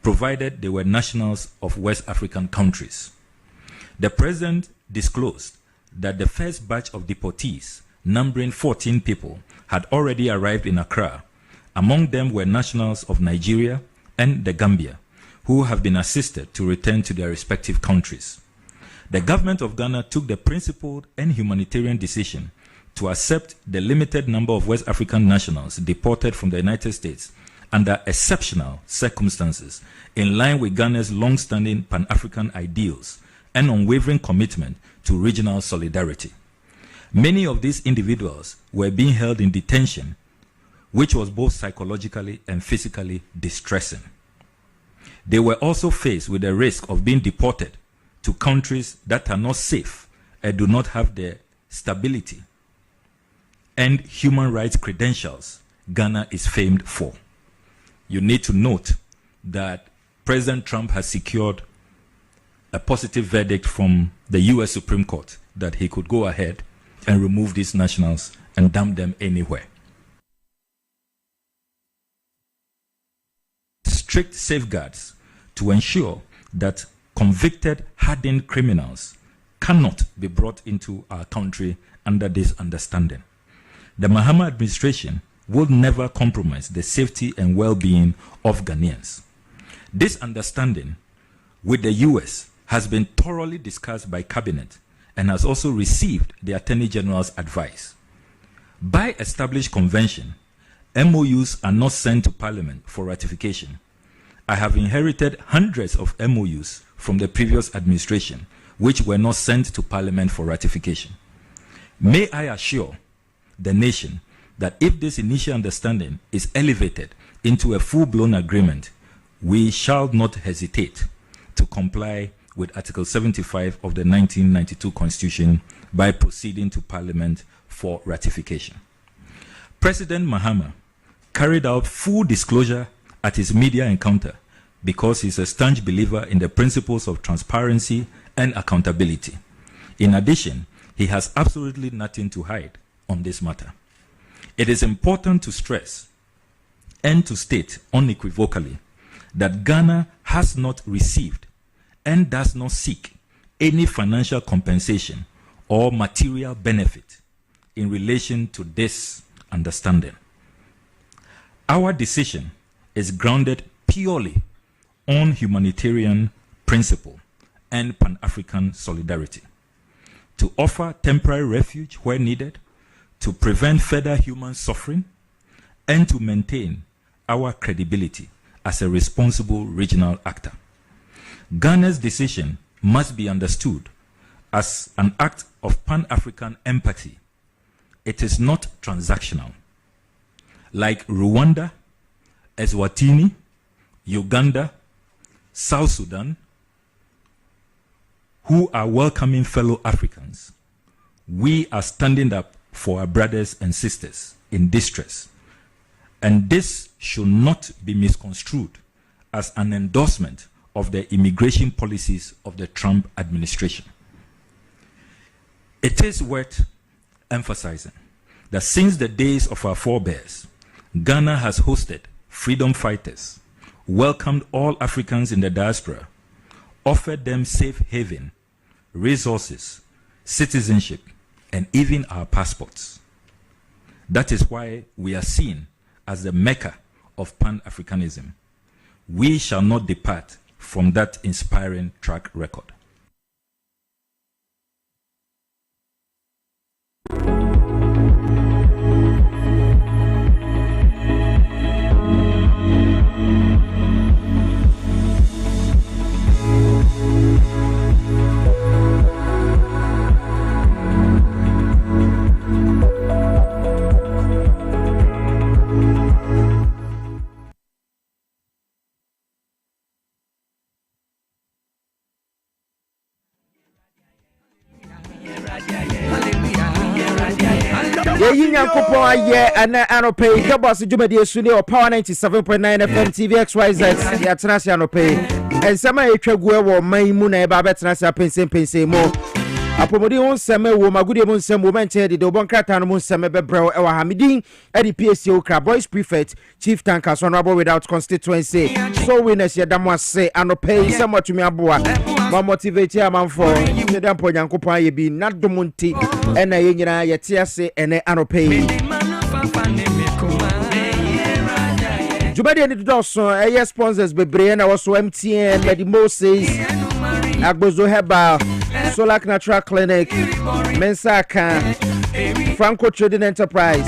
provided they were nationals of West African countries. The president disclosed that the first batch of deportees, numbering 14 people, had already arrived in Accra. Among them were nationals of Nigeria and the Gambia, who have been assisted to return to their respective countries. The government of Ghana took the principled and humanitarian decision to accept the limited number of West African nationals deported from the United States under exceptional circumstances, in line with Ghana's long-standing Pan-African ideals and unwavering commitment to regional solidarity. Many of these individuals were being held in detention, which was both psychologically and physically distressing. They were also faced with the risk of being deported to countries that are not safe and do not have the stability and human rights credentials Ghana is famed for. You need to note that President Trump has secured a positive verdict from the US Supreme Court that he could go ahead and remove these nationals and dump them anywhere. Strict safeguards to ensure that convicted, hardened criminals cannot be brought into our country under this understanding. The Mahama administration will never compromise the safety and well-being of Ghanaians. This understanding with the US has been thoroughly discussed by Cabinet and has also received the Attorney General's advice. By established convention, MOUs are not sent to Parliament for ratification. I have inherited hundreds of MOUs from the previous administration, which were not sent to Parliament for ratification. May I assure the nation that if this initial understanding is elevated into a full-blown agreement, we shall not hesitate to comply with Article 75 of the 1992 Constitution by proceeding to Parliament for ratification. President Mahama carried out full disclosure at his media encounter because he's a staunch believer in the principles of transparency and accountability. In addition, he has absolutely nothing to hide on this matter. It is important to stress and to state unequivocally that Ghana has not received and does not seek any financial compensation or material benefit in relation to this understanding. Our decision is grounded purely on humanitarian principle and Pan-African solidarity, to offer temporary refuge where needed, to prevent further human suffering, and to maintain our credibility as a responsible regional actor. Ghana's decision must be understood as an act of Pan-African empathy. It is not transactional. Like Rwanda, Eswatini, Uganda, South Sudan, who are welcoming fellow Africans, we are standing up for our brothers and sisters in distress. And this should not be misconstrued as an endorsement of the immigration policies of the Trump administration. It is worth emphasizing that since the days of our forebears, Ghana has hosted freedom fighters, welcomed all Africans in the diaspora, offered them safe haven, resources, citizenship, and even our passports. That is why we are seen as the Mecca of Pan-Africanism. We shall not depart from that inspiring track record. Ye Yankopon aye ana anope Dwabo Jumadi Esuni or Power 97.9 FM TV XYZ ya Transia anope ensama etwa gu e wo man mu na e ba betrasa pense mo apomodi ho nsɛm wo magudi mu nsɛm wo menche de obon krata no mu nsɛm bebrɛw ɛwɔ hamidin ɛde PSC okra boys prefect chief tanker so honorable without constituency so winners yɛ damo ase anopɛ sɛ motumi aboa ma motivate amanfo ne da mpo nyankopɔn ayɛ bi na domonti ɛna yɛ nyina yɛte ase ɛne anopɛ Jubadi ni doso eye sponsors bebre na waso MTN Medimoses Agbozo Herbal Solak Natural Clinic Mensaka Franco Trading Enterprise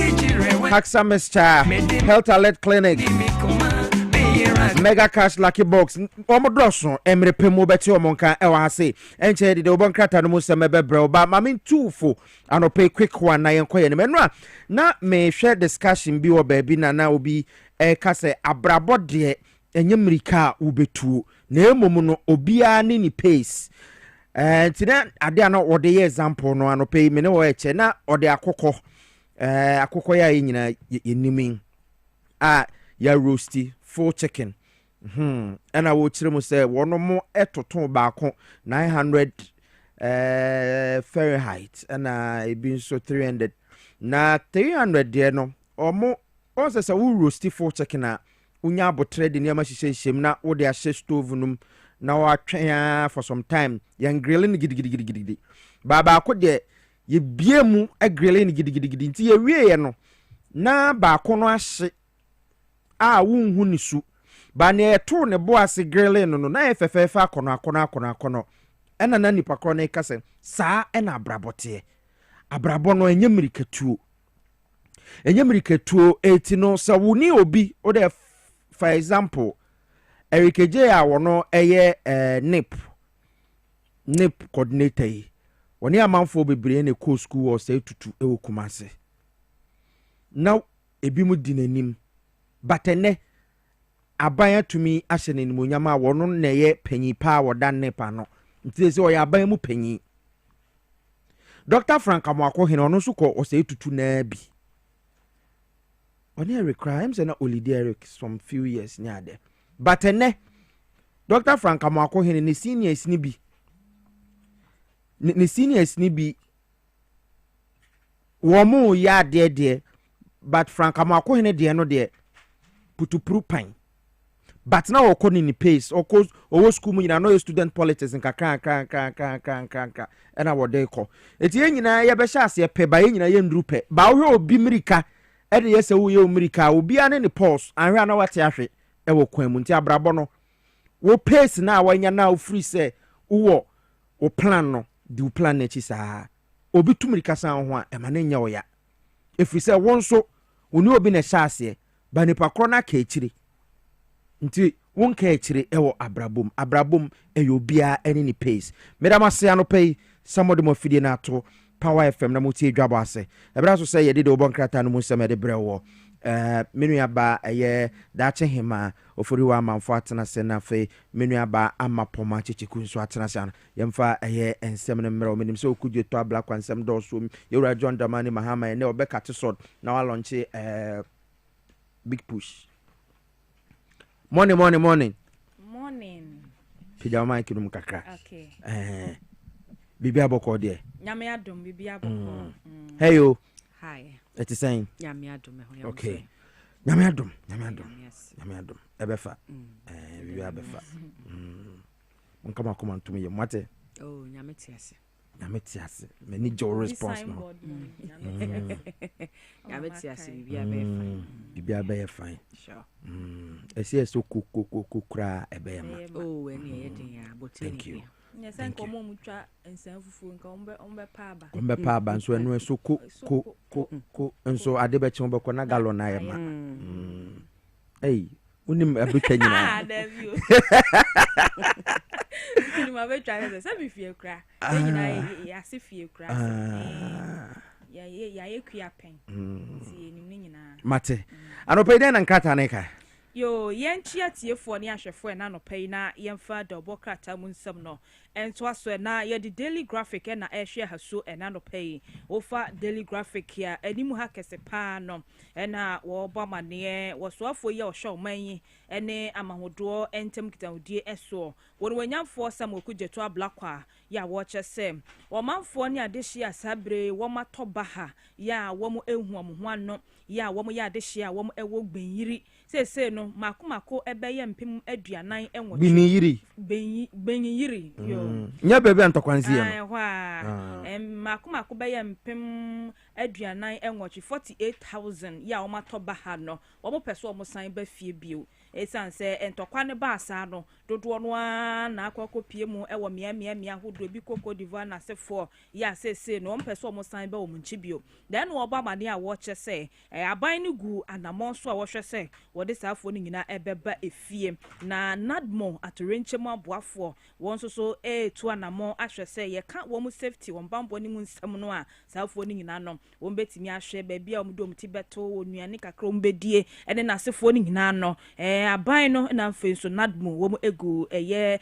Haxa Mescha Health Alert Clinic Mega Cash Lucky Box omodoso emre pemu beti omonka ewa hase enche de obon krata no museme bebre ba mamin tufo anope quick one na yenkoye ne menwa na me share discussion bi wo baabi na obi kase abrabo de enye mrika ubetuo na emom no obia ni pace tina ade ana wode ye example no anope me ne wo eche na ode akokɔ akokɔ ya nyina yenimi ya roasty full chicken ana wo kire mu se wono mo etoton baako 900 Fahrenheit ana ebi so 300 na 300 de no omo onse se wo roasty full chicken a unya abotre de niam hyehyem na wo de ahye stove num na wo atwen for some time yan grilling gidigidi baba ko de ye biemu grilling gidigidi nti ye wie no na baako no ahye wunhu ni su ba ne eto ne boase grilling no na efefefe akono ena na nipa kro na kase saa ena abrabo no enye mirikatuo eti no sa wuni obi o de for example erikeje a wono eye nip coordinator yi woni amanfo bebre na ko school o say tutu ewo kumase now ebi mu dinanim batene abaya tumi ahye ne nimonyama wono na ye panyi pa woda nepa no nti se o ya abaya mu panyi Dr. Frank Amwako hene ono so ko o say tutu na bi oni Eric crimes na Olidi Eric some few years nya de batene Dr. Frank Amwako hene ne seniors ni bi ne seniors ni bi wo mu ya de but Frank Amwako hene de no de putupru pan but now okoni ni pace oko owo school mu nyina no student politics nka kan ena wo de ko eti nyina ye be hya ase pe ba nyina ye nduru pe ba wo obi mirika e de yese wo ye mirika obi ane ne pulse anhwe na wate ahwe e wo kwan mu nti abrabo no wo pace na wanya na wo free say wo plan no di plan na chi saa obi tu mirika san ho a e ma na nya wo ya e free say won so oni obi na hya ase ba nipa kro na ka echire nti won ka echire ewo abrabom eyobia eni ni pace medama se anopay somebody mo fidie na to Power FM na mutie Dwabo Ase ebra so say yede de obon krata no mu nsem de brewo menu aba eye dache hima ofori wa manfo atena se na fe menu aba amapoma checheku nso atena se yemfa eye ensem ne mmerɛ omenim se okudwe to abla kwansem do so yewura John Damani Mahama ne obeka te sod na wa launch big push morning pija mic num kakra okay bibi aboko de nyame adom bibi aboko hey yo hi it is saying nyame adom ho okay nyame adom ebefa bibi abefa nkama koma ntum ye mate oh nyame tiase many joy response no nyame tiase bibi abefa fine sure esi so kukura ebema oh eni yedin ya botini thank you. Yes, and come on, try and send food and paba. Combe paba, so no so cook, and so I debate on Bocona Gallon. I am. Hey, unim a bit. Ah, there you. My very trying to say, if you cry, I see few cry. Yeah, queer pain. See, Mate. I don't pay then and Kataneka. Yo, yenchia tiefo ni ahwefo na no pay na yemfa double krata mu nsam no. Ento aso na ye the daily graphic na ehwe haso na no pay. Ofa daily graphic ya animu ha kese pa no. Na wo ba mane wo soafo ye o hwe man ene amahodo entem kitawudie eso. Wo wanyamfo sam okujeto ablakwa ya wo chese. Wo manfo ni adehye asabre wo matoba ha ya wo mu ehu amho ano ya wo mu ya adehye wo mu ewo gbenyiri. Se no mako ebeye mpem aduanan enwo benyiri yo nya bebe antokwanzi ya mako beye mpem aduanan enwo 48,000 ya o matoba ha no wo mo pese o mo san ba fie bio esanse entokwa ne ba asa no dodo no na akokopie mu ewo mia hodo bi koko diva na sefo ya se no mo pese o mo san ba o mo nchibio then wo ba mane a wo chese aban ne gu anamon so a wo hwese wo de saafo ni nyina ebeba efie na nadmo atorenchemu aboafo won so tu anamon ahwese ye ka wo mu safety won bambo ni mu nsam no a saafo ni nyina no won betimi ahwe ba bia om do mti beto onuane kakra om bedie ene na sefo ni nyina no aban no na mfenso nadmo wo mu egu hye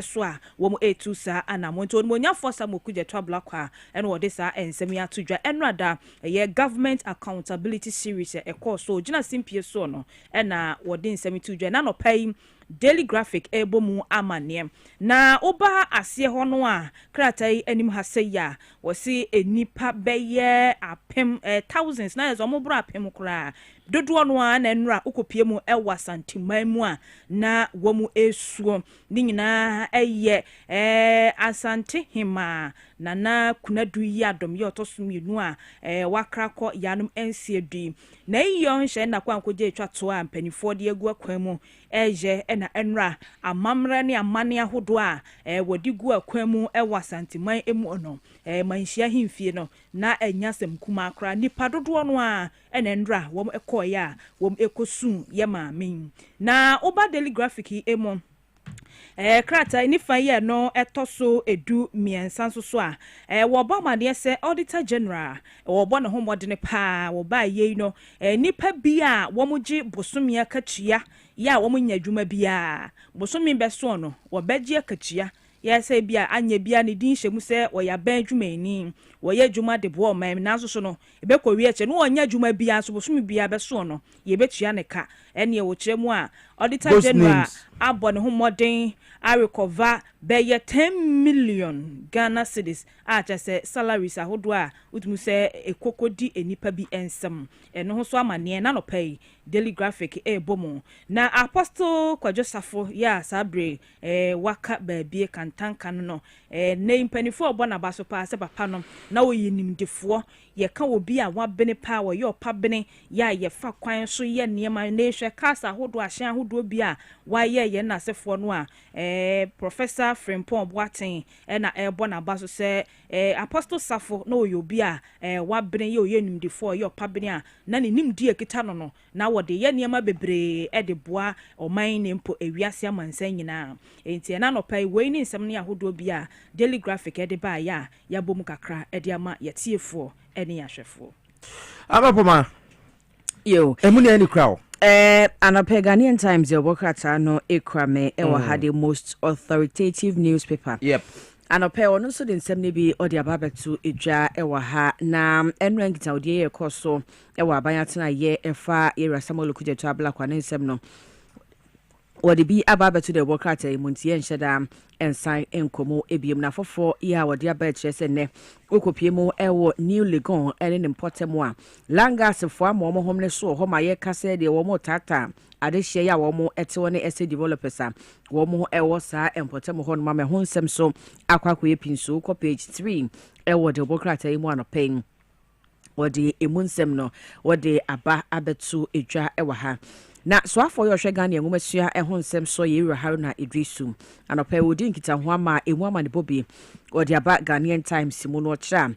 so a wo mu etu sa anamon nto mo nyafo sa mokuje to blakwa ene wo de sa ensem ya todwa enrada government accountability series course so gina simpie so no na wodi nsemi tudwa na no pay daily graphic ebomu amane na oba ase ho no a kratai anim ha se ya wosi enipa beye apem thousands na yezo mo bro apem kra dodo no a na nra ukopie mu ewa santiman mu a na wo mu esuo ni nyina eye asante hima na kunadu yi adom ye otosumienu a wakrakọ yanum ensiedui na iyo nhye na kwankogye etwa to a mpanifo de egu akwan mu eje na enra amamra ne amane ahodo a wodi gu akwan mu ewa santiman emu ono manhia himfie no na enya semkuma akra nipa dodo no a enra wom ekoya wom ekosu ye maamin na oba daily graphic emu krata ni faye no etoso edu miensan so a wo ba made se auditor general wo bo ne homode ne pa wo ba ye no nipa bi a wo mugi bosomia katua ya wo munya dwuma bi a bosomi beso no wo begie katua ya se bia anya bia ne din hyemu se wo ya ban dwumani wo ya dwuma de bo man na so no ebe ko wie che no wonya dwuma bia so bosomi bia beso no ye betua ne ka ene wo kyeremu a auditor general abon ho modern I recover by 10 million Ghana cedis a just salaries ahodo a utumu se ekokodi enipa bi ensem eno ho so amane na no pay daily graphic bomo na apostle kwajosafo ya sabre waka baabie kantanka no na impanifo obona baso pa se papa no na oyinimdefo ye ka obi a wabene pa wo ye opabene ya ye fa kwan so ye niema na ehwe kasa ahodo ahye ahodo bi a wa ye na sefo no a Professor Frimpong Boaten na bona baso se apostle safo na oyobi a wabene ye oyenimdefo ye opabene a na ne nimdi ekita no na wode ye niema bebre de boa oman ne mpo ewiase amansan nyina enti na no pai we ni nsem ne ahodo bi a daily graphic de ba ya bom kakra de ama yetiefo ene ahwefo amapoma yo emuni any crowd Ghanaian Times your workata no ekrame ewa had the most authoritative newspaper. Yep. Ono so den semne bi odi ababetu edwa ewa ha na enrankita odi ye koso ewa abanyatena ye efa era Samuel Kujeto ablakwa ne nsem no. Wodi bi ababetu the workata imuntie enhyeda ensan enkomo ebiem na fofo ya wodi ababetu se ne okopie mu ewo New Legon ene ne mpotemu a langas fo amomo hom ne so ho ma ye kase de wo mo tata ade hye ya wo mo etewo ne ese developers a wo mo ewo sa empotemu ho no ma me ho nsem so akwakoye pinso ko page 3 ewo de bokrata imu anopen wodi emunsem no wodi aba abetu edwa ewa ha na so afọ yo hwe Ghana enwomasua ehon nsem so ye Haruna Idrisu anopa wodi nkita ho ama emu ama ne bobi wodi aba Ghanaian Times mu no kira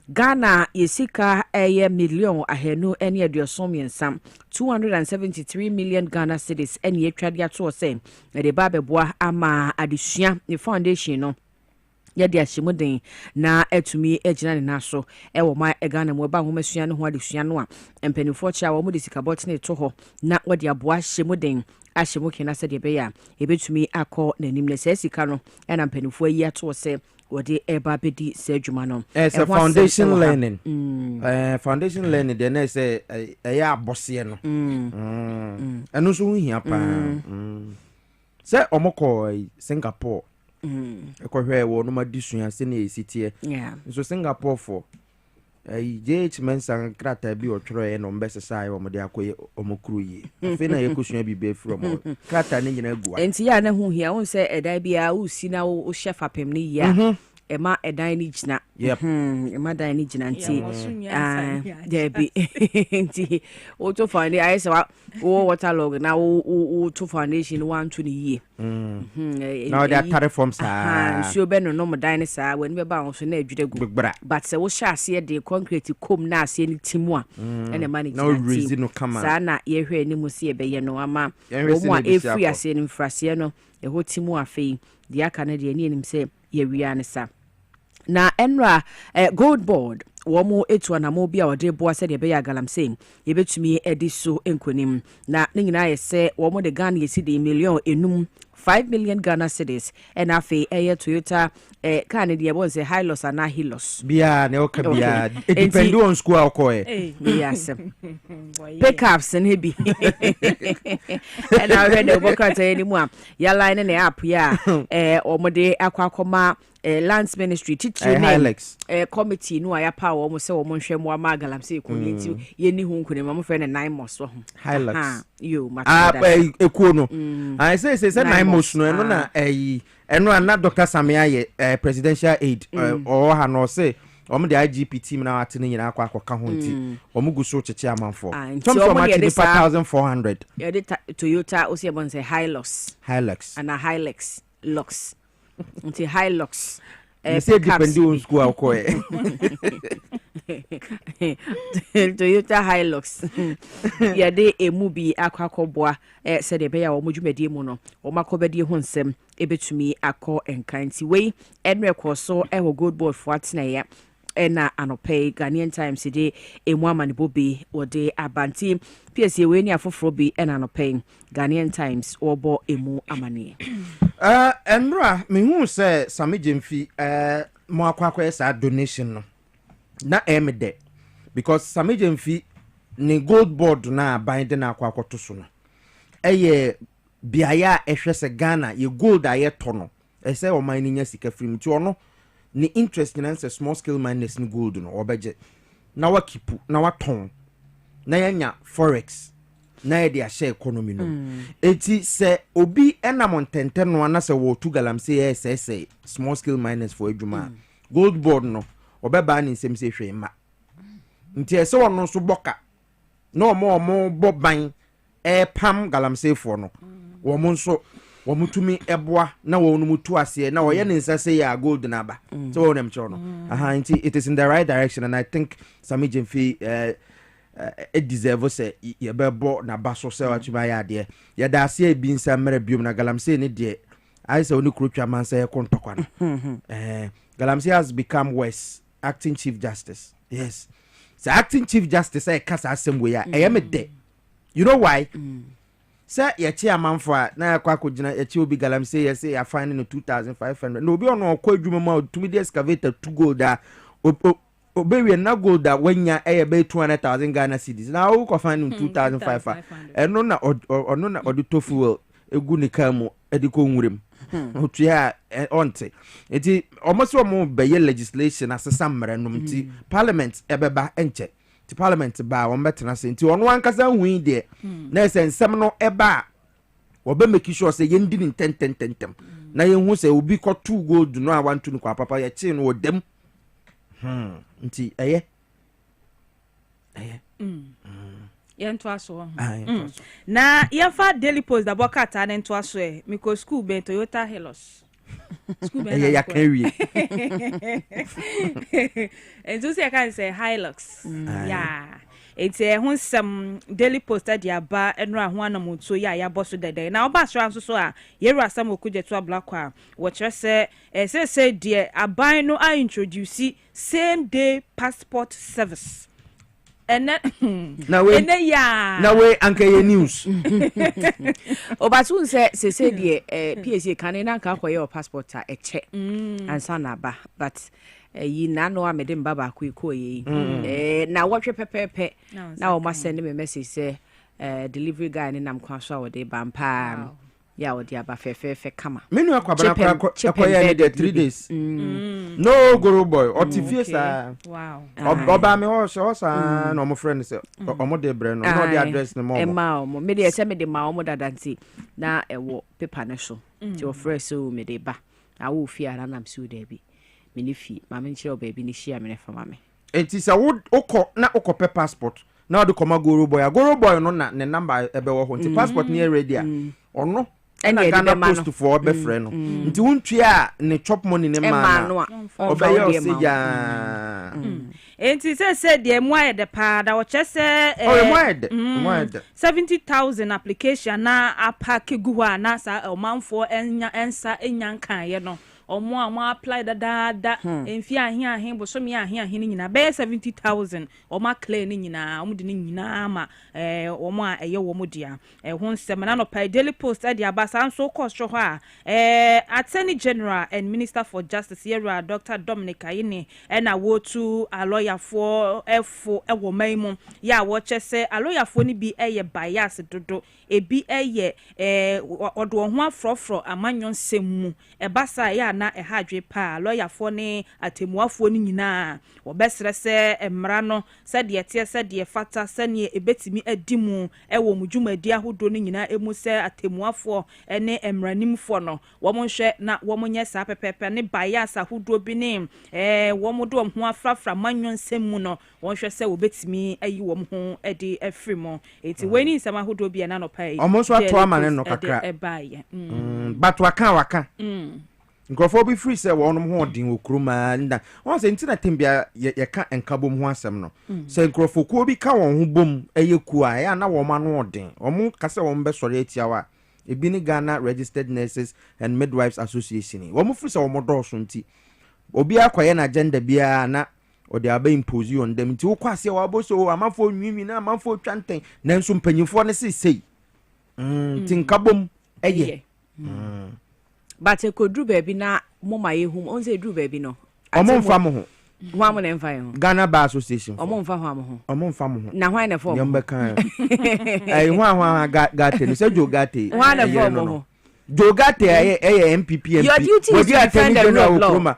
Ghana yesika eye million ahenu ene aduosom yensam 273 million Ghana cedis ene etwade ato se de ba beboa ama adesua ne foundation no yɛde ahyɛmuden na atumi agyina ne naso ɛwɔ ma ɛgana mu ɛba ahomasua no ho adesua no a mpanimfoɔ kyɛ a wɔn de sikabɔtene to hɔ na wɔde aboa ahyɛmuden ahyɛmu kena sɛdeɛ ɛbɛyɛ a ɛbɛtumi akɔ n'anim na saa sika no ɛna mpanimfoɔ yi atoɔ sɛ wɔde ɛba bɛdi saa adwuma no ɛsɛ foundation learning foundation learning deɛ na ɛsɛ ɛyɛ abɔseɛ no ɛno nso ho hia paa sɛ ɔmokɔ Singapore ɛkɔhwɛ wɔ ɔnom adesua sɛne ɛsi teɛ nso Singapore for JH Mensa krata bi ɔtwerɛ no mbɛsesa wɔ mode akɔyɛ ɔmokuru yi afei na yɛkɔsua bi bɛ firi ɔmo krata ne nyina gua enti ya na ho hia wo sɛ ɛdan bia wo si na wo hyɛ fapem ne yi a ɛma ɛdan ne gyina ɛma dan ne gyina nti dabi nti woto foundation ayɛ sɛ wo waterlog na wo to foundation no wanto ne yie na wɔde atare fam saa nsuo bɛ no nom dan ne saa w'ani bɛba wo so na adwira gu but sɛ wohyɛ aseɛ de concrete kom na aseɛ ne ti mu a ɛna ma ne gyina nti saa na yɛhwɛ anim sɛ yɛbɛyɛ no ama wɔ mu a ɛfiri aseɛ no mfraseɛ no ɛhɔ ti mu afei deɛ aka no deɛ ne anim sɛ yɛwia ne sa na enra gold board wɔn etu anamo bi a wɔde boa sɛ deɛ bɛyɛ agalamsey yɛbɛtumi edi so nkonim na ne nyinaa yɛ sɛ wɔn de Ghana yɛsi de million enum 5 million Ghana cedis ɛna afei ɛyɛ Toyota car ne deɛ bɔ sɛ Hilux ana Hilux bia ne oka bia depend on school akɔɛ yes pickups ne bi ɛna hwɛ de bɔkata ne mu a ya line ne app ya wɔn de akɔkɔma lands ministry teaching Hilux committee no aya pa wo mo se wo mo hwɛ mo ama galamse ekoni nti ye ni hu nkune mo fɛ ne 9 months ho Hilux yo ma ekuo no I say 9 months no eno na eno na Dr. Samia ye presidential aid or ha no say omo de IGP team na ate ne nyina akɔ ho nti omo gu so cheche amanfo some so much 5400 ye de Toyota o se bon say Hilux and a Hilux Lux nti Hilux say depend on school akɔɛ Toyota Hilux yɛde emu bi akɔboa sɛ de bɛyɛ wɔn dwumadie mu no wɔn akɔbɛdie ho nsɛm ebetumi akɔ nkan nti wei ɛnrɛ kɔ so ɛwɔ gold board fo atena ya ɛna anɔpɛ Ghanaian Times de emu amanebo bi wɔde abanti PSA wei ni afoforo bi ɛna anɔpɛ Ghanaian Times wɔbɔ emu amane ɛnra mehu sɛ Sami Jemfi mo akɔ sa donation no na emede because Sami Jemfi ne gold board na bind na akɔ to so no ɛyɛ biaya ehwɛ sɛ Ghana ye gold ayɛ to no ɛsɛ o man nya sika frim ti ono ne interest na sɛ small scale miners ne gold no obɛgye na wakipu na waton na yanya forex na yɛ de ahyɛ economy no eti sɛ obi enam ntɛntɛ no na sɛ wo tu galamsey sɛ small scale miners for adwuma gold board no obɛba ne nsɛm sɛ hwɛ ma nti ɛsɛ wɔno so bɔka na ɔmo bɔ ban pam galamsey for no wɔmo nso wɔmo tumi ɛboa na wɔno mu tu aseɛ na wɔyɛ ne nsa sɛ ya gold na ba so wɔn nam kyerɛ no nti it is in the right direction and I think Sami Jemfi it deserve say yɛbɛbɔ na ba so sɛ watuma yɛ adeɛ yɛda aseɛ bi nsa mmerɛ biom na galamsey ne deɛ ayɛ sɛ oni kurotwa man sɛ yɛkɔ ntɔkwa no galamsey has become worse acting chief justice yes so acting chief justice say kasa asɛm we ya ɛyɛ me de you know why sɛ yɛkye amanfo a na yakɔ akɔgyina yɛkye obi galamsey yɛ sɛ yɛafine no 2500 na obi ɔno ɔkɔ adwuma ma otumi de excavator to gold a obewie na gold a wanya ɛyɛ bɛ 200,000 Ghana cedis na wo kɔ find 2500 ɛno na ɔno na ɔde tofu egu ne kan mu ɛde kɔ nwurem otua onte eti almost omo bɛyɛ legislation asesa mmere nom nti parliament ɛbɛba enche ti parliament ba wɔn bɛtena se nti ɔno ankasa huyi de na ɛsɛ nsɛm no ɛba wɔbɛ make sure sɛ yɛndi ne ntɛntɛntɛntɛm na yɛhu sɛ obi kɔ two gold no a wantu no kwa papa yɛkye no wɔdam nti ɛyɛ yɛnto aso na yɛfa Daily Post da bɔkata ne nto aso miko school be Toyota Hilux school be ya carry enzo se kan say Hilux yeah eti ho nsɛm daily post de aba eno a ho anamonto ya ya boso dede na oba asra nso so a yeru asam okugyeto ablakwa a wo kyerɛ sɛ say de aban no a introduce same day passport service ene ya na we anka ye news oba tun say de PSA kan na ka akoye o passport a eche ansa na ba but yi na no amede mba ba ko yi na wotwe pepepe na o ma send me message say delivery guy ni nam kwa so de bampa ya odi aba fefe kama menu akwabana akoye ni the 3 days no guru boy otifie sa wow oba me ho sa no mo friend say omo de bre no no the address ni mo me de say me de ma omo dadanti na ewo paper ne so ti o fresh so me de ba a wo fi ara nam si o de bi me ni fi ma me nchire oba bi ni share me ne fama me enti sa wo na okọ passport na o de koma guru boy no na ne number ebe wo ho nti passport ni ready a ono ena Ghana post for be friend no nti wontua ne chop money ne ma na obeye oseja enti say de moye de pa da wo chese moye 70,000 application na apake guwa na sa omanfo ensa enyankan ye no omo apply da emfi ahen bo so me ahen nyina be 70,000 omo claim ni nyina omo de ni nyina ma omo a eye wo mo dia ho nsem na no pa daily post e dia basa nso cost ho a Attorney General and Minister for Justice here Dr. Dominic Ayine na wo to a lawyer for efo e wo maimu ya wo chese a lawyer for ni bi eye bias dodo ebi eye odo ho afrofro amanyon semu e basa ya na ehadwe pa lawyer for ne atemuafo ni nyina wo besre se emra no se de tie se de fata se ne ebetimi adimu e wo mudwumadi ahodo ni nyina emu se atemuafo ne emranimfo no wo mo hwe na wo mo nye sa pepepe ne bias ahodo bi ne wo mo do ho afrafra manyon semu no wo hwe se wo betimi ayi wo ho e de afri mo eti weni nsama ahodo bi na no pa yi omo so ato amane no kakra but waka nkrofo bi free say wonom ho odin okroma nda won say ntina tembia ye ka enkabom ho asem no say nkrofo ko bi ka won ho bom eyeku a ya na wo ma no odin omo ka say won be sori atiawa ebi ni Ghana Registered Nurses and Midwives Association wo free say wo do so nti obi akwaye na agenda bia na odi aba impose on them nti wo kwase wo aboso amafo nwimi na amafo twanten na nso mpanyimfo ne sei tinkabom eye but ekodru baby na moma yehum on say dru baby no omo mfa mo ho ho am na mfa ho Ghana Bar Association omo mfa ho am ho omo mfa mo ho na hwan na form yamba kan ai hwan gate no se jo gate hwan na form ho jo gate ay MPP MP your duty is to defend the rule of law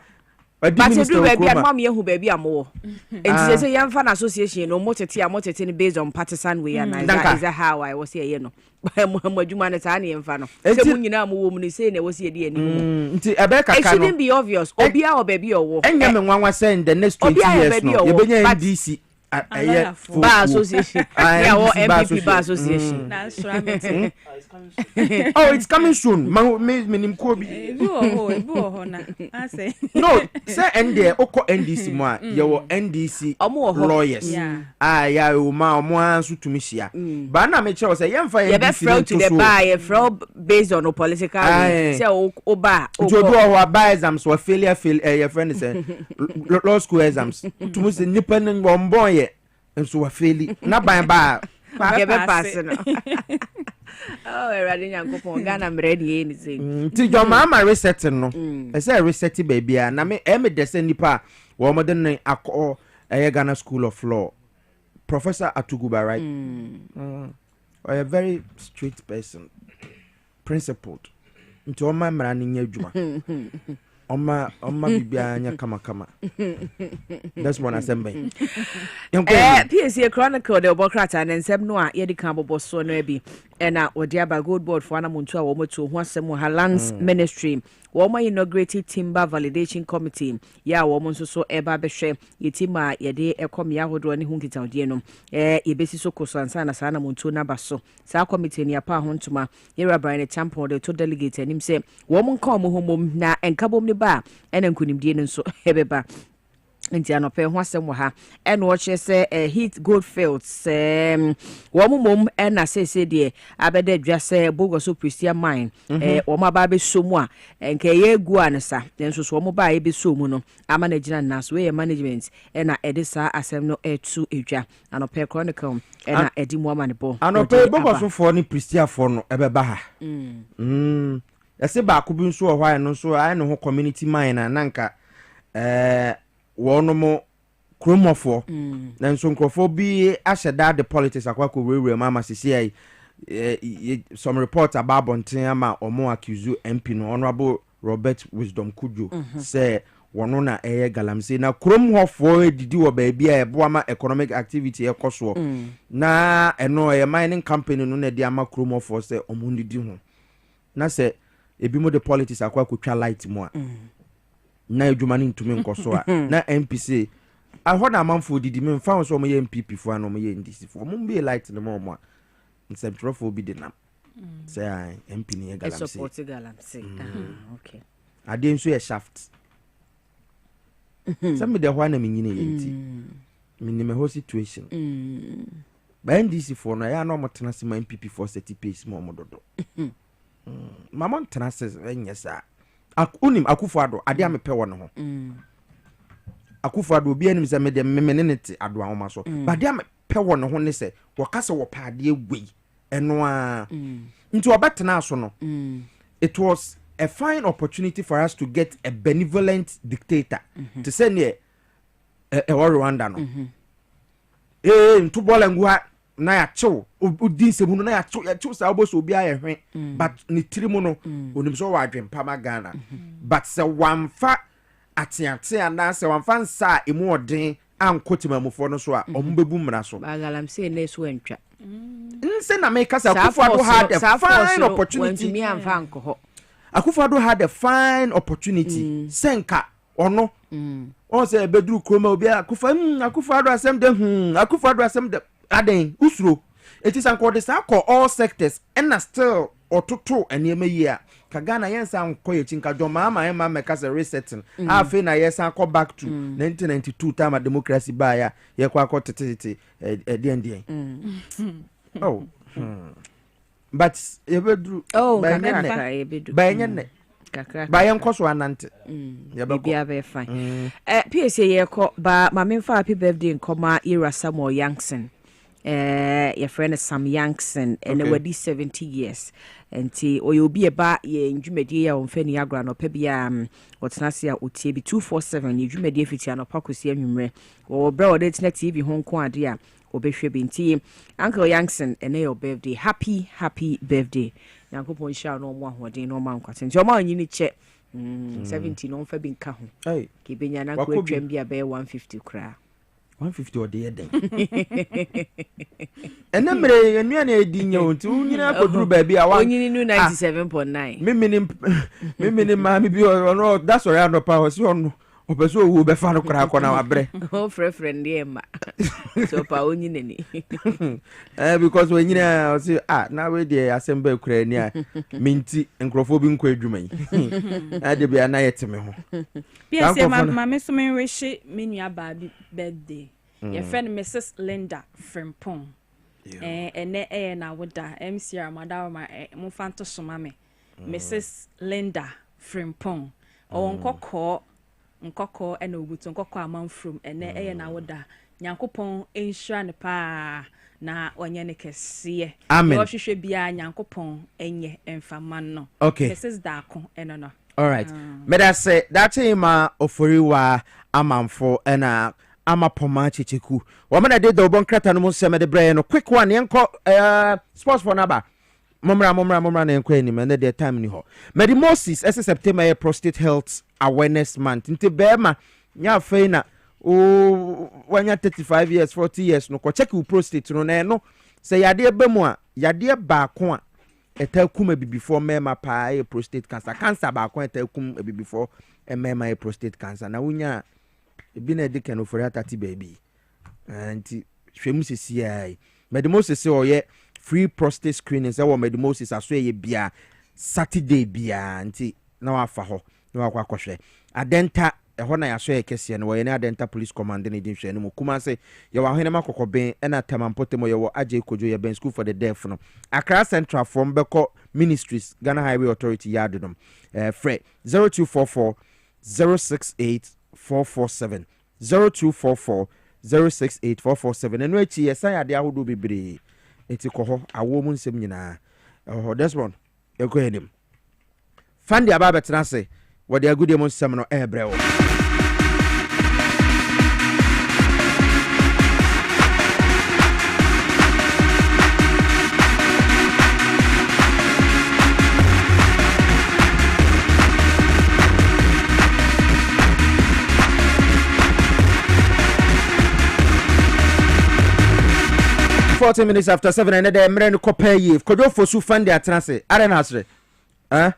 but do baby am yehu baby am enti say yamfa na association no motete based on partisan way and is that how I was here no madwuma ne sa na yemfa no se mu nyina mo wo mu ne say na was here dey ani nti ebe kaka no it shouldn't be obvious obia o baby owo enya me nwanwa say the next 20 years no yebenya NDC Bar Association yeah or MPP Bar Association oh it's coming soon me nim ko bi ebi ho na I say no say ND oko NDC mo a ye wo NDC lawyers ya o ma omo anso tumi hia ba na me che say yemfa NDC to the bar ye fraud based on political say o bar jodo o bar exams wa fail your friend say law school exams tumi say nipa nen bombo ye enso wa fail na ban ba get be pass no oh erade nyankopon Ghana mredi ni say ti jo ma reset no e say reset baby a na me de say nipa wo mo den akọ Ghana School of Law Professor Atuguba right a very strict person principled nti o ma mra ni nya adwuma Oma bibia nya kama that's one assembly PSA Chronicle the Obokrata and nsem no a ye di kan boboso no bi na odi aba gold board for anamuntu a wo moto ho asem ha lands ministry wo ma inaugurated timber validation committee ya wo mo nso so eba behwe yetima ye de ekom ya hodo ne hu nkitaodie no ye besi so koso ansa na sa anamuntu na baso sa committee ni apa ho ntuma ye rabran ne champion de to delegate anim se wo mo nka mo homom na enkabom ne ba ena nkunimdie nso ebeba nti anope ho asem ha eno wo che se heat gold fields wo mom na se de abeda adwa se bogoso prisia mine wo maba be somu a nke ye egu ansa nso so wo ba ye be somu no ama na gina nas we management na edisa asem no etu edwa anope chronicle na edi mu ama ne bo anope bogoso fo ni prisia fo no ebeba ha ese ba ko bi nso ho ha no so ai no ho community mine na nka wonomo kromofo na nso nkrofo bi asheda the politics akwako wewe mama sisi ai some reports about bonten ama omo accuse MP no honorable Robert Wisdom Kujo say wono na galamse na kromhofo edidi wo ba bia ebo ama economic activity ekoso na eno mining company no na di ama kromofo say omo ndidi ho na say ebi mo the politics akwako twa light mo na edwuma ni ntumi nkoso a na MPC aho na amanfo didi me mfa so mo ye MPP fo na mo ye NDC fo mo be light no mo a nsɛmtrofo bi de nam sɛ MP ni ye galamse support galamse okay ade nso ye shaft sɛ me de ho na me nyine ye nti me ni me ho situation ba NDC fo no ya na mo tena se ma MPP for 30 pace mo dodo mama tena se nyesa unim Akufo-Addo ade amepe wo ne ho Akufo-Addo obi anim se me de me te ado ahoma so ba de amepe wo ne ho ne se wo kase wo paade egui eno a nti obetena so no it was a fine opportunity for us to get a benevolent dictator to say near Rwanda no ntu bola ngua na ya chew odi nsemu na ya chew sa oboso obi ayehwe but ni tirimu no onim so wadwen pama Ghana but se wamfa atiate na se wamfa nsa emu odin ankotimamufo no so a ombebu mra so bagalamse na so antwa nse na make kasa Akufo-Addo had a fine opportunity Akufo-Addo had a fine opportunity senka ono on say bedru kroma obi Akufo-Addo asem de Akufo-Addo asem de aden usro it is anko de sa call all sectors and still ototo enema yi a ka Ghana yensa anko ye chinka doma ama ema meka se resetting afi na yensa anko back to 1992 time democracy ba ya ye kwa akọ tete den oh but ebedru ba yenne ba yenkoso anante bia be fine PSA ye ko ba mamemfa happy birthday nkoma Ira Samuel Yankson your friend Sam Yankson and already 70 years enti oyobi eba ye ndwumedie ya omfani agora no pa bia otenase a otie bi 247 ye ndwumedie fiti anopa kosi anwumre wo bra wo de tena TV ho nko ade a obehwe bi nti Uncle Yankson and your birthday happy birthday yankopon sha no mo ahoden no ma nkwate nti o ma onyi ni che 70 no mfa bi nka ho ke benya na ko atwam bia be 150 kra 150 or the den enemre enua na edinye onti unyina akoduru ba bia wa onyini nu 97.9 mimini ma mi bi no that's why I no power si ono opeso owu be fa no kra akọ na wabre o friend e ma so pa onyini ni because when nyina say na we dey asemba kura ni a minti nkrofo bi nkọ adwuma yi ade bia na yeteme ho PSA ma me so me wish me nua ba birthday your friend Mrs. Linda Frimpong ene na woda MC Ramadan ma mo fanto soma me Mrs. Linda Frimpong o nkoko ena ogutu nkoko amanfrom ene na woda nyankopon enhira ne pa na onye ne kese amen wo hwehwe bia nyankopon enye emfama no okay Mrs. Dako eno no all right me that say that ma oforiwa amanfo ena ama poma chichiku wamana de do bon krata no mo se me de bre no quick one yenko sports for naba momra na yenko anim na de time ni ho me the Moses ese September prostate health awareness month nti bema nya fei na wanya 35 years 40 years no ko check your prostate no na no se yade ba mu a yade ba ko a eta kuma bi before mema pa prostate cancer ba ko eta kum bi before mema prostate cancer na wunya ebi na de kan ofori atati baby anti hwemu sisi ai medimosis oye free prostate screening say wo medimosis aso ye bia Saturday bia anti na wafa ho na wakwa kohwe adenta ɛhɔ na yɛaso yɛ kɛseɛ no wɔyɛ ne adenta police command ne din hwɛ no mu kuma sɛ yɛwɔ ahene ma kɔkɔben ɛna tamampɔtem yɛwɔ agye kojo yɛbɛn school for the deaf no Accra Central from bɛkɔ ministries Ghana Highway Authority yard no frɛ 0244 068 447 0244 068 447 ɛno akyi yɛsan yɛ adeɛ ahodoɔ bebree ɛti kɔ hɔ awɔ mu nsɛm nyinaa ɛhɔ this one yɛkɔ anim fandi aba bɛtena ase wɔde agudie mu nsɛm no ɛbrɛ wo 40 minutes after 7 and the mren ko pay you kojo fosu fund their transit are na asre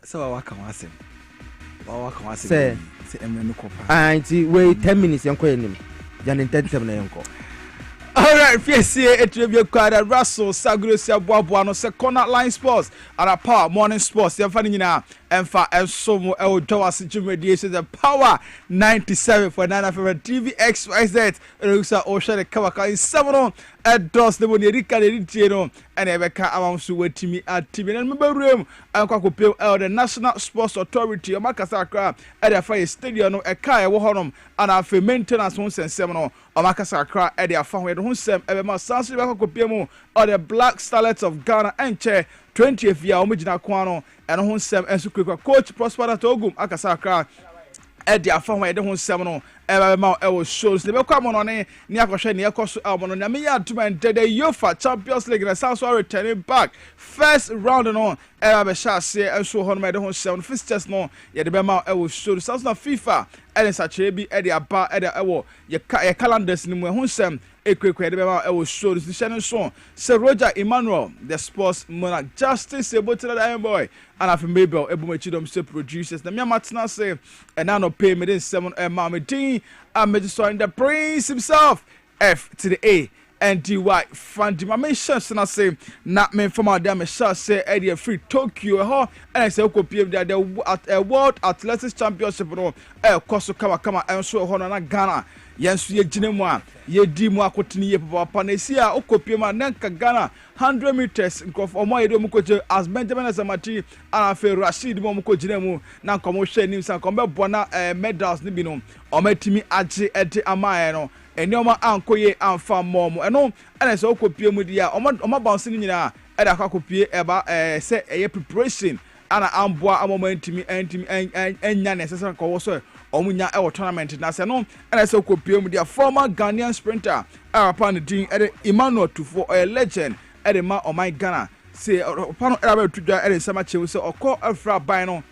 so wa kan wase say mren ko pa anti wait 10 minutes yanko enim jan intention na yanko. All right, FSA etribute kwada Russell Sagurosia Boabo no se corner line sports and power morning sports ya fani nyina emfa ensomo e Dwabo Ase Jumediation the power 97 for 9 FM TV XYZ Rusa Ocean Kawaka in 7 dos the money Rika de Tieno and Ebeka amamsu wetimi atimi and member room and kwakopem the National Sports Authority o Makasa Accra e the fire stadium no e kai wo honom and afa maintenance won sensem no o Makasa Accra e the afa ho ho sem e be ma sanso be kwakopem or the Black Starlets of Ghana enche 20th year omugina kwano and ho sem enso kwekwa coach Prosper Togum Akasa Accra Eddie afahwa ede ho nsem no eba ma e wo shows ne be kwa mo no ne akohwe ne ekoso almo no na me ya tuma the UEFA Champions League na South returning back first round no eba be sha se enso ho no ede ho nsem no fixtures no ye de be ma e wo shows South na FIFA ede sache bi ede aba ede e wo ye calendars ni mu ho nsem ekwekwe de be ma e wo shows ni hye so Sir Roger Emmanuel the sports monarch Justice Ebotira the boy and after Mabel Ebumachidom se producers na me matena say and now no pay me this 7 mama D and me just the prince himself F to the A and DY Fandi my mention na say na me from my damn shall say area free Tokyo ho and I say okopiem the World Athletics Championship no koso kama enso ho na Ghana yenso ye gine mu a ye di mu akotini ye papa na esi a okopiem a nanka Ghana 100 meters of omo ye do mu koje as Benjamin Asamati and afa Rashid mu ko gine mu na nkomo hwe nim san kombe bona medals ni bi no omatimi age ede amaye no enioma ankoye amfa mom eno ene se okopie mu dia oma bounce ni nyina e da akopie eba se eye preparation ana amboa amoma ntimi enya ne sese ko so omunya e wo tournament na se no ene se okopie mu dia former Ghanaian sprinter Arapan din ede Emmanuel Tufo a legend ede ma o my Ghana se pano era be tudwa ede sama chewu se okọ afra ban no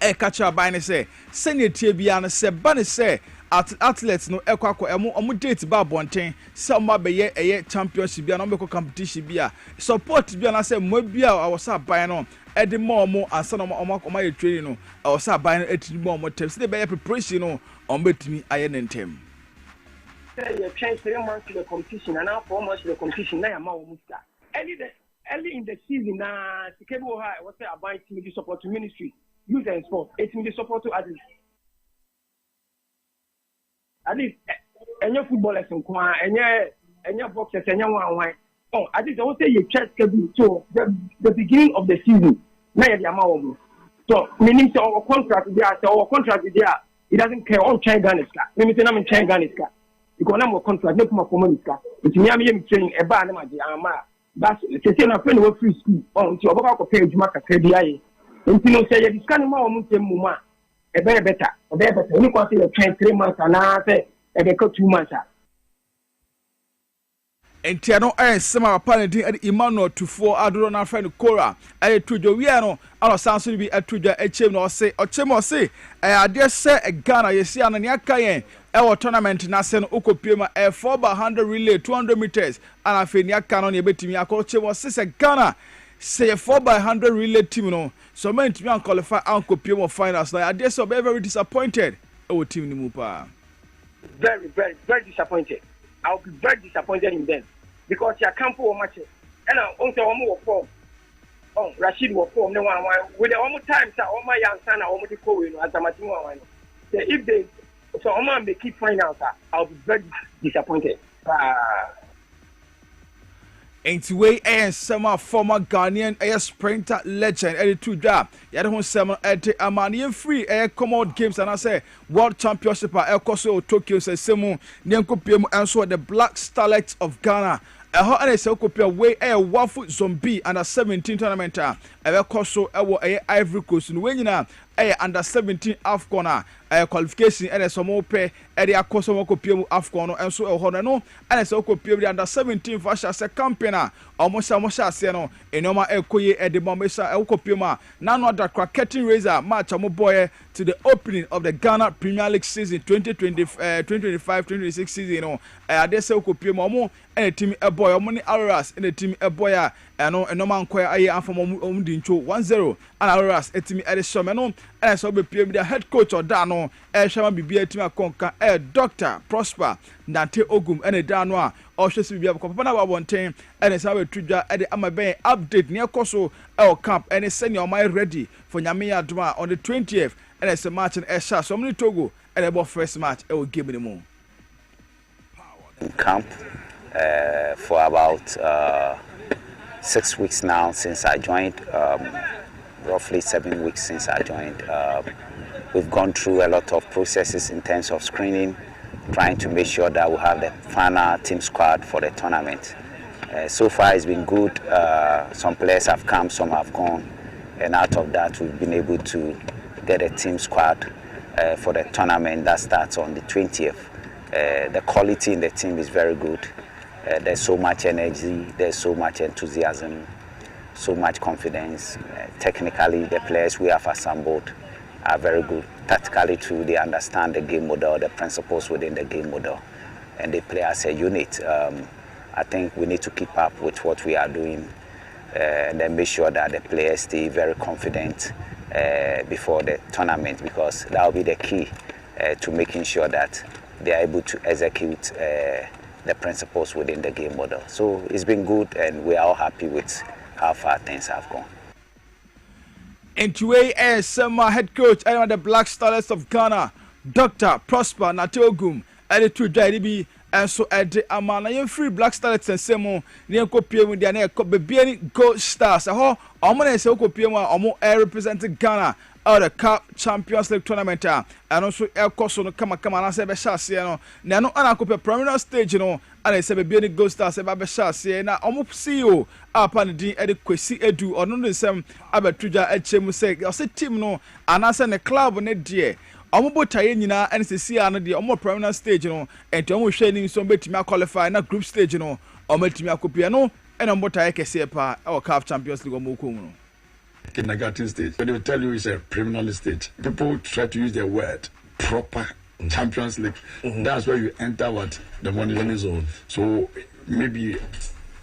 e kacha ban ne se senetie bia no se ba ne se athletes no ekwako omo date ba bonten se omo beye eye championship bia no be competition bia support bia na se mo bia awosa ban no e de mo omo ansa no omo ye training no awosa ban no etini mo omo tem se de beye preparation no omo betimi aye nentem you change 3 months to the competition and now 4 months to the competition na ya ma omo sta early in the season na Sikebo High was say about team support to ministry youth and sport it mean support to athletes at least any footballers in Kwa, any boxers, any one. Oh, at least I would say you check schedule. So the beginning of the season, now the amount. So meaning our contract there, so our contract there, it doesn't care on China car. Maybe I'm in China car. Because I'm a contract, not my common car. It's me, I'm training a bar, that's the same friend of free school. Oh, so about pay you mark a credit. And you know, say this kind of more a better. You can see a train 3 months and I say a 2 months. Entiano sema apparently Emmanuel Tufo adoro na friend Kora tujo wi no ala sanso bi atuja echem no se ochemo se ade se Ghana yesi ana ne aka yen e tournament na se no okopie ma 4x100 relay 200 meters ana fe ne aka no ne betimi akochemo se Ghana say 4x100 relay team no so meant to be qualify and compete more finals now. I guess so very disappointed. Our team ni mupa. Very disappointed. I'll be very disappointed in them because you can't for matches. And I also one more form. Oh, Rashid will form the one with the one more time. So all my young son are almost going as a matching one. If they So I'm gonna keep finals. I'll be very disappointed. Ain't way and some former Ghanaian air sprinter legend Eddie Tuja. Yet who some at Amanian free air commode games and I say World Championship at Koso Tokyo says Semu Nyanko PM and so the Black Starlets of Ghana. A hot and a Sokopia way a 1 foot zombie under 17 tournament. A Koso a Ivory Coast in Winina. Under 17 AFCON qualification and some more pay at Kosovo Kopium AFCON and so Honano and so Kopium under 17 Fasha as a campaigner almost Seno Enoma Ekoye at the Momesa Elkopiuma none other cracketing razor match boy to the opening of the Ghana Premier League season 2025-2026 season. They say Kopium and a team a boy money Aras and a team a boy and no man quite I from Omdincho 1-0 and Aras a team at the Shomano. And so be PM the head coach or Dano, Shama be a team conquer Dr. Prosper, Nante Ogum, and a Danoa, or she be a compana 110, and it's our trigger at the Amabe update near Koso, our camp, and a senior my ready for Yamia Duma on the 20th, and it's a match in Esha, so many Togo, and about first match, I will give me the moon. Camp for about 6 weeks now since I joined. Roughly 7 weeks since I joined. We've gone through a lot of processes in terms of screening, trying to make sure that we have the final team squad for the tournament. So far it's been good. Some players have come, some have gone, and out of that we've been able to get a team squad for the tournament that starts on the 20th. The quality in the team is very good. There's so much energy, there's so much enthusiasm, so much confidence. Technically, the players we have assembled are very good. Tactically, too, they understand the game model, the principles within the game model, and they play as a unit. I think we need to keep up with what we are doing and then make sure that the players stay very confident before the tournament, because that will be the key to making sure that they are able to execute the principles within the game model. So it's been good, and we are all happy with how far things have gone. Into a summer head coach and the Black Starlets of Ghana, Dr. Prosper Natogum, and the two JDB, and so at the Amana free Black Starlets and Semo, near Copium with the neck, Baby Gold Stars. A whole Omana Socopium or more air representing Ghana. The Cup Champions League tournament and also El Coso no come and I say Beshasiano. Nano Anacope prominent stage, and I say Baby Ghost Stars about Beshasi na almost see you up on the adequacy edu or no the same Abatuja Echemu say, or say team no, and I send a club on it dear. Omo Tayina and see another or more prominent stage, and to almost shading some bit to qualify na group stage, or Metimia Copiano, and Omo Tayeke Sepa, our Cup Champions League or Mukuno. Kindergarten stage. When they will tell you it's a preliminary stage, people try to use the word proper Champions League. That's where you enter what the money zone. So maybe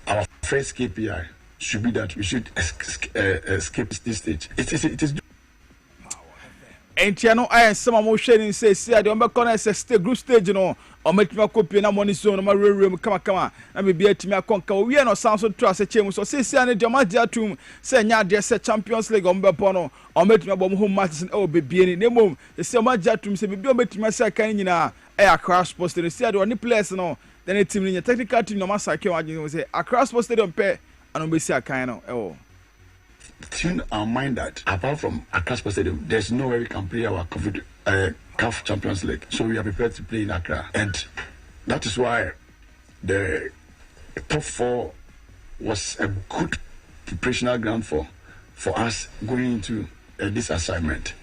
our first KPI should be that we should escape this stage. It is. And Tiano, I and some more shading says, see, I don't back on a group stage, or make me a copy and money zone, my room, come on, and be a team. We are not sound so trust a change. So, say, I need your magic tomb, say, yeah, there's a Champions League on Bepono, or make me a bomb home matches and oh, be in the move. The same magic tomb, say, be able to myself, can you know, a crash posted, and see, I don't need players, no, then a team in a technical team, no matter, I say, a crash posted on pay, and be a kind of, oh. Tune our mind that apart from Accra Sports Stadium, there's nowhere we can play our CAF Champions League. So we are prepared to play in Accra, and that is why the top 4 was a good preparational ground for us going into this assignment.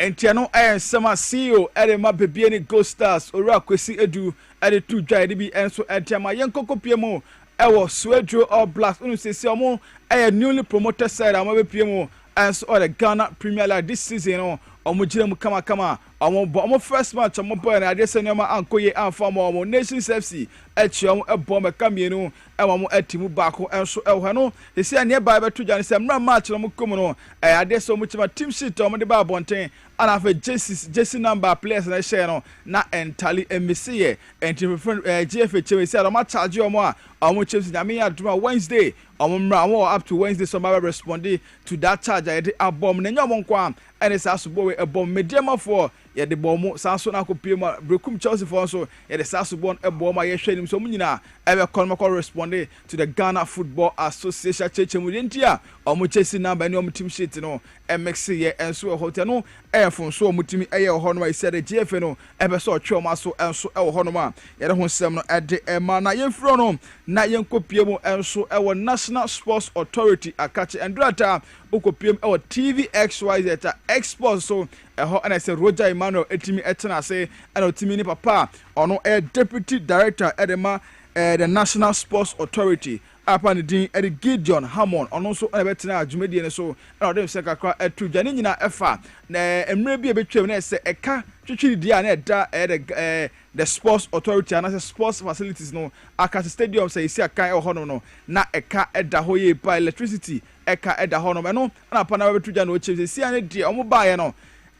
And Tiano and Sama CEO Edema Bebiani Ghost Stars or Kwesi Edu at the 2 JDB and so at Tiama Yanko Piemo. Our Swedro or Blacks, Unisimo, a newly promoted side, I'm a PMO, and so the Ghana Premier League this season, or Mujim Kama, our first match, I'm a boy, and I just send my uncle and former Nations FC, at Chum, a bomber Camino, and one at Timu Bako, and so Elhano. They say nearby to Johnny Sam match, I'm Kumono, I did so much of a team sheet on the Barbontain, and I have Jesse number players and I share not entirely a Messiah, and to GFH said, I'm not charge you more. I'm going to Wednesday. I'm up to Wednesday. Somebody responded to that charge. I did a bomb. And it's also a bomb medium for yɛde bɔ mo saa so na akɔpie mu brekum Chelsea for so yɛde saa so bɔ ɛbɔ ma yɛhwɛ nim so mu nyina ɛbɛkɔ no makɔ respond to the Ghana Football Association cheche mu dentia ɔmo Chelsea number ne ɔmo team sheet no mx yɛ ɛnso ɛhɔ no ɛyɛfo so ɔmo team ɛyɛ hɔ no ma yɛsɛ de GFA no ɛbɛsɛ ɔtwe ɔmo aso ɛnso ɛwɔ hɔ no ma yɛde ho nsɛm no ɛde ɛma na yɛmfrɛ no na yɛnkɔpie mu ɛnso ɛwɔ National Sports Authority akache ɛndrata okɔpie mu ɛwɔ TVXYZ export so ɛhɔ ɛna sɛ Roger Emmanuel etimi ɛtena ase ɛna otimi ni papa ɔno deputy director ɛdema the National Sports Authority apa ne din ɛde Gideon Hammond ɔno nso ɛna bɛtena adwumadie ne so ɛna ɔde sɛ kakra ɛtu dwane nyina ɛfa na mmerɛ bi ɛbɛtwam na sɛ ɛka twitwiri di a na ɛda the Sports Authority and the sports facilities no akase stadium sɛ yɛsi akan ɛwɔ hɔ no na ɛka ɛda hɔ yɛ pa electricity ɛka ɛda hɔ no ɛno ɛna apa na bɛtu dwane ɔkyɛ sɛ si ane deɛ ɔmo baeɛ no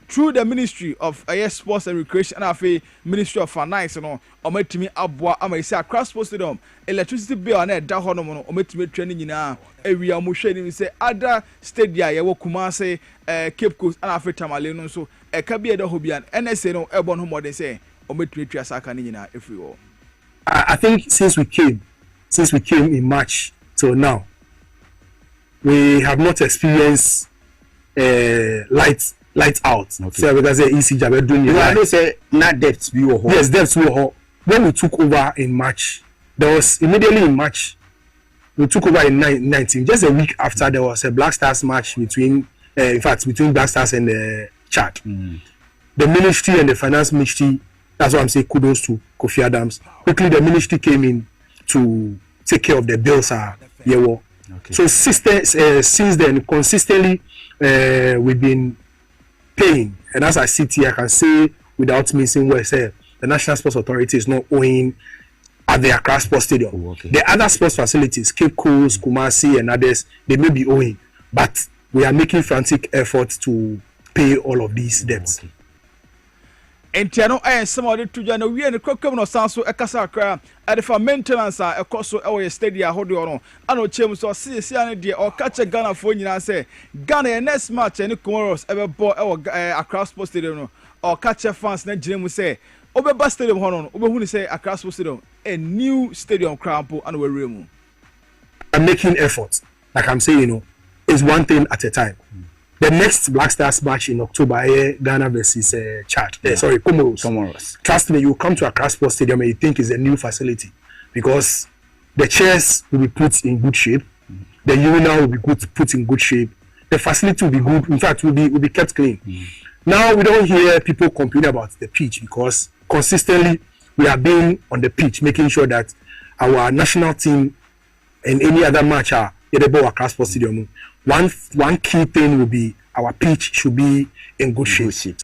through the Ministry of Sports and Recreation and afei Ministry of Finance no ometimi aboa ama isi Accra Sports Stadium electricity bill na ɛda hɔ no no ometimi atwa ne nyinaa ewia mo hwɛ ni sɛ other stadia yɛwɔ Kumase Cape Coast and afei Tamale no so ɛka bi ɛda hɔ bia NSA no ɛbɔ no modern sɛ ometimi atwa saka ne nyinaa every wall. I think since we came in March till now we have not experienced light out. Okay. So because easy job doing it. I say not debts we were. Yes, debts we were. When we took over in March, there was immediately in March we took over in 19. Just a week after there was a Black Stars match between between Black Stars and Chad. The ministry and the finance ministry. That's why I'm saying kudos to Kofi Adams. Quickly the ministry came in to take care of the bills. Okay. So since then consistently we've been paying, and as I sit here, I can say without missing words, the National Sports Authority is not owing at the Accra Sports Stadium. Oh, okay. The other sports facilities, Cape Coast, Kumasi, and others, they may be owing, but we are making frantic efforts to pay all of these debts. Okay. Entiano somebody to jana we and the no sanso ekasa kra for maintenance ekoso ewo stadium hodo no ano chem so see ane de o catch Ghana for nyina say Ghana next match any Comoros ebebo ewo Accra Sports Stadium no o catch fans na gire mu say obeba stadium hono no obehu ni say Accra Sports Stadium a new stadium crampo and we remu. I'm making efforts, like I'm saying, is one thing at a time. The next Black Stars match in October, Ghana versus Chad. Comoros. Trust me, you come to Accra Sports Stadium and you think it's a new facility because the chairs will be put in good shape, the urinal will be put in good shape, the facility will be good. In fact, will be kept clean. Now we don't hear people complaining about the pitch because consistently we have been on the pitch, making sure that our national team and any other match are at the Accra Sports Stadium. One key thing will be our pitch should be in good shape.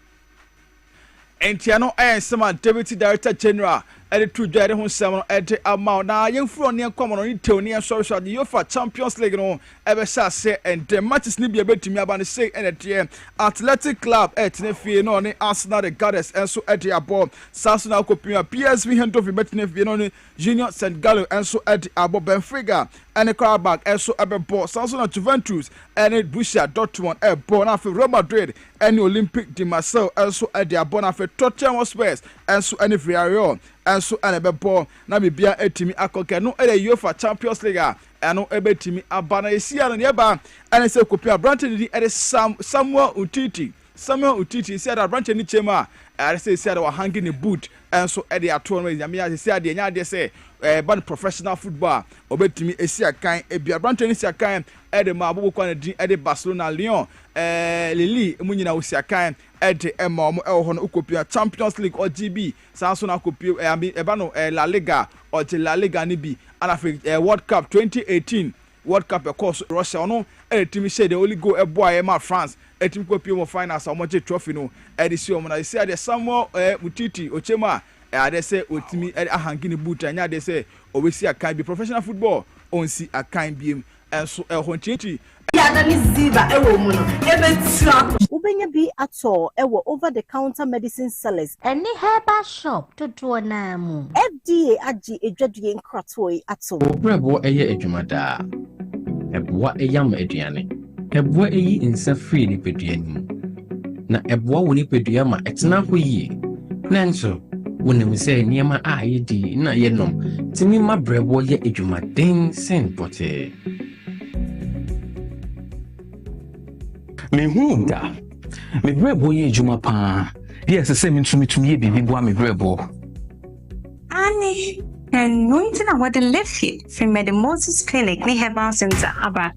Entiano Sama Deputy Director General Ed to Jerry Honsam Ed Amount. Now, young from near common on Tony and social the UEFA Champions League no ever say and the matches need be a bit to me about say and at the Athletic Club at Nefi no Arsenal the Goddess and so at the above Sasuna Copia PSV hand of Betnef Junior St. Gallo and so at the above Benfica and a car back and so ever bought Sasuna Juventus and it Borussia Dortmund a born after Real Madrid and Olympic de Marseille and so at the above after Tottenham Spurs and so any Villarreal and so and a ball na bibia etimi akoke no e UEFA Champions League and no ebetimi abana esia no yeba and say kopia branch ni e Samuel Utiti said that branch ni chema I say that we hanging a boot and so e dey ato no yamia say dey nya dey say ban professional football obetimi esia kan e bia branch ni sia kan e dey ma abobokwa na din e dey Barcelona Lyon Lili mu nyina osia kan e dey ema omo e ho no kopia Champions League or GB sanso na kopia eba no La Liga or La Liga ni bi and World Cup 2018 World Cup of course Russia no e team say the only go e boy e ma France e team kopia mo finals o mo je trophy no e dey see o mo na say the Samuel Mutiti Ochema they say otimi ahangini boot anya they say obesi akan bi professional football on si akan biem enso ehonchichi ya na ni ziba ewo mu no ebetra ubenya bi ato ewo over the counter medicine sellers any herbal shop to do na mu FDA agi edwadue nkratoi ato obrebo eye adwumada eboa eyam aduane eboa eyi nsa free ni peduani na ɛboa wo nipadua ma ɛtena hɔ yie na nso wonim sɛ nneɛma a yɛdi na yɛnom tumi ma brɛboɔ yɛ adwumaden sen pɔtee mehu da me brɛboɔ yɛ adwuma paa yɛ sɛ me tumi yɛ biribi boa me brɛboɔ Ani anointing a what the left here from the Moses Clinic near Herbal Center about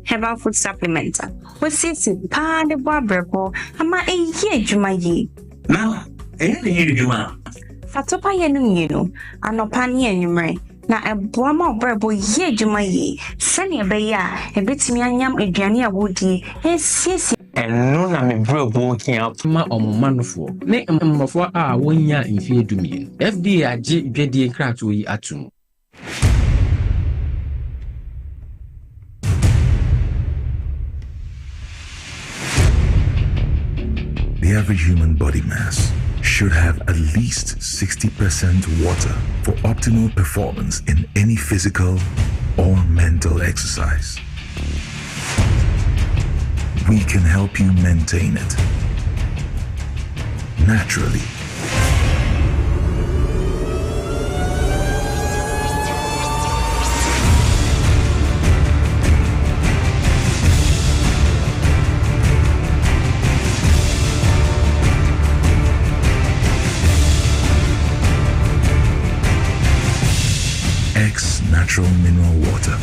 Herbal Food Supplement. What sits in pa the barberbo, ama a year jumayi. Now, a juma. Fatopa yenu, anopani and numre. Na a boama berbo ye jumayi. Sunny a beya, a bit me and yam a jania woody, and sis. ɛno na me brɛ bo kia ma ɔmomanofo ne mmɔfo a wonya mfie dumie FDA agye dwadie krato yi atum The average human body mass should have at least 60% water for optimal performance in any physical or mental exercise. We can help you maintain it naturally. X Natural Mineral Water.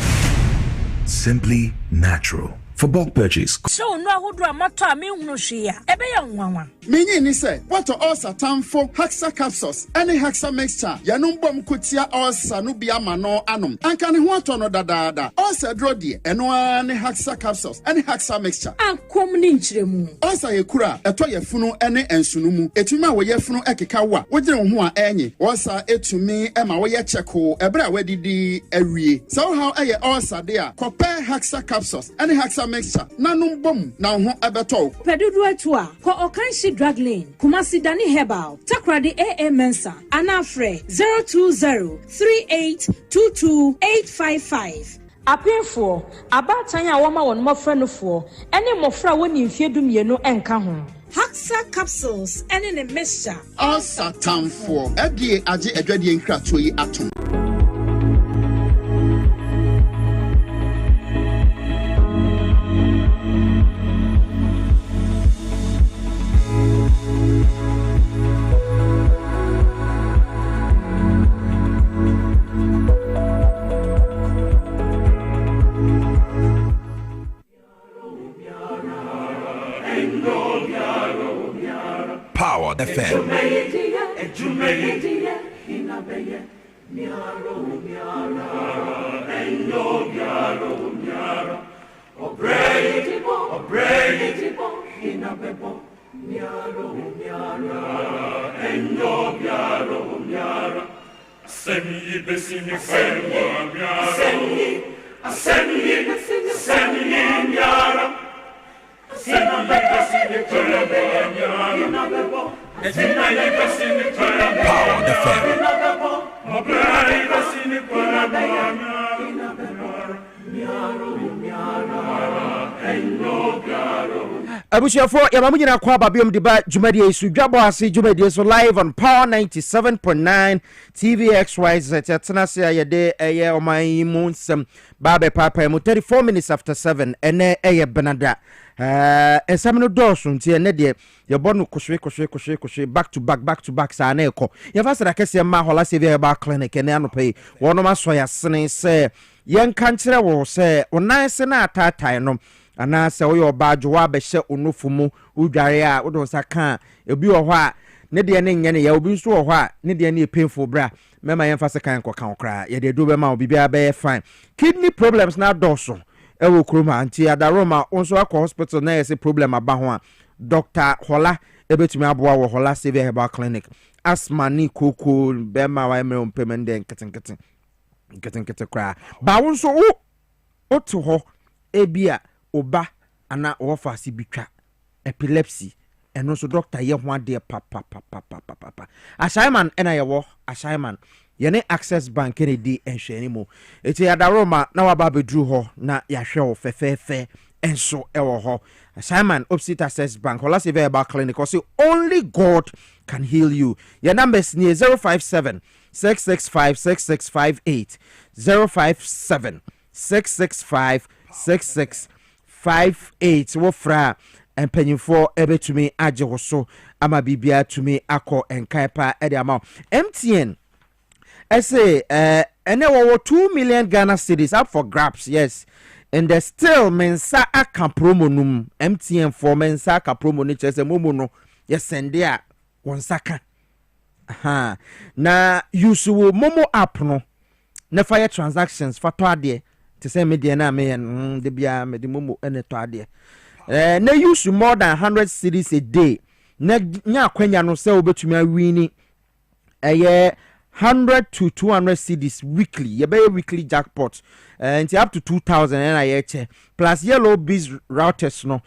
Simply natural. For bulk purchase. So no ahodo amato me hunu hwea ebe ya nwanwa menyi ni say what ulcer tamfo hexa capsules any hexa mixture yanum bom kotia ulcer no bia ma no anom anka ne ho ato no dadaada ulcer dro de eno any hexa capsules any hexa mixture akom ni nkyeremu ulcer yekura eto yefunu ene ensunumu etuma wo yefunu ekeka wa wogire wo ho a enye ulcer etumi ema wo ye cheko ebra wadidi awie so how eye ulcer de a compare hexa capsules any hexa mixture nanum bom na ho ebeto pedudu atu a ko okanshi drug lane kumasi dani herbal takrade AA Mensa anafre 02038228855 apefo abatan a woma won mofra no fo ene mofra woni mfie dumienu enka ho Haxa capsules ene ne mixture ulcer tamfo edie age adwadie nkrato yi atom Power FM. Abusiafo yamamu nyina kwa babiom de ba dwumadi esu Dwabo Ase dwumadi so live on Power 97.9 TVXYZ tena se ayede eye oman mu nsem ba be papa mu 34 minutes after 7 ene eye benada ensam no dorso nti ene de ye bonu kohwe back to back sa na ekọ ye fa sara kese ma hola se via ba clinic ene anopai wono maso ya sene se yen kan kire wo se onan se na atatai no ana se wo yo badwo wa be hye onofu mu udware a wodon sa kan ebi wo ho a ne de ne nye ne ya obi nso wo ho a ne de ne painful bra mema yen fa se kan kan okra ye de do be ma obi bia be fine kidney problems na doso ewo kroma anti adaroma onso akọ hospital na yesi problem aba ho a Dr. Hola ebetumi aboa wo Hola Severe Herbal Clinic asthma ni koko be ma wa emre ompemende nketenkete kra ba wonso o to ho ebia oba ana ofa si bitwa epilepsy eno so doctor ye ho ade papa ashaiman ena ye wo ashaiman yene access bank ene di enhwani mu eti adaroma na waba bedru ho na yahwe wo fefefe enso ewo ho Simon opposite Access Bank or last about clinic or say only God can heal you. Your number is near 057 665 6658 057 665 6658 wofra empanyinfo ebe to me agye wo so ama bibia to me akọ enkaipa e de ama MTN say ene wo 2 million Ghana cedis up for grabs. Yes, and there's still mensa aka promo num MTN for mensa aka promo ni chese momo no yes send ya wonsaka aha na use wo momo app no na fire transactions for to ade to say me de na me de bia me de momo ene to ade na use more than 100 cedis a day na nya kwanya no say obetumi awini 100 to 200 cedis weekly. You buy a weekly jackpot. And up to 2,000 NIH. Plus yellow bees routers no.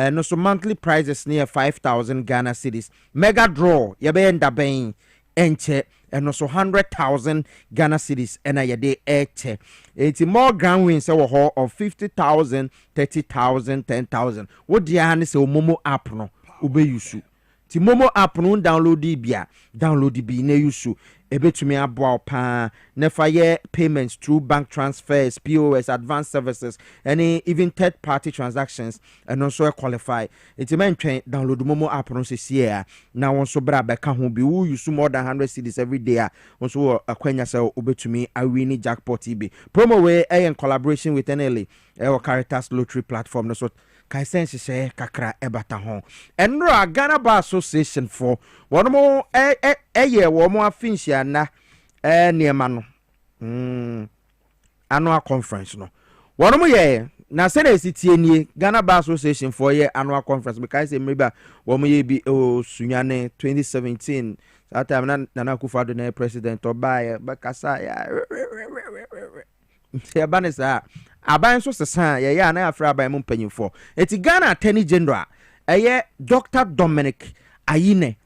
No so monthly prices near 5,000 Ghana cedis. Mega draw. You buy enda buying enche. And also 100,000 Ghana cedis NIH eche. It's more grand wins of 50,000, 30,000, 10,000. What do you have to say? Momo app no. Ube yusu. Ti Momo app no download di bia. Download di bi ne yusu. Ebetumi aboa pa na fire payments through bank transfers, POS, advanced services, any even third party transactions and also qualify. It's meant to download Momo app no here. Now also bra beka ho bi who use more than 100 cedis every day. Also akwanya say obetumi awini jackpot ibi. Promo way in collaboration with NLA or Caritas lottery platform no so kai sense say kakra ebata ho enro Ghana Bar Association for one more ye wo mo afinhia na niema no annual conference no one more ye na say na sitie nie Ghana Bar Association for ye annual conference because say maybe wo mo ye bi sunyane 2017 that time na Akufo-Addo na president obaye bakasa ya se banesa aban so sesa ya na afra aban mu mpanyimfo eti Ghana Attorney General Dr. Dominic Ayine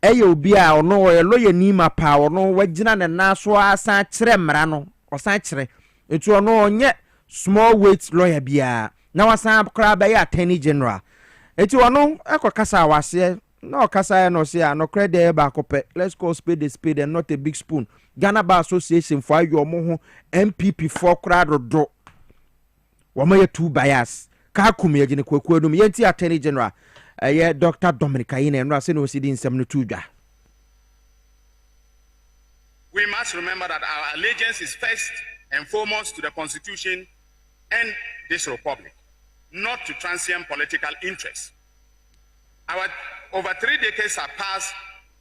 obi a ono wo lawyer nima pa ono wagina na naso asan kire mra no osan kire eti ono onye small weight lawyer bia na wasan kra ba Attorney General eti ono ekokasa wase no kasa no se no credit ba kope let's call spade and not a big spoon. Ghana Bar Association for your mo MPP for crowd do wama two bias ka kum ye gine kwaku adum yenti Attorney General Dr. Dominic Ayine no ase no sidi nsem no tuja. We must remember that our allegiance is first and foremost to the Constitution and this republic, not to transient political interests. Our over 3 decades have passed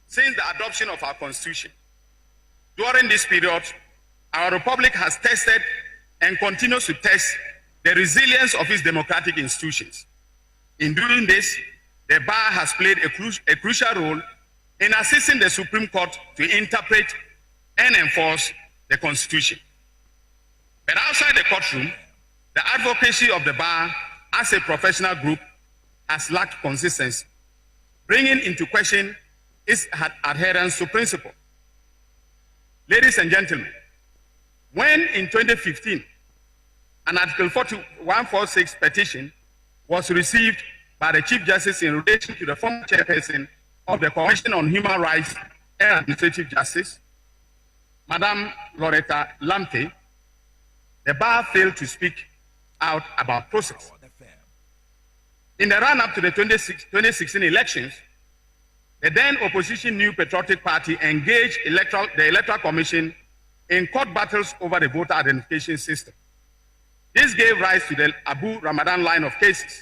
since the adoption of our Constitution. During this period, our republic has tested and continues to test the resilience of its democratic institutions. In doing this, the bar has played a crucial role in assisting the Supreme Court to interpret and enforce the Constitution. But outside the courtroom, the advocacy of the bar as a professional group has lacked consistency, bringing into question its adherence to principle. Ladies and gentlemen, when in 2015, an Article 146 petition was received by the Chief Justice in relation to the former chairperson of the Commission on Human Rights and Administrative Justice, Madame Loretta Lamte, the bar failed to speak out about process. In the run-up to the 2016 elections, the then opposition New Patriotic Party engaged the Electoral Commission in court battles over the voter identification system. This gave rise to the Abu Ramadan line of cases.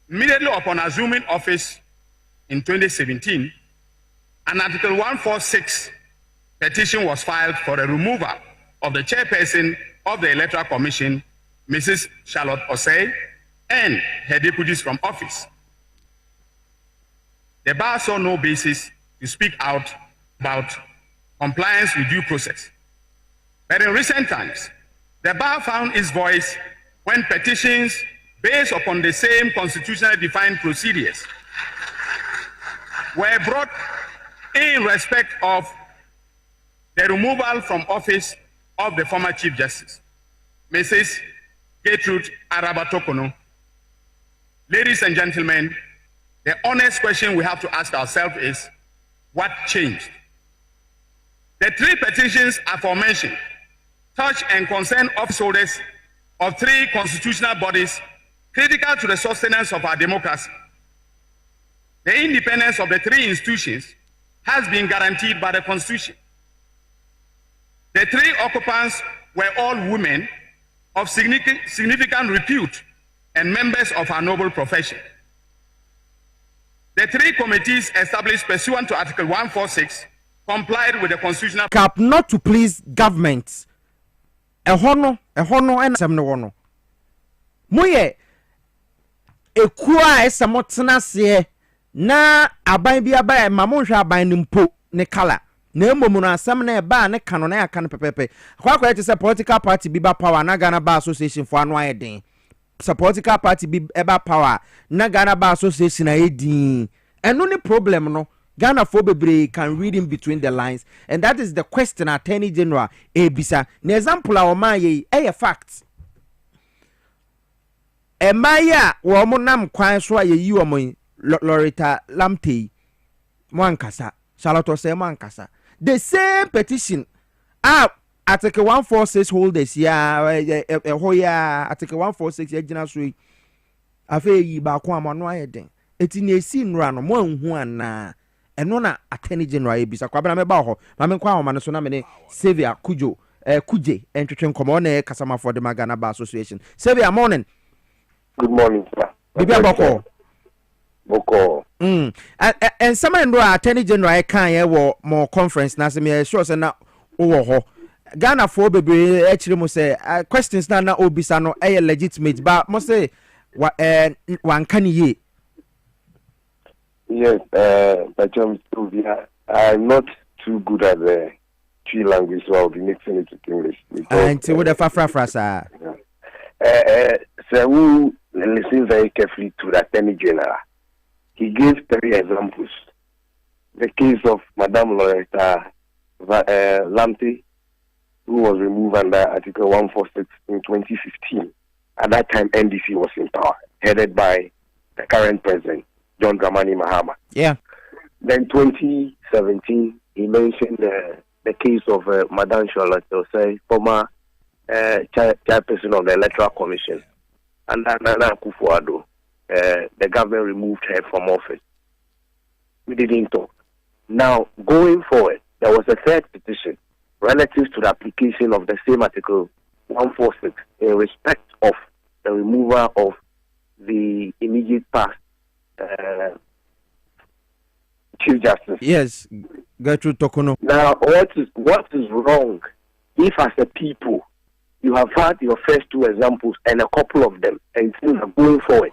Immediately upon assuming office in 2017, an Article 146 petition was filed for the removal of the chairperson of the Electoral Commission, Mrs. Charlotte Osei, and her deputies from office. The bar saw no basis to speak out about compliance with due process. But in recent times, the bar found its voice when petitions based upon the same constitutionally defined procedures were brought in respect of the removal from office of the former Chief Justice, Mrs. Gertrude Araba Tokono, Ladies and gentlemen, the honest question we have to ask ourselves is, what changed? The 3 petitions aforementioned touch and concern officeholders of 3 constitutional bodies critical to the sustenance of our democracy. The independence of the 3 institutions has been guaranteed by the Constitution. The 3 occupants were all women of significant repute and members of our noble profession. The 3 committees established pursuant to Article 146 complied with the constitutional cap not to please government. Ehono and some no. Moye ekua esamotena se na aban bi aban mamonhwa aban nimpo ne kala na emomu no asem na eba ne kano na aka no pepepe akwa ete se political party bi ba power na Ghana Bar Association for anu ayeden political party bi eba power na Ghana Bar Association ayedin eno ne problem no Ghana for bebre can read in between the lines, and that is the question Attorney General ebisa. Na example a oma ye fact. Emaya wo mo nam kwan so aye yi wo mo Loretta Lamte mo ankasa. Charlotte say mo ankasa. The same petition Article 146 holders hoya Article 146 agina so afa yi ba ko amano ayeden. Eti na esi nra no mo anhu ana. Eno na Attorney General ebisa kwa bana meba ho ma me kwa ho ma no so na me ne Xavier Kuje entwetwe nkomo na kasama for the Ghana Bar Association. Xavier, morning. Good morning, sir. Bibi Boko. And some ndo Attorney General kan ye wo mo conference na se me sure say na wo ho. Ghana for bebre actually mo say questions na obisa no legitimate but mo say wan kan ye. Yes, but I'm not too good at the Twi language, so I'll be mixing it with English. Until with the fafra, sir. So we listen very carefully to the Attorney General. He gave 3 examples. The case of Madame Loretta Lamte, who was removed under Article 146 in 2015. At that time, NDC was in power, headed by the current president, John Dramani Mahama. Yeah. Then 2017, he mentioned the case of Madame Charlotte Ose, former chairperson of the Electoral Commission. And Nana Akufo-Addo, the government removed her from office. We didn't talk. Now, going forward, there was a 3rd petition relative to the application of the same Article 146 in respect of the removal of the immediate past Chief Justice. Yes, Gertrude Tokono. Now, what is wrong if, as a people, you have had your first 2 examples and a couple of them, and things are going forward?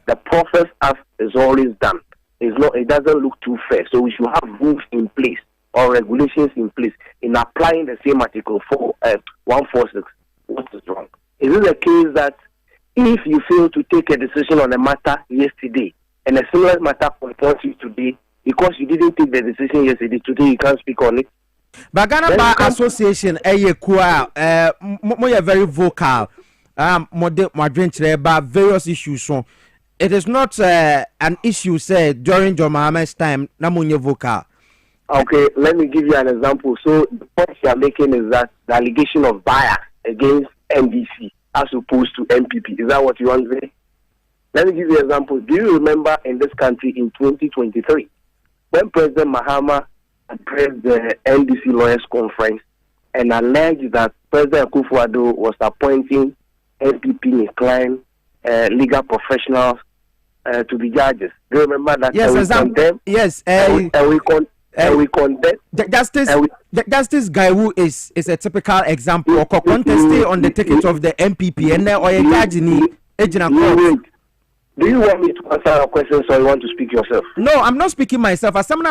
The process as is always done. It doesn't look too fair. So we should have rules in place or regulations in place in applying the same Article 146. What is wrong? Is it the case that if you fail to take a decision on a matter yesterday and a similar matter confronts you today, because you didn't take the decision yesterday, today you can't speak on it? But Ghana Bar Association, mo very vocal. About various issues. So it is not an issue said during John Mahama's time. Namunye vocal. Okay, let me give you an example. So the point you are making is that the allegation of bias against NDC as opposed to MPP. Is that what you want to say? Let me give you an example. Do you remember in this country in 2023 when President Mahama addressed the NDC lawyers conference and alleged that President Akufo-Addo was appointing MPP inclined legal professionals to be judges? Do you remember that? Yes, exactly. Yes, we condemn. Justice guy who is a typical example of contesting on the ticket of the MPP and or a judge in court. Do you want me to answer your questions or you want to speak yourself? No, I'm not speaking myself. As someone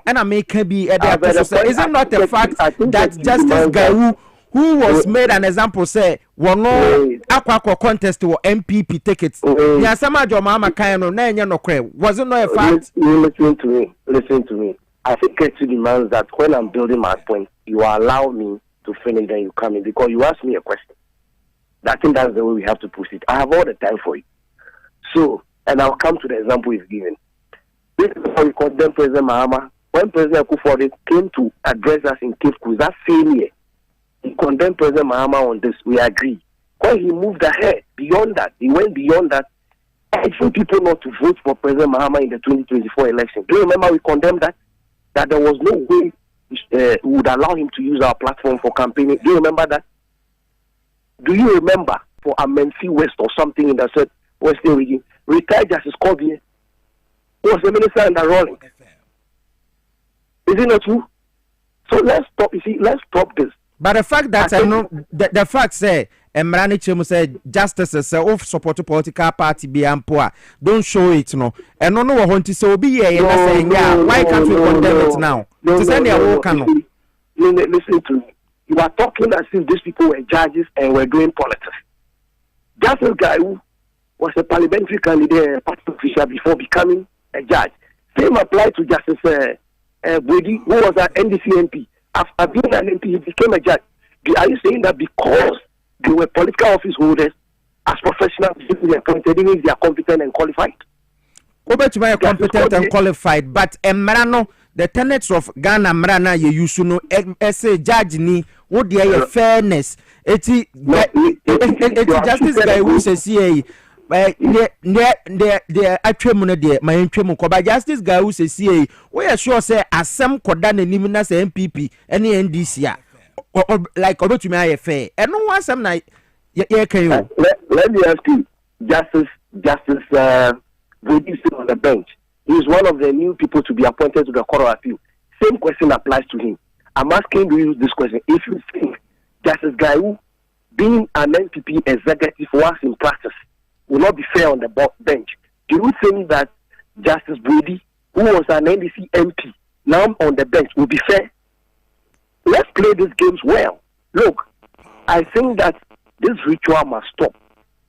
and I make be is it not a fact that Justice guy who was made an example say no aqua contest or MPP tickets? Yeah, some of your mama kind of no was it not a fact? Listen to me. I think it demands that when I'm building my point, you allow me to finish, then you come in because you asked me a question. I think that's the way we have to proceed. I have all the time for it. So And I'll come to the example he's given. This is how we condemn President Mahama. When President Akufo-Addo came to address us in Cape Coast that same year, he condemned President Mahama on this. We agree. When he moved ahead, beyond that, he went beyond that, urging people not to vote for President Mahama in the 2024 election. Do you remember we condemned that? That there was no way we would allow him to use our platform for campaigning. Do you remember that? Do you remember for Amenfi West or something in the Western region, retired Justice Kobe was the minister in the rolling? Is it not true? So let's stop. You see, let's stop this. But the fact that I know the fact say Emrani Chemu said justices of support political party be poor don't show it no. And no want to say be here saying why can't we condemn it now? Listen to me. You are talking as if these people were judges and were doing politics. Justice guy who was a parliamentary candidate, party official before becoming a judge. Same applied to Justice Brady, who was an NDC MP. After being an MP, he became a judge. Are you saying that because they were political office holders, as professionals, they appointed, means they are competent and qualified? Over to my competent and qualified, but Emrano, the tenets of Ghana Mrana, you used to know, say judge ni, what the fairness. It's justice guy who says, the actual money, my income, but justice guy who says, we are sure say, as some Kodan and Niminas MPP, any NDC, or like over to my affair, and no one some night. Let me ask you, Justice Brady on the bench. He is one of the new people to be appointed to the Court of Appeal. Same question applies to him. I'm asking you this question. If you think Justice Gaiwu, being an NPP executive for us in practice, will not be fair on the bench, do you think that Justice Brady, who was an NDC MP, now on the bench, will be fair? Let's play these games well. Look, I think that this ritual must stop.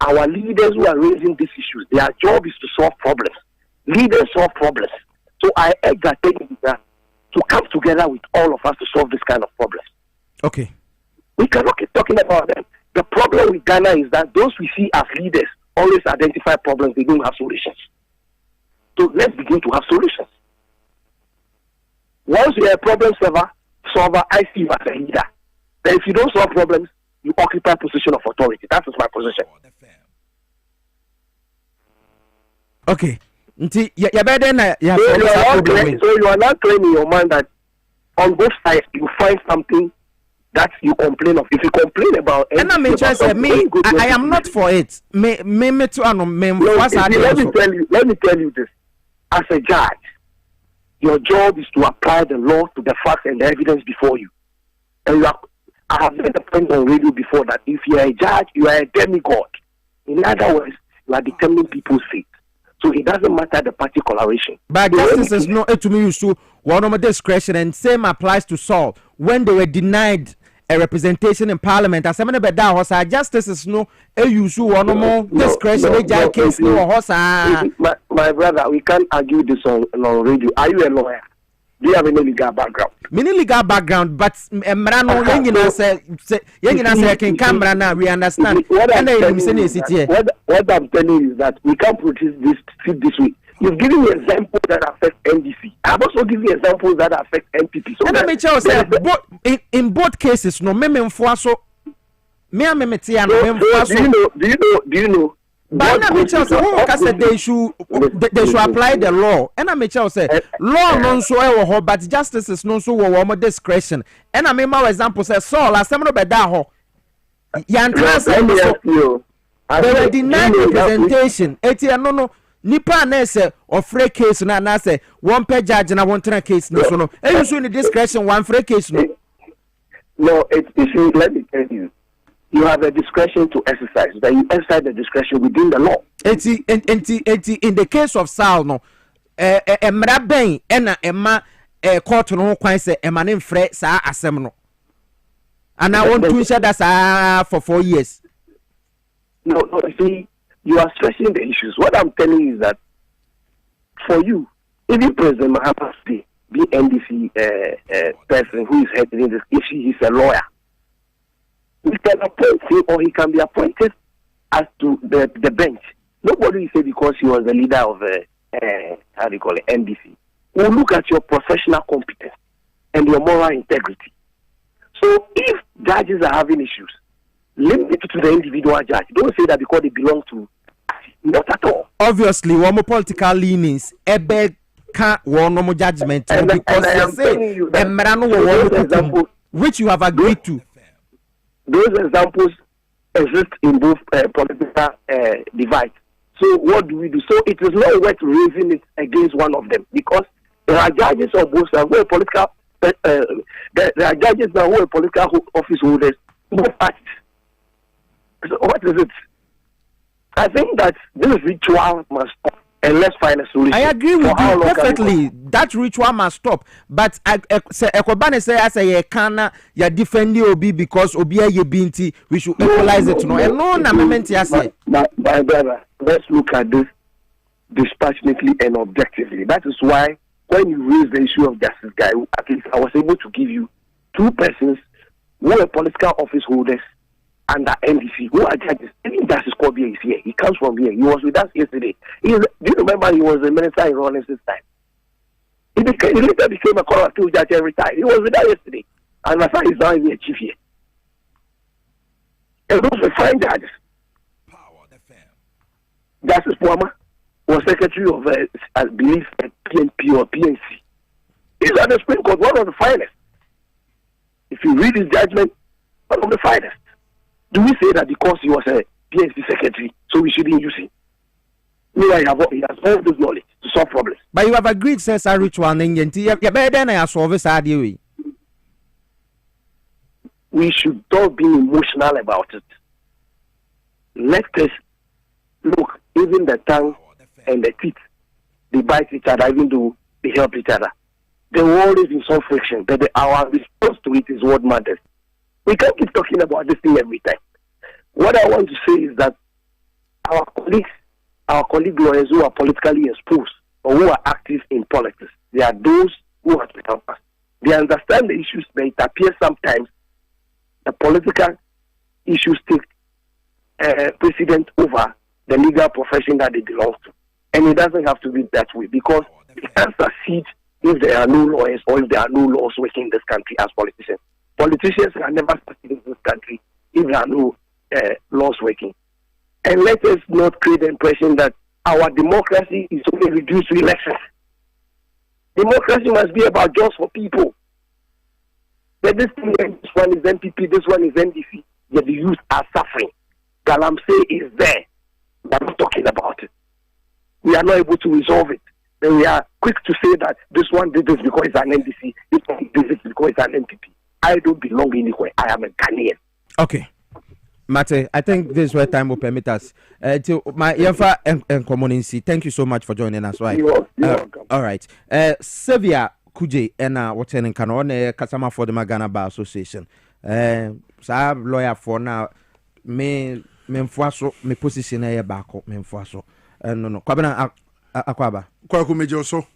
Our leaders who are raising these issues, their job is to solve problems. Leaders solve problems. So I urge that to come together with all of us to solve this kind of problems. Okay. We cannot keep talking about them. The problem with Ghana is that those we see as leaders always identify problems, they don't have solutions. So let's begin to have solutions. Once you're a problem solver, I see you as a leader. Then if you don't solve problems, you occupy a position of authority. That is my position. Okay. So you are not claiming your mind that on both sides you find something that you complain of. If you complain about and I mean just I am not for it. Let me tell you this. As a judge, your job is to apply the law to the facts and the evidence before you. And I have made the point on radio before that if you are a judge, you are a demigod. In other words, you are determining people's fate. So it doesn't matter the party coloration. But justice is not to me used to one of my discretion, and same applies to Saul when they were denied a representation in Parliament. As someone about that, our justice is no a use one more discretion. Case my brother, we can't argue this on radio. Are you a lawyer? Do you have any legal background? Many legal background, but Mrano, can camera now. We understand. What I'm telling you is that we can't produce this way. You've given me examples that affect NDC. I've also given you examples that affect NPP. So and let me tell you, in both cases, no me so me do you know? But na me tell say they should apply the law. And I me tell say law non so e but justice is non so wo discretion. And I me my example say Saul as no be da ho. Yan transfer they were denied representation. Eti no nipa na say ofre case na say one per judge na one turn case no so no. E use in discretion one free case no. No, let me tell you. You have a discretion to exercise. That you exercise the discretion within the law. In the case of Saul, no, emra ben ena emma court no kwan say emma ne mfre sa asem no. And I want to share that for 4 years. No, see, you are stressing the issues. What I'm telling you is that for you, even President Mahama be NDC person who is heading this, if he is a lawyer, we can appoint him or he can be appointed as to the bench. Nobody will say because he was the leader of how do you call it, NDC. We'll look at your professional competence and your moral integrity. So if judges are having issues, limit it to the individual judge. Don't say that because they belong to, not at all. Obviously, one more political leanings, one more judgment, because I am saying you that which you have agreed to. Those examples exist in both political divides. So what do we do? So it is not worth raising it against one of them, because there are judges of both sides who are political. There are judges now who are political office holders, both parties. So what is it? I think that this ritual must stop, and let's find a solution. I agree with you perfectly. That ritual must stop. But Ekobane say as a kana ya defend Obi because Obi ye binti, we should equalize it. No, and no amendment ya say. My brother, let's look at this dispassionately and objectively. That is why when you raise the issue of justice guy, at least I was able to give you two persons who are political office holders under NDC, who are judges. Even Justice Kobe is here. He comes from here. He was with us yesterday. Do you remember he was a minister in Rawlings this time? He later became a court appeal judge and retired. He was with us yesterday. And my son is now a chief here. And those were fine judges. Justice Puama was secretary of, I believe, PNP or PNC. He's at the Supreme Court, one of the finest. If you read his judgment, one of the finest. Do we say that because he was a PNC secretary, so we shouldn't use him? No, he has all this knowledge to solve problems. But you have agreed, says a ritual, and you better than I solve this idea. We should not be emotional about it. Let us look, even the tongue and the teeth, they bite each other, even though they help each other. There will always be some friction, but our response to it is what matters. We can't keep talking about this thing every time. What I want to say is that our colleague lawyers who are politically exposed or who are active in politics, they are those who have to help us. They understand the issues, but it appears sometimes the political issues take precedent over the legal profession that they belong to. And it doesn't have to be that way, because they can't succeed if there are no lawyers or if there are no laws working in this country as politicians. Politicians can never succeed in this country if there are no laws working. And let us not create the impression that our democracy is only reduced to elections. Democracy must be about jobs for people. But this one is NPP, this one is NDC. Yet the youth are suffering. Galamsey is there. We are not talking about it. We are not able to resolve it. Then we are quick to say that this one did this because it's an NDC, this one did this because it's an NPP. I don't belong anywhere. I am a Ghanaian. Okay. Mate, I think this is where time will permit us. To my Yefa and community, thank you so much for joining us. Right? You're welcome. All right. Sevia Kuje and what's in Canon, Kasama for the Magana Bar Association. So I have lawyer for now. Me position a back up, no. Kwabena Akwaba. Kwaku Major so.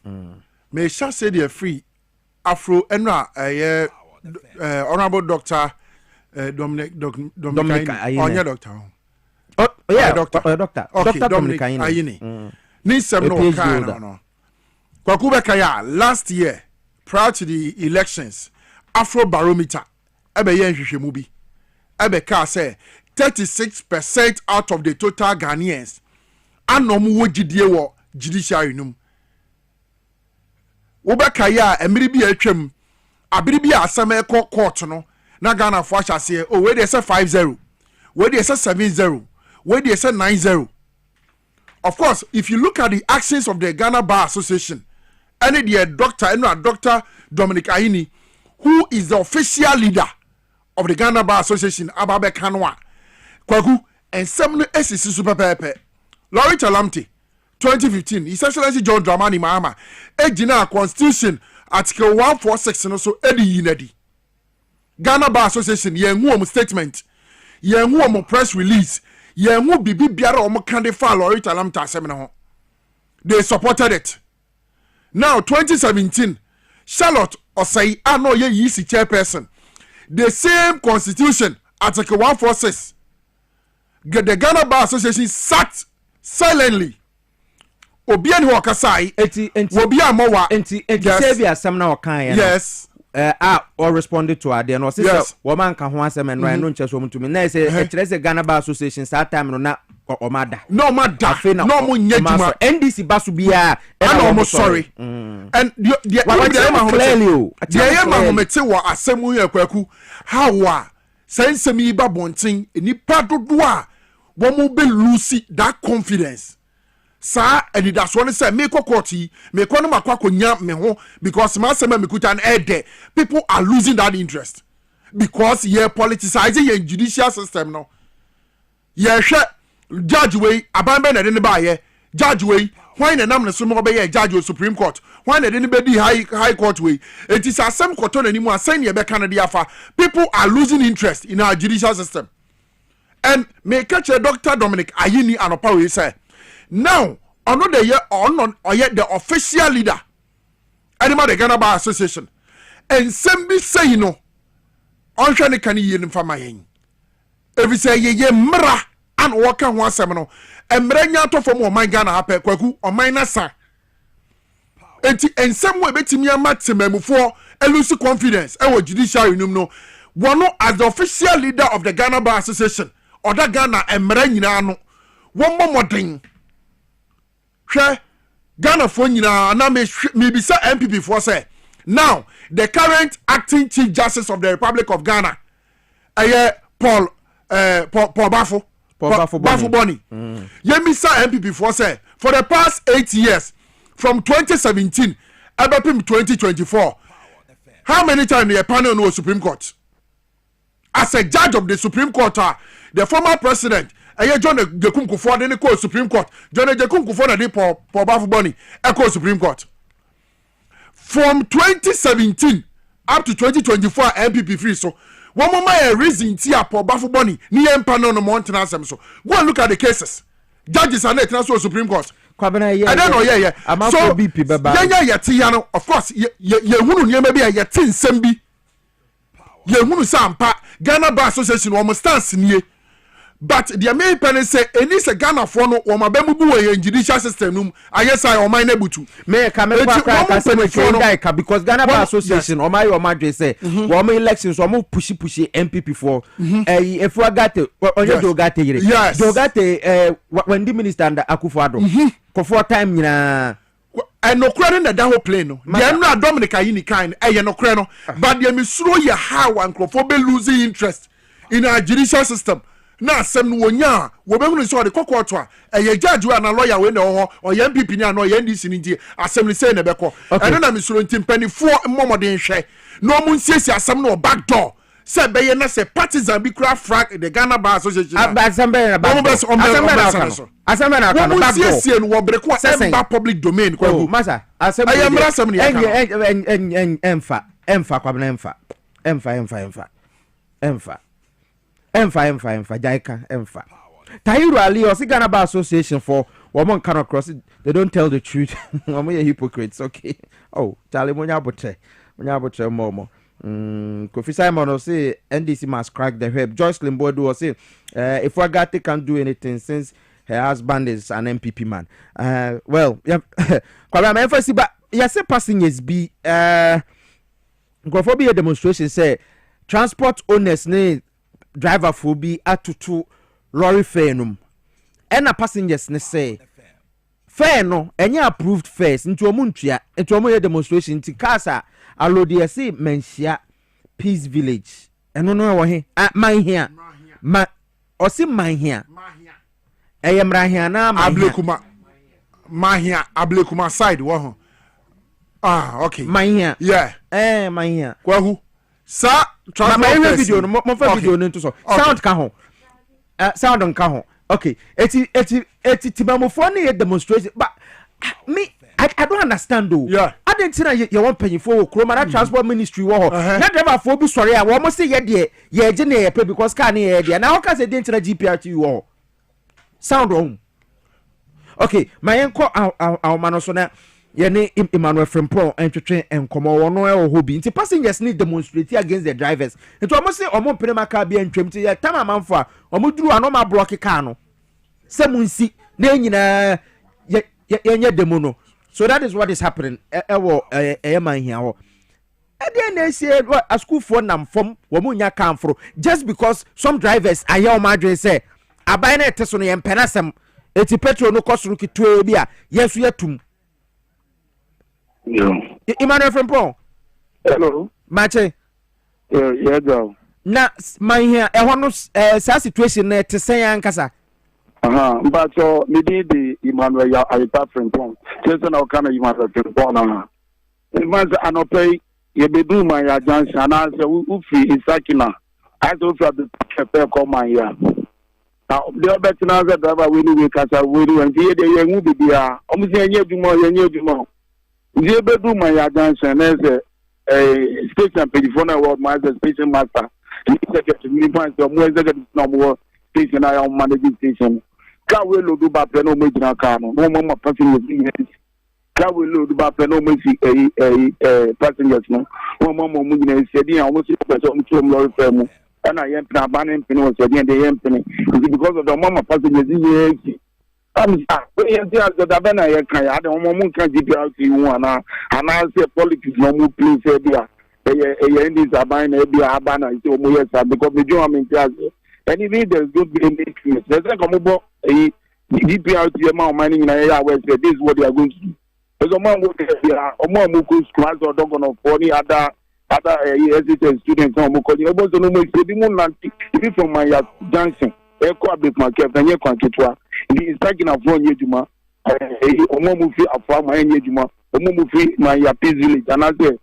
Me shall say they are free. Afro Enra, Honorable Doctor Dominic Onya Doctor. Oh yeah, Doctor. Doctor. Okay, Doctor Dominic Ayini. Ni sem no kan no. Kwaku Bekaya last year prior to the elections, Afro Barometer ebe ye nhwehwemu bi. Ebe ka say 36% out of the total Ghanaians anom wo gidie wo judiciary num. Ubekaya emiri bi atwam abiri bi asem ekọ court no na Ghana fo ahase o we dey say 50 we dey say 70 we dey say 90. Of course, if you look at the actions of the Ghana Bar Association, any the Dr. Dominic Ayini, who is the official leader of the Ghana Bar Association, Ababe Kanwa, Kwaku, and some SEC Super Pepe, Laurie Talamte, 2015, His Excellency John Dramani Mahama, Ejina Constitution, Article 146, and also Eddie Yinedi. Ghana Bar Association, Yengu statement, Yengu press release, Yengu Bibi Biara Omo Kande Fa Laurie Talamte seminar. They supported it. Now, 2017, Charlotte Osei Ano Ye Yisi chairperson, the same constitution, Article 146. The Ghana Bar Association sacked silently obi ani ho kasai enti obi amawa enti say bi asem na okan yes or responded to ade no say woman ka ho asem no no nche so mutumi na say e kire say Ghana Bar Association that time no na omada no mada no mo nya juma NDC basu bia and almost sorry and the mahomete wo asem yu ekwaku how sensem yi ba bontin nipa dodo a wo mo be lose that confidence sa and that's one say me kokoti me kono makwakonya me ho because ma say me kuta an ede people are losing that interest because ye politicizing your judicial system no ye hwe judge way abambe na de ne ba ye judge way why na nam ne so mo be ye judge o Supreme Court why na de ne be di high court way it is asem koto na nimu asen ye be kan de afa people are losing interest in our judicial system and me catch Dr. Dominic Ayini anopa we say now another year on or yet the official leader anima the Ghana Bar Association and sembi say no on hwane kan yi nfa mayen every say ye mra and work ho asem no emra nya to fom o man Ghana hape kwaku o man na sa enti ensem we betimi amatemamufo lose confidence e wo judiciary num no one as the official leader of the Ghana Bar Association or the Ghana emra nyina no one more modern Ghana for nyina na me be say MPP for say now the current acting chief justice of the Republic of Ghana Paul Bafo Boni yemi say MPP for say for the past 8 years from 2017 abapim 2024 how many times the panel no Supreme Court as a judge of the Supreme Court the former president John Jekun Kufuor de ko Supreme Court John Jekun Kufuor na de Paul Bafo Boni ko Supreme Court from 2017 up to 2024 MPP free so one moment a reason tia Paul Bafo Boni ni empa no no mountain asem so go and look at the cases judges are not so Supreme Court kwabena ye I don't know yeah so BP baba yeah tia no of course ye hunu niam bi ye tin nsem bi ye hunu sampa Ghana Bar Association wo stance nie but the main pen say any se Ghana for no wo mabemu bu we judicial system num ayesa o man na butu me ka me kwa say me because Ghana Bar Association o my madwe say wo mo elections o mo push MPP for if we got onye do got yire do got when the minister and Akufo-Addo ko for time nyina and no credit na that whole plane no they no Dominic Ayini kind no credit no but they misro ye how and be losing interest in our judicial system na asem no wonya wo be hunu so de kokoto a judge we na lawyer we na ho o MPP ni ana o NDC ni ntie asem ni say na beko eno na misuro ntim panifo mmomode nhwe no mu nsiesi asem no back door say be ye na say partisan bi kura frag the Ghana Bar Association asem be na back door asem be na back door nsiesi no wo breko emba public domain kwa masa asem be emfa kwa na emfa jaika emfa Tahiru Ali or Ghana Bar Association for woman cannot cross it. They don't tell the truth. I'm a hypocrites. Okay. Oh, Charlie Munya Botre Momo. Kofi Simon will say NDC must crack the whip. Joyce Limbodu will say if Wagate can't do anything since her husband is an MPP man. Well, yeah. Kwame emphasis, but yes, passengers be Grophobia demonstration say transport owners need driver for be atutu lorry fare num and passengers ne say fare no any approved fares into omuntua into omo demonstration into casa alodi say mensia Peace Village eno no wo he man here ma osi man here eyemra here na ablekuma man here ablekuma side wo ho okay man here yeah man here kwa hu sa transport video no mo video no into so sound ka ho sound on ka ho okay eti timamofo na demonstration but me I don't understand though yeah I didn't say you want pay for Kroma transport ministry wo ho na driver for bi sorry a wo mo say ye de ye je na ye pay because car na ye de na how can say didn't na GPRT wo sound wrong okay my enko our man so na ye ne Emmanuel Frempong entwetwe enkomo wono e hobby nti passengers need demonstrate against the drivers nti omo say omo pene maka bia ntwem ti ye tama manfo a omo duru anoma block car no se munsi na nyina yenye demo no. So that is what is happening man here ho. Then they say a school for nam from womunya kamfro just because some drivers ayo madre say abai na teso no yempenasem eti petrol no cost ruki to bia yesu yatum. Emmanuel from Paul. Hello. Mache. Yeah, go. Na man here e hono sa situation na te say ankasa. But so maybe the Emmanuel ya ayita from Paul. Just now kana Emmanuel from Paul na. Emmanuel anopay ye bedu man ya Johnson na say ufi isakina. I so for the cafe come man ya. Now the other thing na say driver we ni kasa we ni and ye dey hu bibia. Omo say enye adwuma. The bedu man ya Johnson na say station telephone world master station master. He said to me point to mo executive no station I am managing station. Ka we lo do ba pe no mo jina ka no. Mo ma passengers ni. Ka we lo do ba pe no mo si passengers no. Mo mo jina se di an mo si person mo to mo refer mo. And I am na ban en pin o se di and they am pin. Because of the mama passengers ni. We are the Bena Yakan, I don't want to GPRC one, and I say politics no more place area. This are buying a Abana, because the German class. And if there's good business, there's a combo a GPRC amount mining in area where this is what they are going to do. There's a man or more Mukus class or dog on 40 other students on Mukoli. I was no more saving from my Johnson. Eko abet market na nye kwanketwa ndi instagi na fo nye juma omo mu fi afa ma nye juma omo mu fi na ya pizili anaze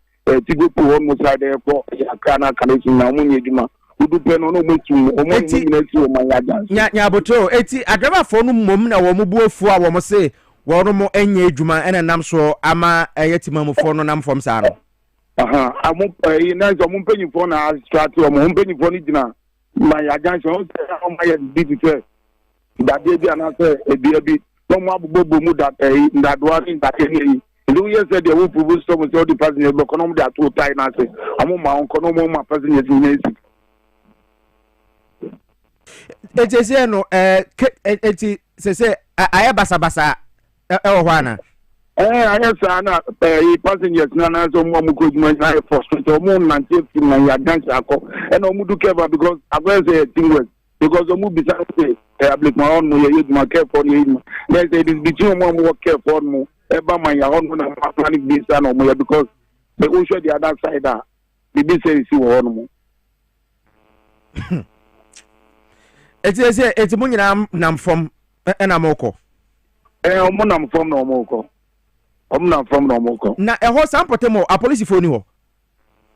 tigo po won mo side eko ya kana kanesi na mu nye juma udu pe no mo tu omo mu nyina ti o ma ya jan nya boto eti adreba fo no mom na wo mo buafu a wo mo se wo no mo enye juma ena nam so ama yetima mo fo no nam fom sa no amu na zo mo penyi fo na strat o mo penyi fo ni jina my agency my digital that they be announced a baby some abubu that that one that any do you said they will prove some of the passengers but economy that too tight na say am my economy my passengers in it say no it say aya basa e hwana I na passengers na so mo ko juma na frustrated mo na take na ya dance akọ and mo do care because I go say thing because mo be say public my own mo ye juma care for you na say this between mo work care for mo e ba man ya on na planning this na mo because they go show the other side that the be say see wo no mo it mo nyina nam from na moko mo nam from na moko I'm not from Nomoko. Na a horse ampote mo a police phone ho.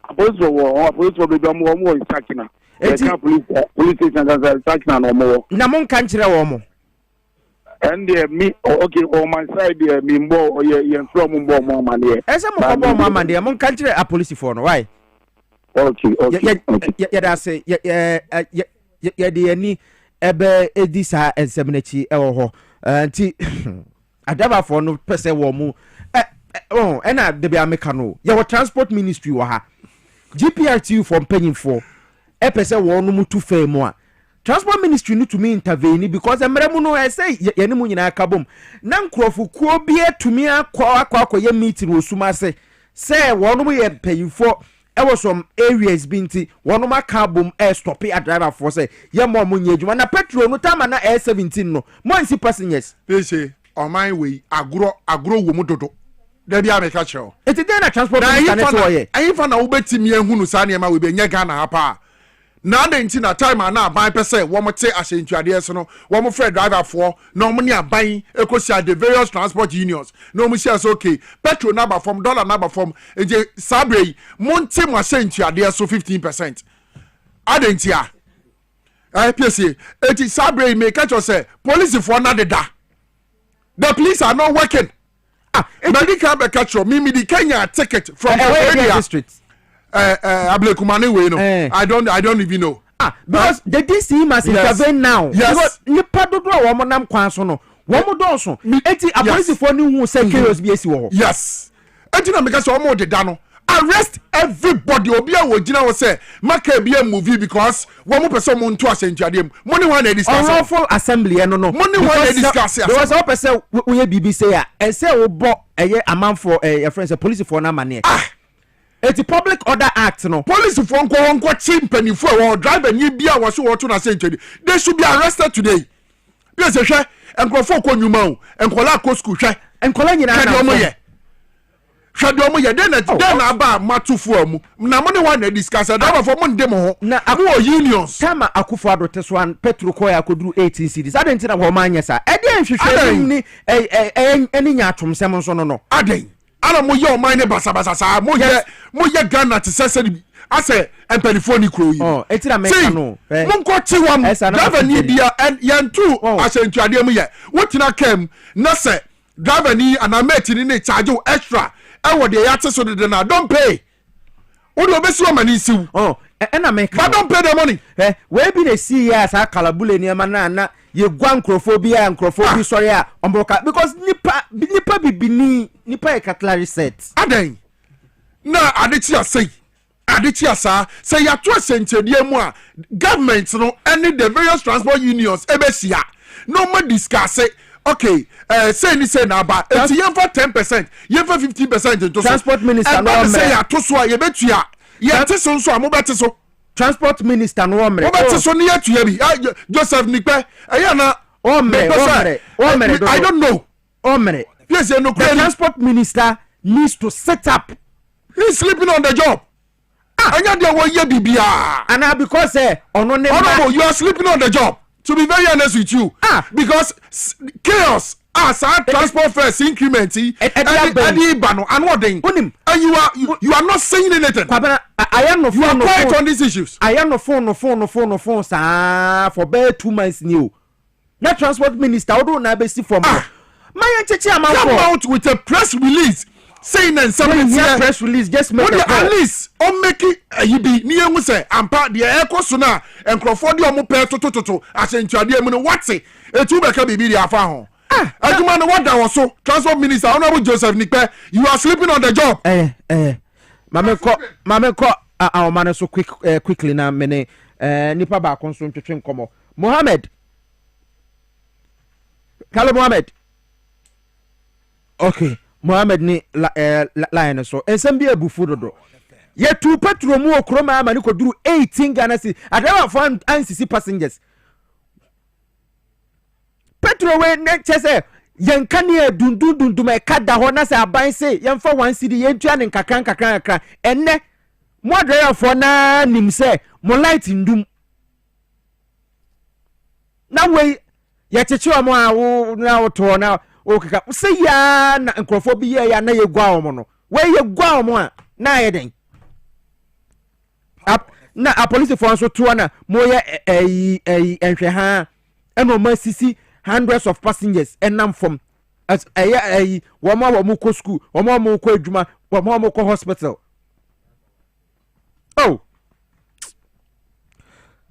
A police will be more in Sakina. Police station as Sakina no more. Na mon kan kire wo mo. And me okay on my side me mbo or ye from mbo mo man here. Esa mo ko mo man there mon kan kire a police phone why? Okay. Ya da say ya de ani ebe edisa ensemnachi e wo ho. Nti adaba for no pese wo mu ena de bia meka no your transport ministry wa ha GPRTU from paying for e pese wo no mutu fa mu a transport ministry need to me intervene because emremu no I say ye ne mu nyina aka bom na nkrofo kuo bi atumi akwa ye meeting osuma say wo no ye paying for e was some areas binti wo no maka bom e stop a driver for say ye mo nya adwuma na petrol no tama na A17 no mo nsi passengers they say on my way agro wo mu dodo da bia me ka chero eti dey na transport minister na so ye ayi fa na wo betimi ehunu sa na ma we be nya Ghana ha pa na na nti na time na aban pese wo mo te ahyentuade so no wo mo free driver for na mo ne aban ekosia the various transport unions na mo share so okay petrol number from dollar number from eje sabre mo nte mo ahyentuade so 15% adentia IPC eti sabre me ka cho say police for na deda. The police are not working. Medical Becatro, me the Kenya ticket from area district. Ablekumane we no. I don't even know. Because the DC must intervene now. Yes. Nipa dodo a womo nam kwan so no. Womo don so. Eti a police for ni hu say chaos bi esi wo. Yes. Eti na make say womo de da no. arrest everybody. Obia wojina wo say make be a movie because one more person mo nto asentuade money one dey discuss. Unlawful assembly no. Money one dey discuss. There was one person we BBC ya and say we bought a man for a friend, a police for na money. It's a public order act no. Police for nko chimpani for or driver ni bia wo so wo to na asentuade. They should be arrested today. Yes, hwe enkrofo ko nyuma o. Enkola ko school hwe. Enkola nyina na. Hwede omo ye den aba matufo amu na mo ne wan na discuss that for mo ndem ho na amu unions tama akufo adote so an petro ko ya koduru 18 cities aden tina ho manya sa ede nhwehwe ni eni nya atomsem nso no aden ana mo ye o man ne basabasa sa mo ye Ghana te sese ase empenifoni kro yi etina meka no mo nko ti wam driver ni bia yantu asentuade mu ye wotina kem na se driver ni anameti ni ne charge extra what they are so they don't pay. What do you see money see? And I make but don't pay the money. Where be the CS a calabule near manana, you guancrophobia and crophobia sorry umboka because nipa bibini nipa catlary set. Aden. Na adichia say ya 2 century more government no any the various transport unions ebesia no more discuss it. Okay, say na ba enti yen for 10%, yen for 15% into transport minister no say ya to so ye betua ye teso nso amobete so transport minister no omre obete so ne yatua bi Joseph Nikpe na omre I don't know omre yes no the transport minister needs to set up. He's sleeping on the job. Anya dia wo ye bibia and because you are sleeping on the job. To be very honest with you, because chaos as our transport fares increment and what thing, and you are not saying anything. I am no phone on these issues. I am no phone for bare 2 months new. That transport minister odo na be see from my cheche am come out with a press release saying and something press release just make a at least on make it you be near we say ampa the echo so na enkrofo de omo pe to asentuade mu no what say etu be ka bibi dia afa ho aduma no what that was so transport minister honorable Joseph Nikpe you are sleeping on the job mame ko man so quickly na mene nipa ba kon so ntwetwe nkomo Mohammed Kalo Mohammed okay Mohammed ni line so ensem bi abufu dodo ye tu petro mu okroma ama ni koduru 18 Ghana cedi adawa for ansisi passengers petro we ne chese yenka ne dundundundum e kada ho na se aban se yemfa 1 cedi yentua ne nkakran enne mo driver for na nim se mo light ndum na we ye cheche o mo a wo na wo to na okeka say ya na nkrofo bi ya na ye gwa omo no we ye gwa omo a na ye den na a police for so to na mo ye enhwe ha eno ma sisi hundreds of passengers enam from as wo mo ko school wo mo ko adwuma wo mo ko hospital oh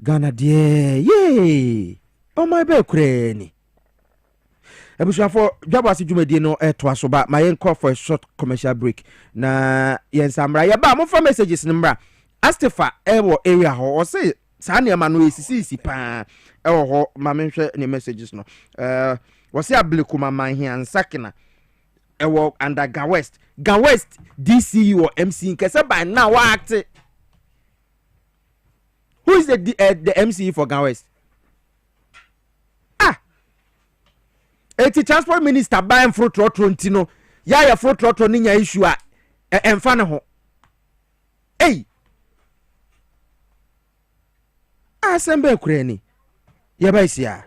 Ghana ye oh my be kureni ebushua for Dwabo Ase dwumadi no to asoba my call for a short commercial break na yen samra ye ba mo for messages nimra astefa ewo area ho o say sa ne ma no esisi pa ewo ho ma menhwe ne messages no wo say ableku ma man here ansakina ewo under Ga West DCU or MC nkese by now wa act. Who is the MC for Ga West? Eti transport minister buying fruit trotro ntino ya fruit trotro ni nya issue a emfa ne ho asembe kureni ya baisia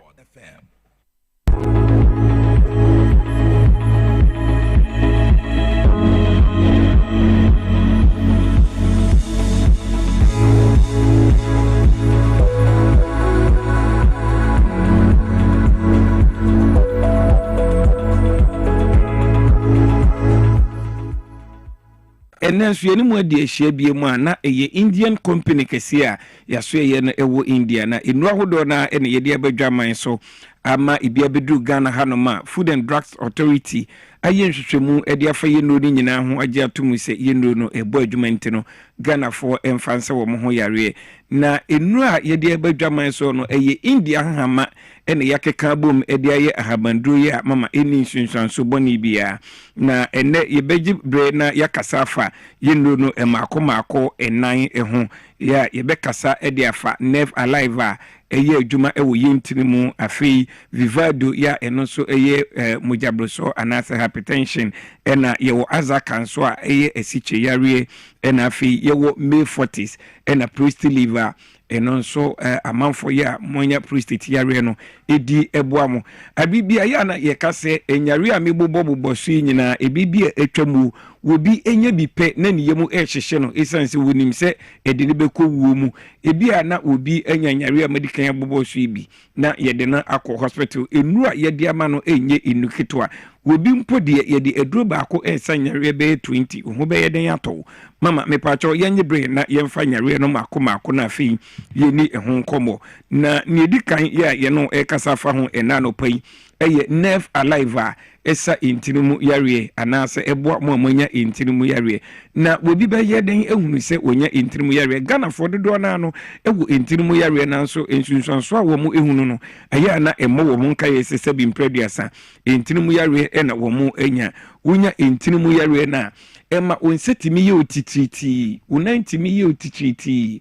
nso ye ni mu adi ehia bie mu na eye Indian company kese a yaso ye na ewo India na enu ahodo na ene ye de abadwaman so ama ibia bedu Ghana hanoma Food and Drugs Authority aye nhwehwemu ede afa ye no ni nyina ho age atomu se ye no no ebo adwuma ntino Ghana for emfanse wo mo ho yare na enu a ye de abadwaman so no eye India hama ene yakeka bom ede aye ahabandro ye mama eni nsunsanso boni bia na ene ye beji bre na yakasafa ye no no emako enan eho ya ye bekasa ede afa Nerve Alive a eye adwuma ewo yentirimu afei Vivado ya eno so eye mujabroso anase hypertension ena yewo azaka so a eye esiche yare ena afei yewo May 40s ena prostate liver eno so amanfo ya monya prostate yare no edi eboamo abibia ya na ye kase enyare a mebobo so nyina ebibia etwamu wobi enya bipe na niyemu ehhehye no esanse wonim se ede ne bekọ wuo mu ebia na obi enya nyare a medical abobo so ibi na yede na akọ hospital enu a yede ama no enye enuketwa wobi mpo de yede eduro baako ensa nyare be 20 ho be yeden ato mama mepacho yenye bre na yemfa nyare no mako na afi yeni ehun nkomo na niedi kan ya ye no ekasa fa ho enano pai eye Nerve Alive a esa intinimu yare anase ebo amanya intinimu yare na wobi be yeden ehunu se onya intinimu yare Ghana for dodo na no ewu intinimu yare na nso ensunsanso a wo mu ehunu no aya na emo wo mu nka yese sebi mpreduasa intinimu yare ena wo mu enya wonya intinimu yare na ema onsetimi ye otititi unantimi ye otititi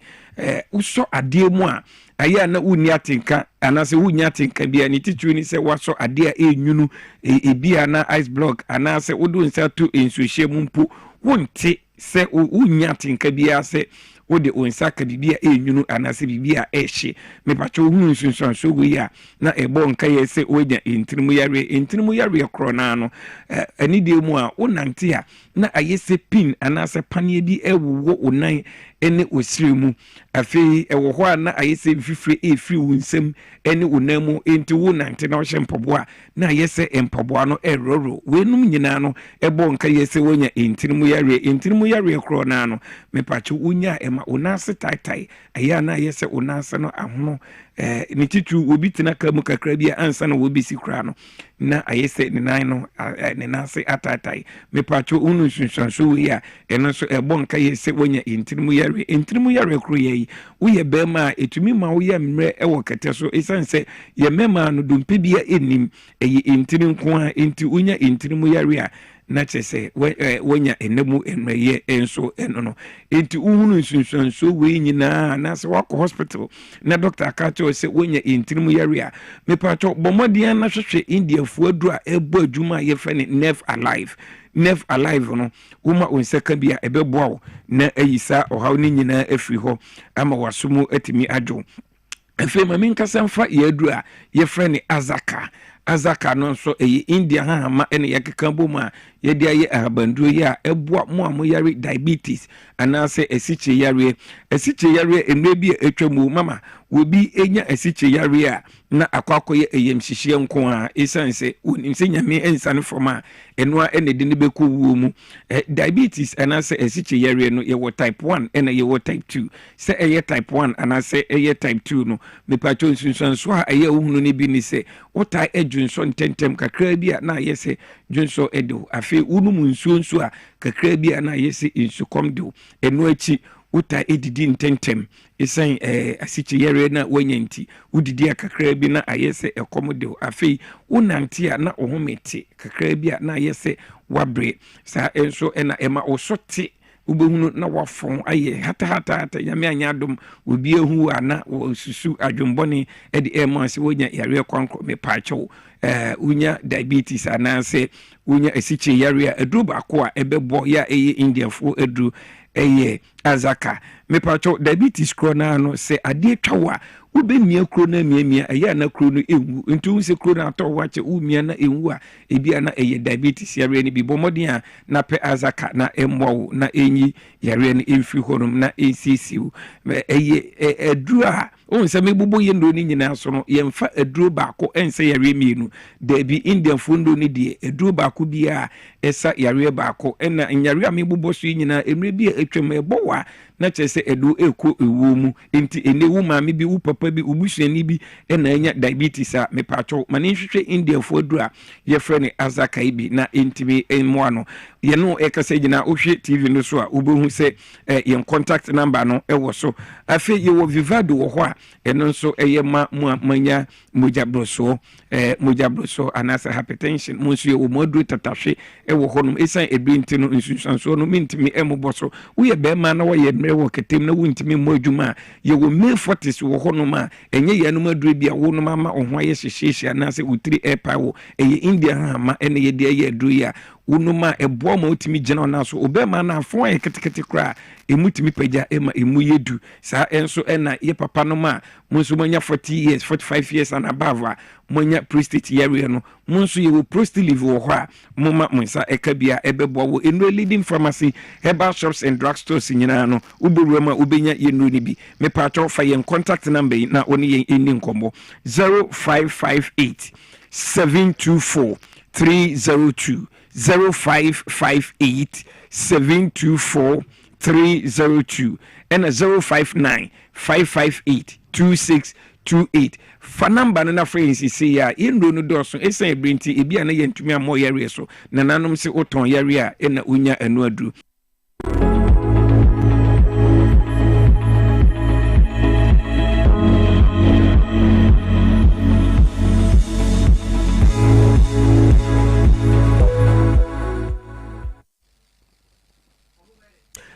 uso ade mu a aya na wuni atinka anase wuni atinka bia ni titu ni se waso ade a enwunu ebia na ice block anase wodo nsa to ensuhye mu mpo wonte se wuni atinka bia se wode onsa ka bibia enwunu anase bibia ehye mepacho hunu nsunsanso we ya na ebo nka ye se onya intirimu yare kro na no anide mu a wonante a na ayese pin anase panie bi ewo onan ene osirimu afei ewo ho na ayese fifre efiri wunsem ene onamu enti wonante na ohye mpaboa na ayese mpaboa no eroro wenum nyina no ebo nka yese wonya intirimu yare kro na no mepacho unya ema onase taitai aya na yese onase no ahono ni titu obi tena kamu kakra bia ansa na wobi sikra no na ayese ne nan no ne nase atatai mepacho unu sunsanso ya eno so ebon ka yese wonya intirimu yare kro yi woye bema etumi ma woye mre ewo kete so esanse ye mema no dumpe bia enim eyi intirimu ko a enti wonya intirimu yare a na chese wonya enemu enmeye enso enono enti uhunu nsunsanso we nyina na se wako hospital na doctor akacho se wonya intirimu yare a mepacho bomodian na hwehwe India fu adu a ebo adwuma ye fe ne Nerve Alive no woma onseka bia ebeboa na ayisa ohaw ni nyina afiri ho ama wasomu atimi adwo efe ma minkasa mfa ye adu a ye fe ne azaka no so India hama ene yakeka boma ye dia ye ahabanduro ya eboa mo amoyare diabetes anase esiche yare enrebi etwamu mama wobi enya esiche yare a na akwakoye eyemhihie nko a esanse unimse nyame ensane forma enwa ene de ne beku wuo mu diabetes anase esiche yare no ye wo type 1 ene ye wo type 2 se eye type 1 anase eye type 2 no mepacho nsunsanso a eye ohunu ne bi ni se wota edwunso ntentem kakra bi a na yese dwunso edo afi unum nsuonso a kakra bi a na yese insukom do eno achi uta edidi ntentem esan asiche yare na wanyanti udidi akakra bi na ayese ekomode afei unanti a na ohomete kakra bi a na ayese wabre sa enso ena ema osote ubehunu na wafon aye hata nyame anyadom obi ehu ana osusu adwombone edi emanse wonya yare kwankro me pacho unya diabetes anase unya asiche yare a edruba ko a ebebo ya eye India fo edru eye azaka mepacho diabetes krona no se ade twawa ubemia krona miamia eye na krono ewu ntu se krona atwache umia na ewu a ebia na eye diabetes yare ni bibomodin a na pe azaka na emwo na enyi yare ni emfi honum na ACC eye edru a on se me bubu yendo ni nyina so no yemfa aduro baako ense yare mienu da bi Indian fundo ni de aduro baako bia esa yare baako ena nyare a me bubu so nyina emre bi atwam ebowa na chese edu eko ewu mu enti enewu maame bi u papa bi ubusuani bi ena anya diabetes a me pacho mane hwehwe Indian fu aduro a ye frɛ azakai bi na enti emo ano ye no ekase nyina ohwe TV no so a ubehu se yen contact number no ewo so afi ye wo vivado wo ho a eno nso eye manya mojabroso anasa hypertension mo nso ye wo modru tatahwe ewo honum esan edwinti no nsusanso no mintimi emoboso wo ye be ma na wo ye mre wo ketem na wontimi mo adwuma ye wo me 40s wo honum a enye ye no madru bia wo no mama ohwa ye hyehye anasa utiri epa wo eye India ha ma ene ye de ye adru ya unuma ebo ma otimi gina na so obema na afo ye ketekete kra emutimi pagya ema emu yedu sa enso ena ye papa no ma monso manya 40 years 45 years and above manya prostate area no monso ye wo prostate live wo ho a moma monsa ekabia ebebo wo enu leading pharmacy herbal shops and drugstores nyina no uberuama ubenya ye no ni bi me pa cho fa ye contact number na oni ye eni nkombo 0558 724 302 0558 724 302 and 059 558 2628 fa number na friends say ya indo no do so esa ebrinti ebia na yentumi amo yare so na nanom se oton yare a na unya anu adu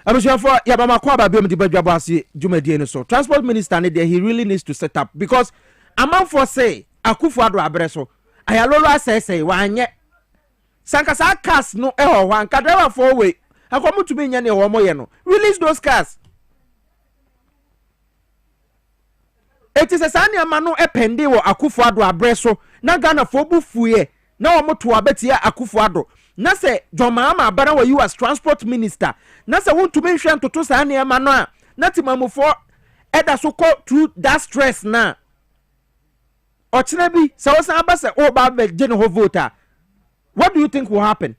Abushiafo yabama kwa ba biom di Dwabo Ase dwumadie no so transport minister ne there he really needs to set up because amanfo say Akufo-Addo abre so ayalolo asese wanye sankasa cars no eho hwan ka driver for we akomutumi nya ne ho moye no release those cars it is a sani amano epende wo Akufo-Addo abre so na Ghana fo bufuye na omoto abetia Akufo-Addo na se Jomama abara wa you as transport minister na se wontumi nhwe ntoto saa ne ma no a na timamufo eda so ko through that stress na ochina bi se wo san ba se o ba be je ne ho voter what do you think will happen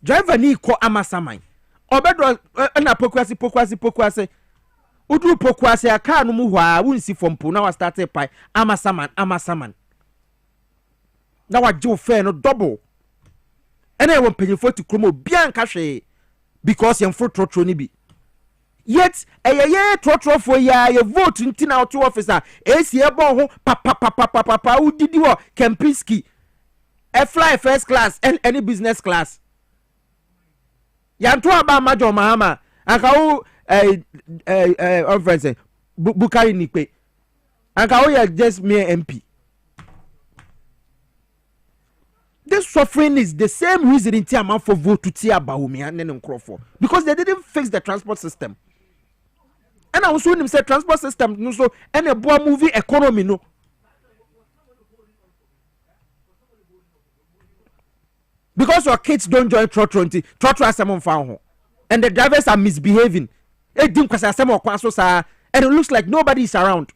driver ni ko amasaman obedo na pokwase udu pokwase aka no mu hwa wonsi fompo na wa start pai amasaman na wa jo fair no double ene won penyefo to kromo bia nka hwe because yem fro trotro ni bi yet eyeye trotro fo ya ye vote nti na auto officer esi e bon ho papa udidi wo Kempinski e fly first class and any business class yanto aba majo mahama aka wo conference Bukari Nikpe aka wo ya just me MP. This suffering is the same reason in Tiaman for vote to Tia Bahumi and then Crawford because they didn't fix the transport system. And I was when him say transport system no so and a boy movie economy no. Because your kids don't join trotro as someone found and the drivers are misbehaving. And it looks like nobody is around.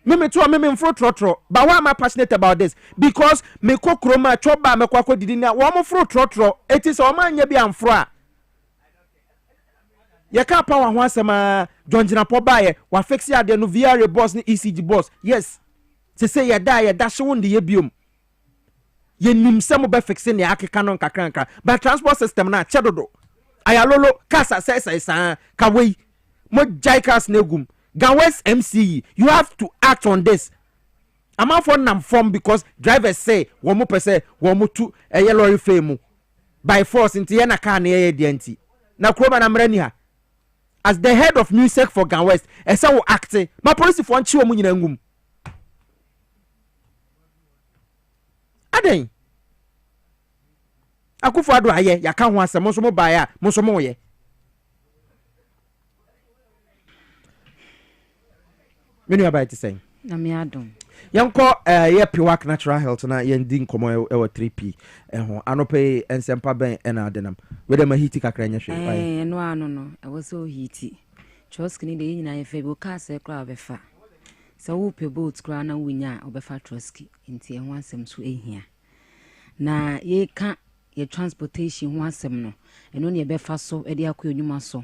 Me too me fro trotro but why am I passionate about this because me ko kroma choba me kwako didi na wo mo fro trotro it is o man nya bi amfro a ye ka pa wa ho asema jonjina po bae wa fix ya de no VR boss ni ECG boss yes say ya da so won de ye biom ye nim se mo be fix ne akeka no nkakranka but transport system na chedodo ayalolo kasa say ka we mo jaikas negum Gawes MCE, you have to act on this. I'm out for nam form because drivers say one more percent, one more two a yellow fame by force into Yana can DNT. Now, Kroba Namrenia as the head of music for Gawes, as I will act. My policy for one chill muningum. Aden Akufo-Addo aye, ya can't want some more buyer, Mosomoye. Many about to say. Namiadum. Yanko ye piwak natural health na yendi nkomo e 3p ho anope ensempa ben na adenam we dem hiti kakra nya hwe no ano no e wo so hiti troski de nyina ye febo ka se kra befa so wo pe boat kra na wunya obefa troski nti ho asem so ehia na ye ka ye transportation ho asem no eno ne befa so e de akọ so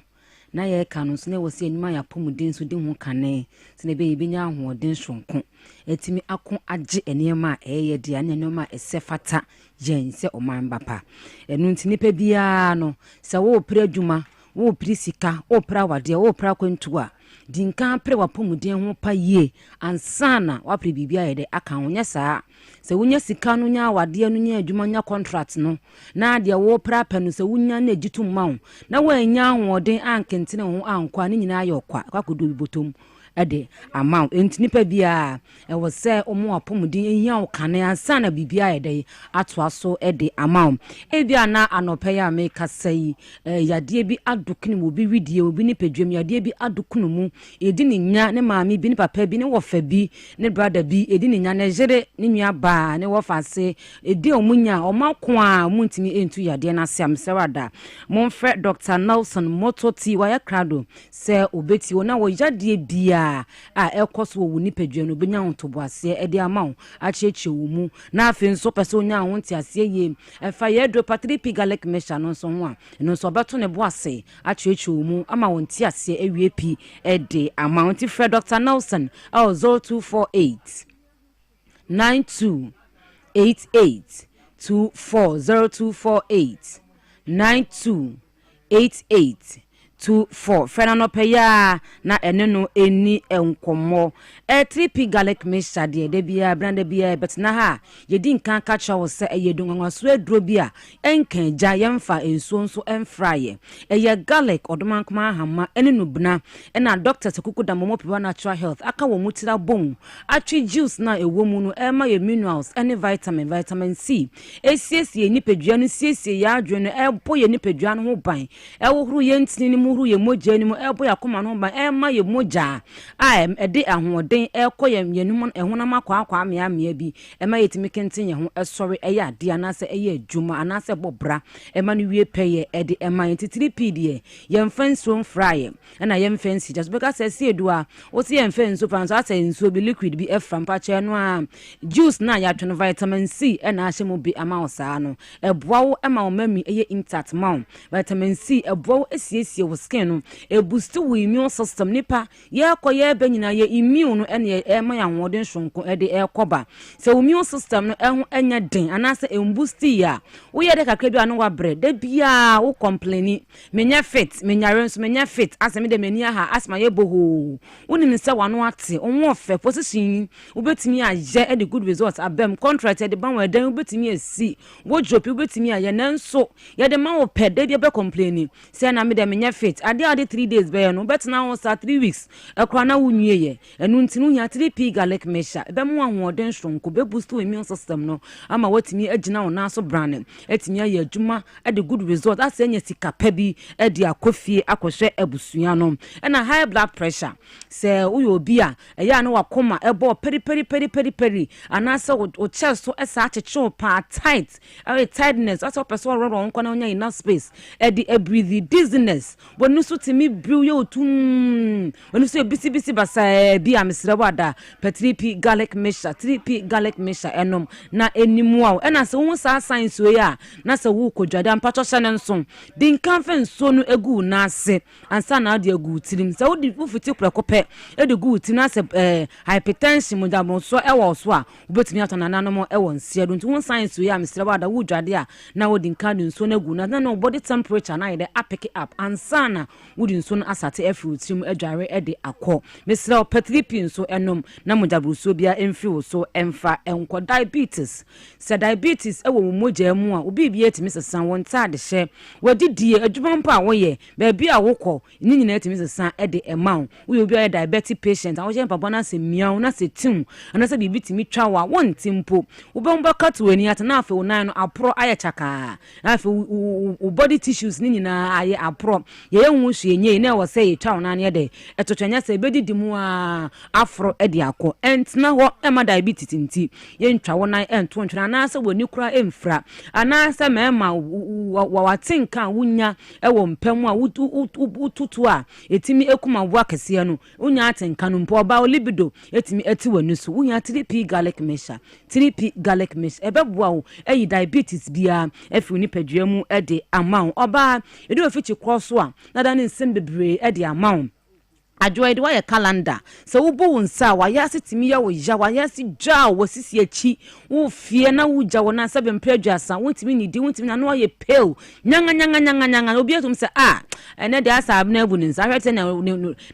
na ye ka no so na wo se enuma ya pomuden so de ho kane se ne be nya ahoden sonko etimi ako age enema eye de anenoma esefata yen se omambapa enu nti nipa bia no se wo pre adwuma wo pre sika wo pra wade wo pra kwantua dinka pre wapomuden ho pa ye ansana wa pre bibia ye de aka honya saa se wonya sika no nya wade no nya adwuma nya contract no na de wo pra pa no se wonya na agitu mawo na wanya ahoden ankentene ho ankwa ne nyina aye okwa kwakodo bibotom ade amount entinipa bia e wo se omo apomuden ehia okane ansana bibia ye de atoa so ede amount ebia na anopa ya me kasai yade bi adokene mo bi widie obi ni pedwam yade bi adokene mu edi ni nya ne maami bi ni papa bi ne wofa bi ne brother bi edi ni nya ne jere ne nua ba ne wofa se edi omunya omako a muntimi entu yade na siam sewada monfre Dr. Nelson Mototi waya krado se obeti wona wo yade bia a ekoso wo ni pedwa no benya hontobo ase e de amawo a cheche wo mu na afi nso pese onya honti ase ye efa ye do patripi galek mesha no so ho a no so beto ne bo ase a cheche wo mu ama wonti ase ewie pi e de amawo ti Fred Dr. Nelson 0248 92 88 24 0248 92 88 24 Fernando Peya na eneno eni enkomo 3p garlic mixture de bia brand bia betina ha yedi nkan ka cha wo se eyedunwa so aduro bia enkan ja yemfa enso nso enfraye eye garlic odomankoma hama enenu bna na doctor sekuku da momo pewa natural health aka wo mutira bom atwi juice na ewo mu no ema ye minerals ene vitamin C esiesie ni pedua no siesie ya adwo no ebo ye ni pedua no ho ban ewohuru ye ntini ni huru ye moja ni mo ebo ya koma no ba ema ye moja ede ahoden ekoyem yenum ehunam akwa amia bi ema yetimi kenten ye ho esori eya ade anase eya adwuma anase bobra ema no wie peye ede ema yetitiri pd ye mfanso fry na ye mfansi just because say edua o se ye mfanso panso asa nso bi liquid bi efram pa che no a juice na ya twen vitamin C na ahye bi ama osa no eboa wo ema o mami eye intact maw vitamin C eboa wo esiesie skin no e boost wo immune system nipa ye koye be nyina ye immune no ene e ma ya hoden sonko e de e koba se immune system no eho enya den anase e boost ya wo ye de kakra bi anu wa bre de bia wo complaini menya fit menya renso menya fit asemi de meni aha asma ye boho woni ni se wano ate onwo fe position wo betimi aje e de good results abem contract e de ban wa den wo betimi asi wo jopi wo betimi aye nanso ye de ma wo pe de be complaini se na me de menya fit ade 3 days be no bet na won 3 weeks ekra na wunye ye enu ntinu nya 3p garlic mesha be mo ahoden sonko be boost immune system no ama watimi agina won aso brand etimi aye adwuma e de good result ase nya sika pa bi e de akofie akohwe abusua no na high blood pressure se uyo obi a eya na wakoma ebo peri anase o chest so esa acheche pa tight tightness aso person ro nko na nya enough space e de breathe dizziness wonu so timi brew ye otum wonu so bisi basa bi amsere wada 3p garlic mesha 3p garlic mesha enom na enimu a na se wo sa science we ya na se wo kodwada mpacho hye nso din kanfen so no egu na ase ansa na de egu tirim se wo di futi prekope e de gu tin na se hypertension mo da mo so e wo so a wo betimi atona nanom e wo nsia do nti wo science we ya amsere wada wo dwade a na wo din kan nso na egu na body temperature na ide pick it up ansana wudi nso no asate efru tim adware ede akọ mesra patripi nso enom na mojabruso bia emfi wo so emfa enko diabetes se diabetes ewo moja mu a obi bia etimi sesan won tade hye wadidie adwuma mpa a wo ye ba bia wokọ ni nyina etimi sesan ede emaw wo obi a diabetic patient a wo je mpabo na se miaw na se tim ana se bibi timi twa wa won timpo wo be mba katu ani ata na afa wo nan no apro ayechaka na afa wo body tissues ni nyina aye apro ye hu hwe nye na wo say twa na ne de etotwanya say bedidi mu a afro e de akọ entna ho ema diabetes nti ye ntwa wo nan ento ntwa na say woni kura emfra ana say mema wawatinka wunya e wo mpam a ututu a etimi ekuma wo akese no unya atenka no mpo ba libido etimi eti wani so unya 3p garlic mixture 3p garlic mixture ebeboa wo eyi diabetes bia efi ni padua mu e de amount oba edu ofichi cross a na da ne nsem bebre e de amount ajoide wa ye calendar so wo bo nsa wa ya setimi ya wo ja wa ya si ja wo sisi achi wo fie na wo ja wo na sabe mpreduasa wontimi ni di wontimi na no ye pale nyanga obi atum se ene de asa abna bu nsa hwete na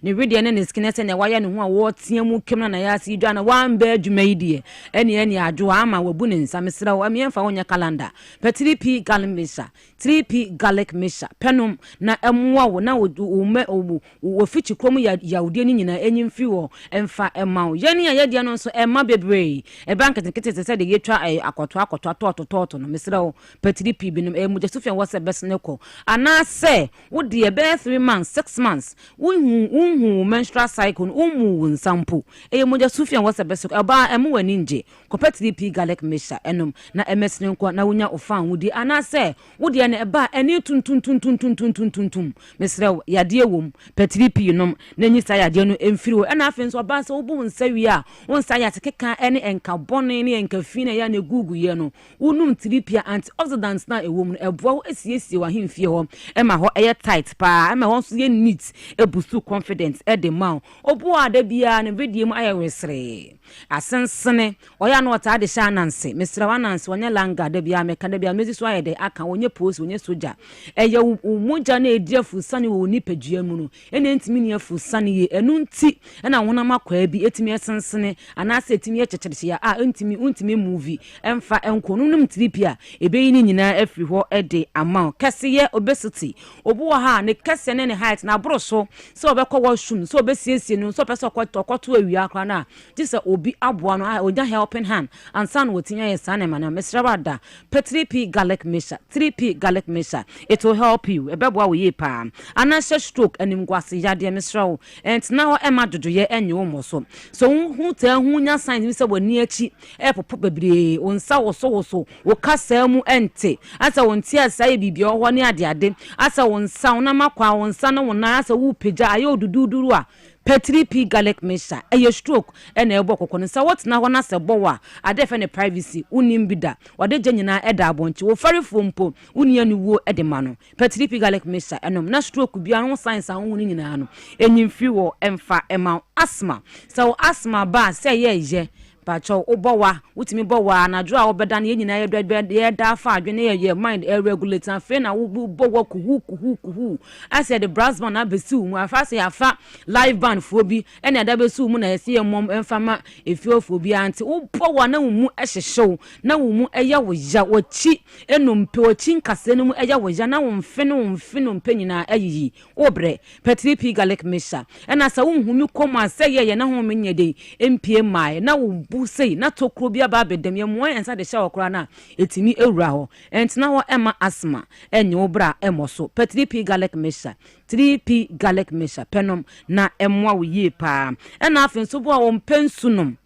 ne video ne skinete na wa ya ne ho a wo tia mu kem na ya si dwa na wan ba adwuma yi die ene ajo ama wo bu nsa mesra wo amemfa wo nya calendar pe 3p garlic mixture 3p garlic mixture penom na emwa wo na wo fichi krom yawde ni nyina enyimfi wo emfa emaw yeni ayede no so ema bebre e bank kete se de yetwa akoto toto no mesra wo petri p binum muja sofia wose besne ko ana se wo de be 3 months 6 months unhu menstrual cycle umu nsampo muja sofia wose besne eba emu wani nje ko petri p garlic mixture enom na emesne nko na wonya ofan wudi ana se wo de ne eba eni tuntum mesra wo yade wom petri p nom nenyi sayade no emfiri wo na afen so ba so wo nsawi a won sayate keka ene enka bone ne enka fine ya na gugu ye no unum 3p antioxidants na ewo mu eboa wo esiesie wa hemfie ho ema ho eye tight pa ema ho so ye neat ebusu confidence e de ma obo ada bia na video mu ayewesre asensene oya no ota de sha nanse mesra wa nanse wonya langa da bia meka da bia mezi so ayede aka wonye post wonye soja eye umuja na ediafu sane wo ni padua mu no ene ntimi ni afu sane ye enu nti na wona makwa bi etimi esensene anase etimi echecheriche ya untimi movie emfa enko num tripia ebeyi ni nyina afri ho ede amount kese ye obesity obu ha ne kese ne height na bro so obekọ washroom so obesiesie no so pese okoto awia akra na dise obi aboa no onya helping hand ansan wotinya ye sane mana mesrabada 3p garlic mixture 3p garlic mixture it will help you ebeboa we ye pa anase stroke animguase yade mesrawo and now ema dodo ye enye wo so hu ta hu nya sign se woni achi popo bebre onsa wo so wo kasa mu ente asa wonti asa ye bibia ho ne ade asa wonsa wona makwa wonsa no wona asa wu peja aye odududuru a 3p garlic mixture eye stroke ena ebo kokon sa what na hona se bowa adefe ne privacy unim bida wade nyina eda abonchi wo fari fompo uni anuwo ede ma no 3p garlic mixture enom na stroke bia no science ahun nyina no enyimfi wo emfa ema asthma so asthma ba se ye pacho obowa utimi bowa na dro a obeda na nyina ye da fa adwene ye mind regulate and fe na wo bowa kuhu I said the brass band abesu mu afa se afa live band fo bi ene da besu mu na ye se mom emfama efiofo bi anti wo bowa na wo mu ehyehyew na wo mu eya wo ja wo chi enompe wo chi nkase no mu eya wo ja na wo mfe no mpe nyina ayiyi obre 3p garlic mixture ena sa wo nhumi koma se ye na ho menye de empie mai na wo say na tokro bia ba bedem ye mo ensa de sha okra na etimi ewura ho entina ho ema asthma enye obra emoso 3p garlic mixture 3p garlic mixture penom na emwa wo ye pa ena afen so bo a wo mpensunom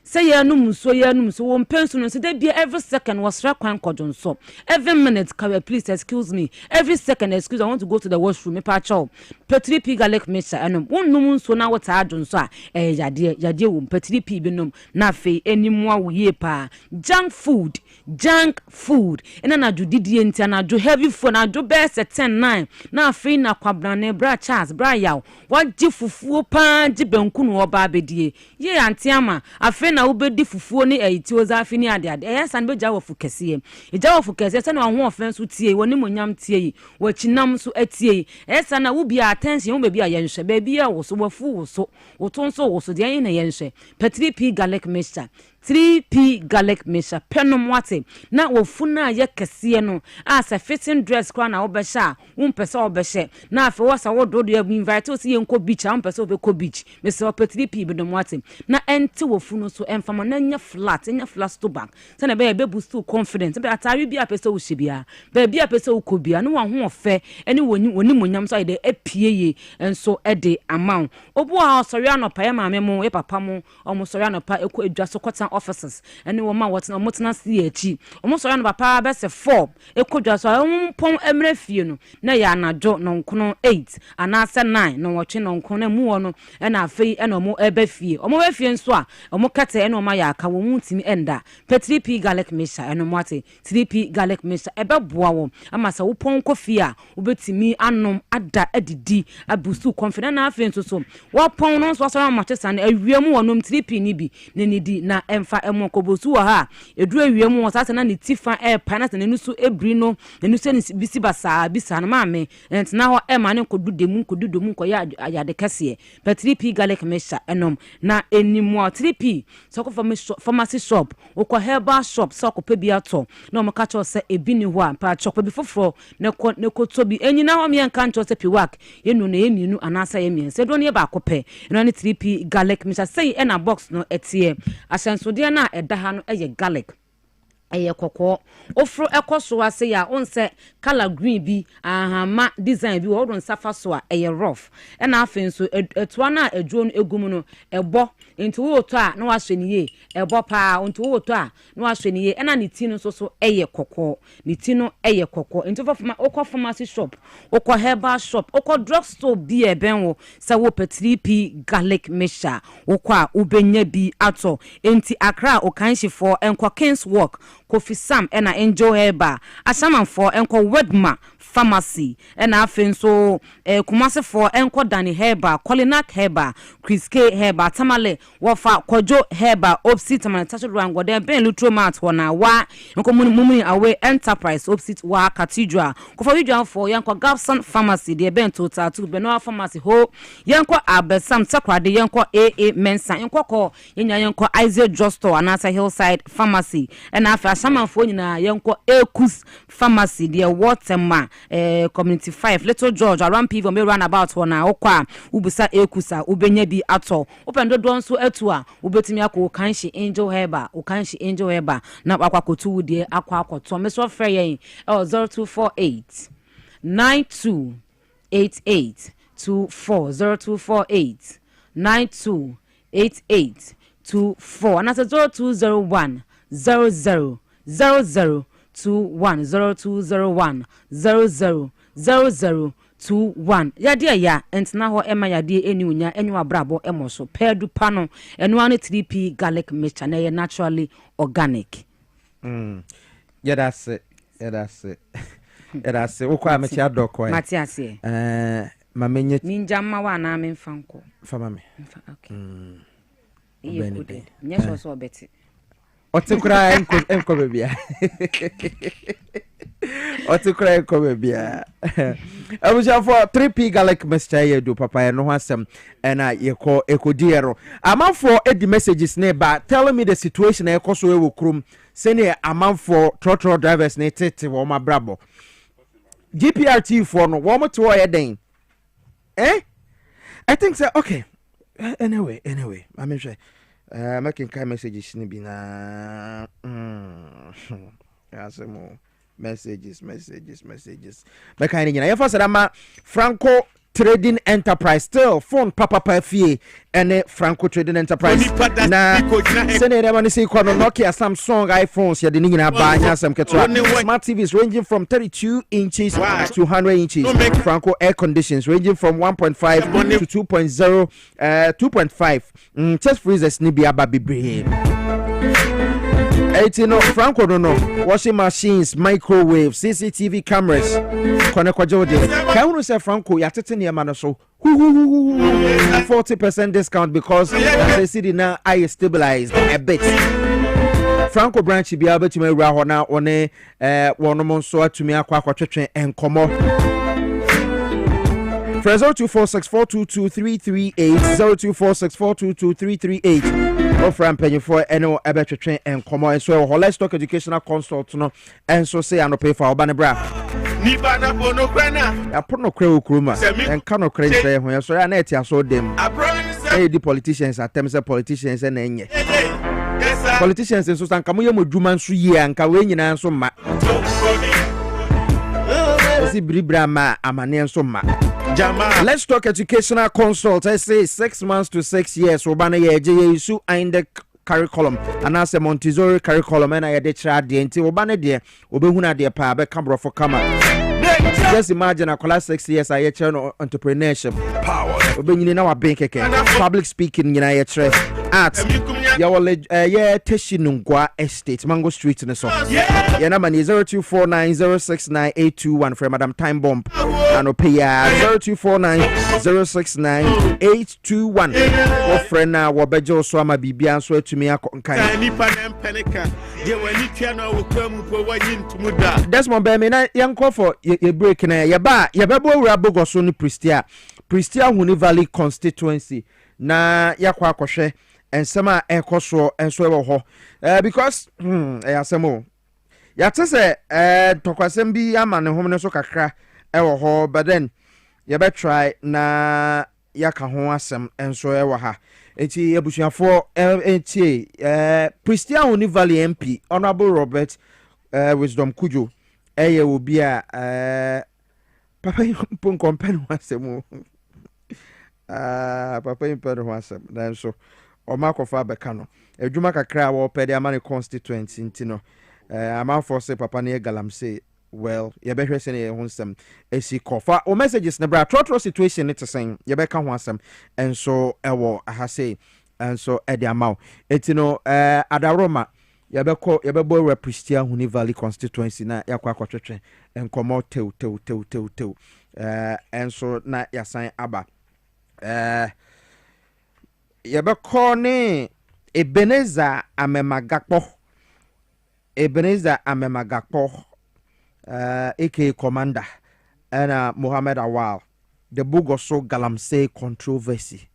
say yanum so wo mpensunom so de bia every second was kwan kodonso every minute can please excuse me every second excuse I want to go to the washroom me pa chow 3p garlic mixture enom wonnum so na wota adonso a yade wo 3p binom na fe enimwa wo ye pa junk food ena na judidie ntia na jo heavy food na jo best 10-9 na fe na kwabrane bra Charles bra yaw waji fufuo pa ji benku no oba abedie ye antiama afe na ubedi fufuo ni eitio za afi ni ade esan beja wo fukese eja wo fukese se na ho offense tie woni monyam tie wo chinam so atie esan na wo bia attention wo be bia yenhwe be bia wo so wafu wo so wo tonso wo so de yen na yenhwe 3p garlic mixture 3p garlic mixture penom wate na wofuna ye kese no as a fitting dress kwa na obesha umpesa obeshe na afi wasa wodo do invite osi yenko beach umpesa obeko beach mese op 3p bedom wate na enti wofunu so emfama na nya flat to back se na be boost confidence be atari bi apesa wo shibia be bi apesa wo kobia no wa ho ofe eni woni monyam so ide epieye enso ede amount obu a osori anopa ya maame mo e papa mo omo sori anopa eko edwa so kwatan offices eni wo ma wotena motena si echi omo sori anopa pa be se 4 eko dwa so ompon emre fie no na ya anajo no nkono 8 anase 9 no wotwe no nkono na mu wono na afei na omo ebe fie omo be fie nso a omo kete ena omo ya aka wo mutimi enda 3p garlic mixture eno mwate 3p garlic mixture ebe boa wo ama sa wo pon kofi a wo betimi anom ada adidi abusu confidence na afei nso so wo pon no so so amachesa na awiem wonom 3p ni bi ne nidi na emfa emokobosu wo ha eduru awiem wo sasa na ne tifa pana na nusu ebri no ne nusu ni bisi basa bisa na maame entina ho ema ne kodudemu koya ayade kase 3p garlic mixture enom na enimu 3p so ko pharmacy shop okwa herbal shop so ko pebi ato na mo ka cho se ebi ni ho a pa chokwa bi foforo ne ko tobi enyina ho me nka ncho se piwak yenu na yemienu anasa yemien se do ne ba kope no ne 3p garlic mixture sei e na box no etie asansode na eda ha no eye garlic eye kokko ofro ekoso ase ya onse color green bi ahama design bi wodon safa so a eye rough na afen so etua na adwo no egum no ebo enti wo to a na wahweniye ebo pa enti wo to a na wahweniye na ne ti no so eye kokko ne ti no eye kokko enti okwa pharmacy shop okwa herbal shop okwa drug store bi ebenwo se wo 3p garlic mixture okwa ubenya bi ato enti akra okanhifo enkwa Kings Walk Kofi Sam ena Angel Herba asamanfo enko Wedma Pharmacy ena afenso Kumase for enko Dani Herba Kolinak Herba Chris K Herba Tamale wofa Kojo Herba opposite Tamale Tasho Rango de ben Lutromat wana wa enko mumuni away enterprise opposite wa Cathedral kofa widwan for yanko Gabson Pharmacy de ben total to Benoa Pharmacy ho yanko Abesam Takrade yanko AA Mensa yanko ko yanko Isaac Justo anasa Hillside Pharmacy ena afa asamanfo nyina yanko Ekus Pharmacy de Waterma community 5 Little George around people me run about wana okwa ubusa Ekusa ubenya bi ato opendo don so etua ubetimi akọ kanshi Angel Herba na akwa kotu de akwa akoto me so frɛ yen 0248 9288 24 0248 928824 and that's 0201 00 00 21 0201 00 00 21 yadia ya entina ho ema yadie eniunya enwa brabo emoso pedu pano enwa ne 3p garlic mixture na ye naturally organic yeah that's it okwa me tia dokwa Matias mamenye ninjama wa na me mfanko fama me okay iye kude nyesho so beti otikura enko bebia otikura enko bebia abuja for 3p garlic mixture ye do papa no asem na yeko ekodiero amanfo edi messages ne ba tell me the situation e koso e wokrum sene amanfo trotro drivers ne tete wo mabrabo GPRT for no wo moto ye den I think so okay anyway I mean making kind messages ni bina asemo messages making ni na yefo sadama Franco Trading Enterprise still phone papa fie ene Franco Trading Enterprise na sene dem ani say kono Nokia Samsung iPhones ya de ni nyina ba nya asem ketwa smart TVs ranging from 32 inches to 100 inches Franco air conditions ranging from 1.5 to 2.0 2.5 chest freezers ni bia ba bibre 18 Franco no washing machines, microwaves, CCTV cameras. Kone kwa jode. Ka unu say Franco ya tete ne ma so. 40% discount because the city now I stabilized a bit. Franco branch bi abetumi awura ho na one wonom so atumi akwa twetwe enkomo. 0246422338 0246422338 Ofra mpanyinfo ene ebetwetwe enkomo enso Let's Talk Educational Consult no enso say anope fa oba ne bra nipa na bono kwena ya pono kra okruma enka no kra nse ho enso ya na eti aso dem the politicians atem say politicians na enye politicians enso sanka mo yemo dwuma nso yi anka we nyina nso ma esi bribra ma amane enso ma Let's Talk Educational Consult. I say 6 months to 6 years. Obana ye issue in the curriculum. And as a Montessori curriculum, and I de child de nti obana de obehuna de pa be camera for kama. Just imagine a class 6 years I channel entrepreneurship. Power. Obenyini na wa bank public speaking nyina ye tre. Art. Ya wole Teshinungwa Estate, Mango Street in the so. Ya na mani 0249069821 for Madam Time Bomb. And pay 0249069821. What friend now wabejo so ama bibia so atumi akonkan. Desmond be me na yanko for ye break na ye ba ye bebo wura bogoso ni Pristia Huni Valley constituency na yakwa akohwe ensema ekoso enso ewo ho because asemo ya tse tokwasem bi ama ne hom ne so kakra ewo ho but then you better try na yaka ho asem enso ewo ha enti ebusuafo enti Pristia Huni Valley MP Honorable Robert Wisdom Kujo eye obi a papa pon compare asem papa impero ho asem dan so omakofa beka no adwuma kakra wo pede amane constituency ntino amanfo se papa ne galamse well ye behwe se ne ho nsem esi kofa o messages ne bra trotro situation ne tesen ye beka ho asem enso ewo ahase enso ede amaw etino adaroma ye bebo Pristia Huni Valley constituency na yakwa kwatwetwe enkomo tew enso na yasan aba yebeko ni Ebenezer Amemagakpo aka Commander and Mohammed Awal the Bugoso Galamsey controversy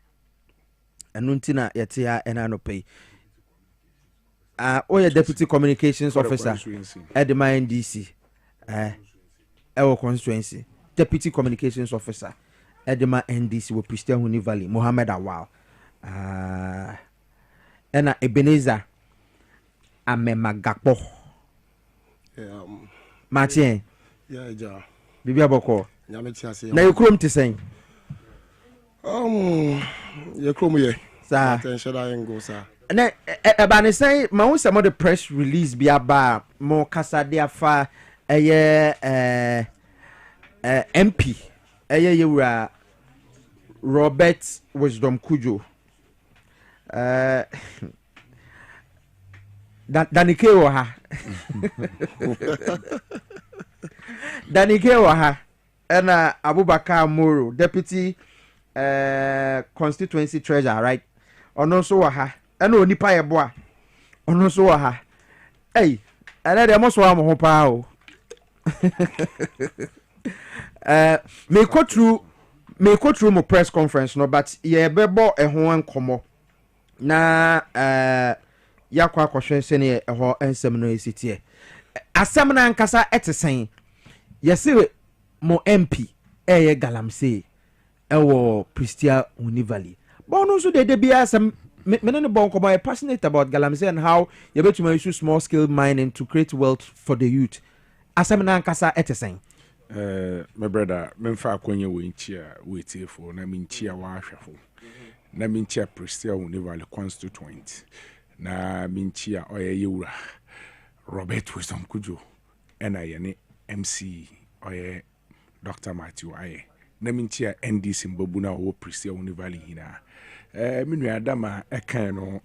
anuntina yetia enanope oya deputy communications officer at the NDC our constituency deputy communications officer at the NDC with Pristia Huni Valley Mohammed Awal ena Ebenezer Amemagakpo Martin bibi aboko na yekrom tisen yekrom ye sa attention da ngo sa na eba ne say ma wo some of the press release bi aba mo kasa de afa MP yewura Robert Wisdom Kujo Danike wa ha Danike wa ha ena Abubakar Moro deputy constituency treasurer right ono so wa ha ena onipa yebo a ono so wa ha eh ena de mo so am ho pa o me go through mo press conference no but ye bebo ehon enkomo na yakwa kwhwe se ne eho ensem no esitie asem na nkasa etesen yesi mo MP eye galamse ewo Pristia Huni Valley bono so de bia asem menene bon komo I passionate about galamse and how you betuma use small scale mining to create wealth for the youth asem na nkasa etesen my brother memfa akonye we nchia we tiefo na minchia wa ahwefo na minchia Pristia Huni Valley constituent na minchia oye yewura Robert Wisdom Kujo ena yene MC oye Dr. Matthew aye na minchia NDC mbabu na wo Pristia Huni Valley hina minu adama ekan no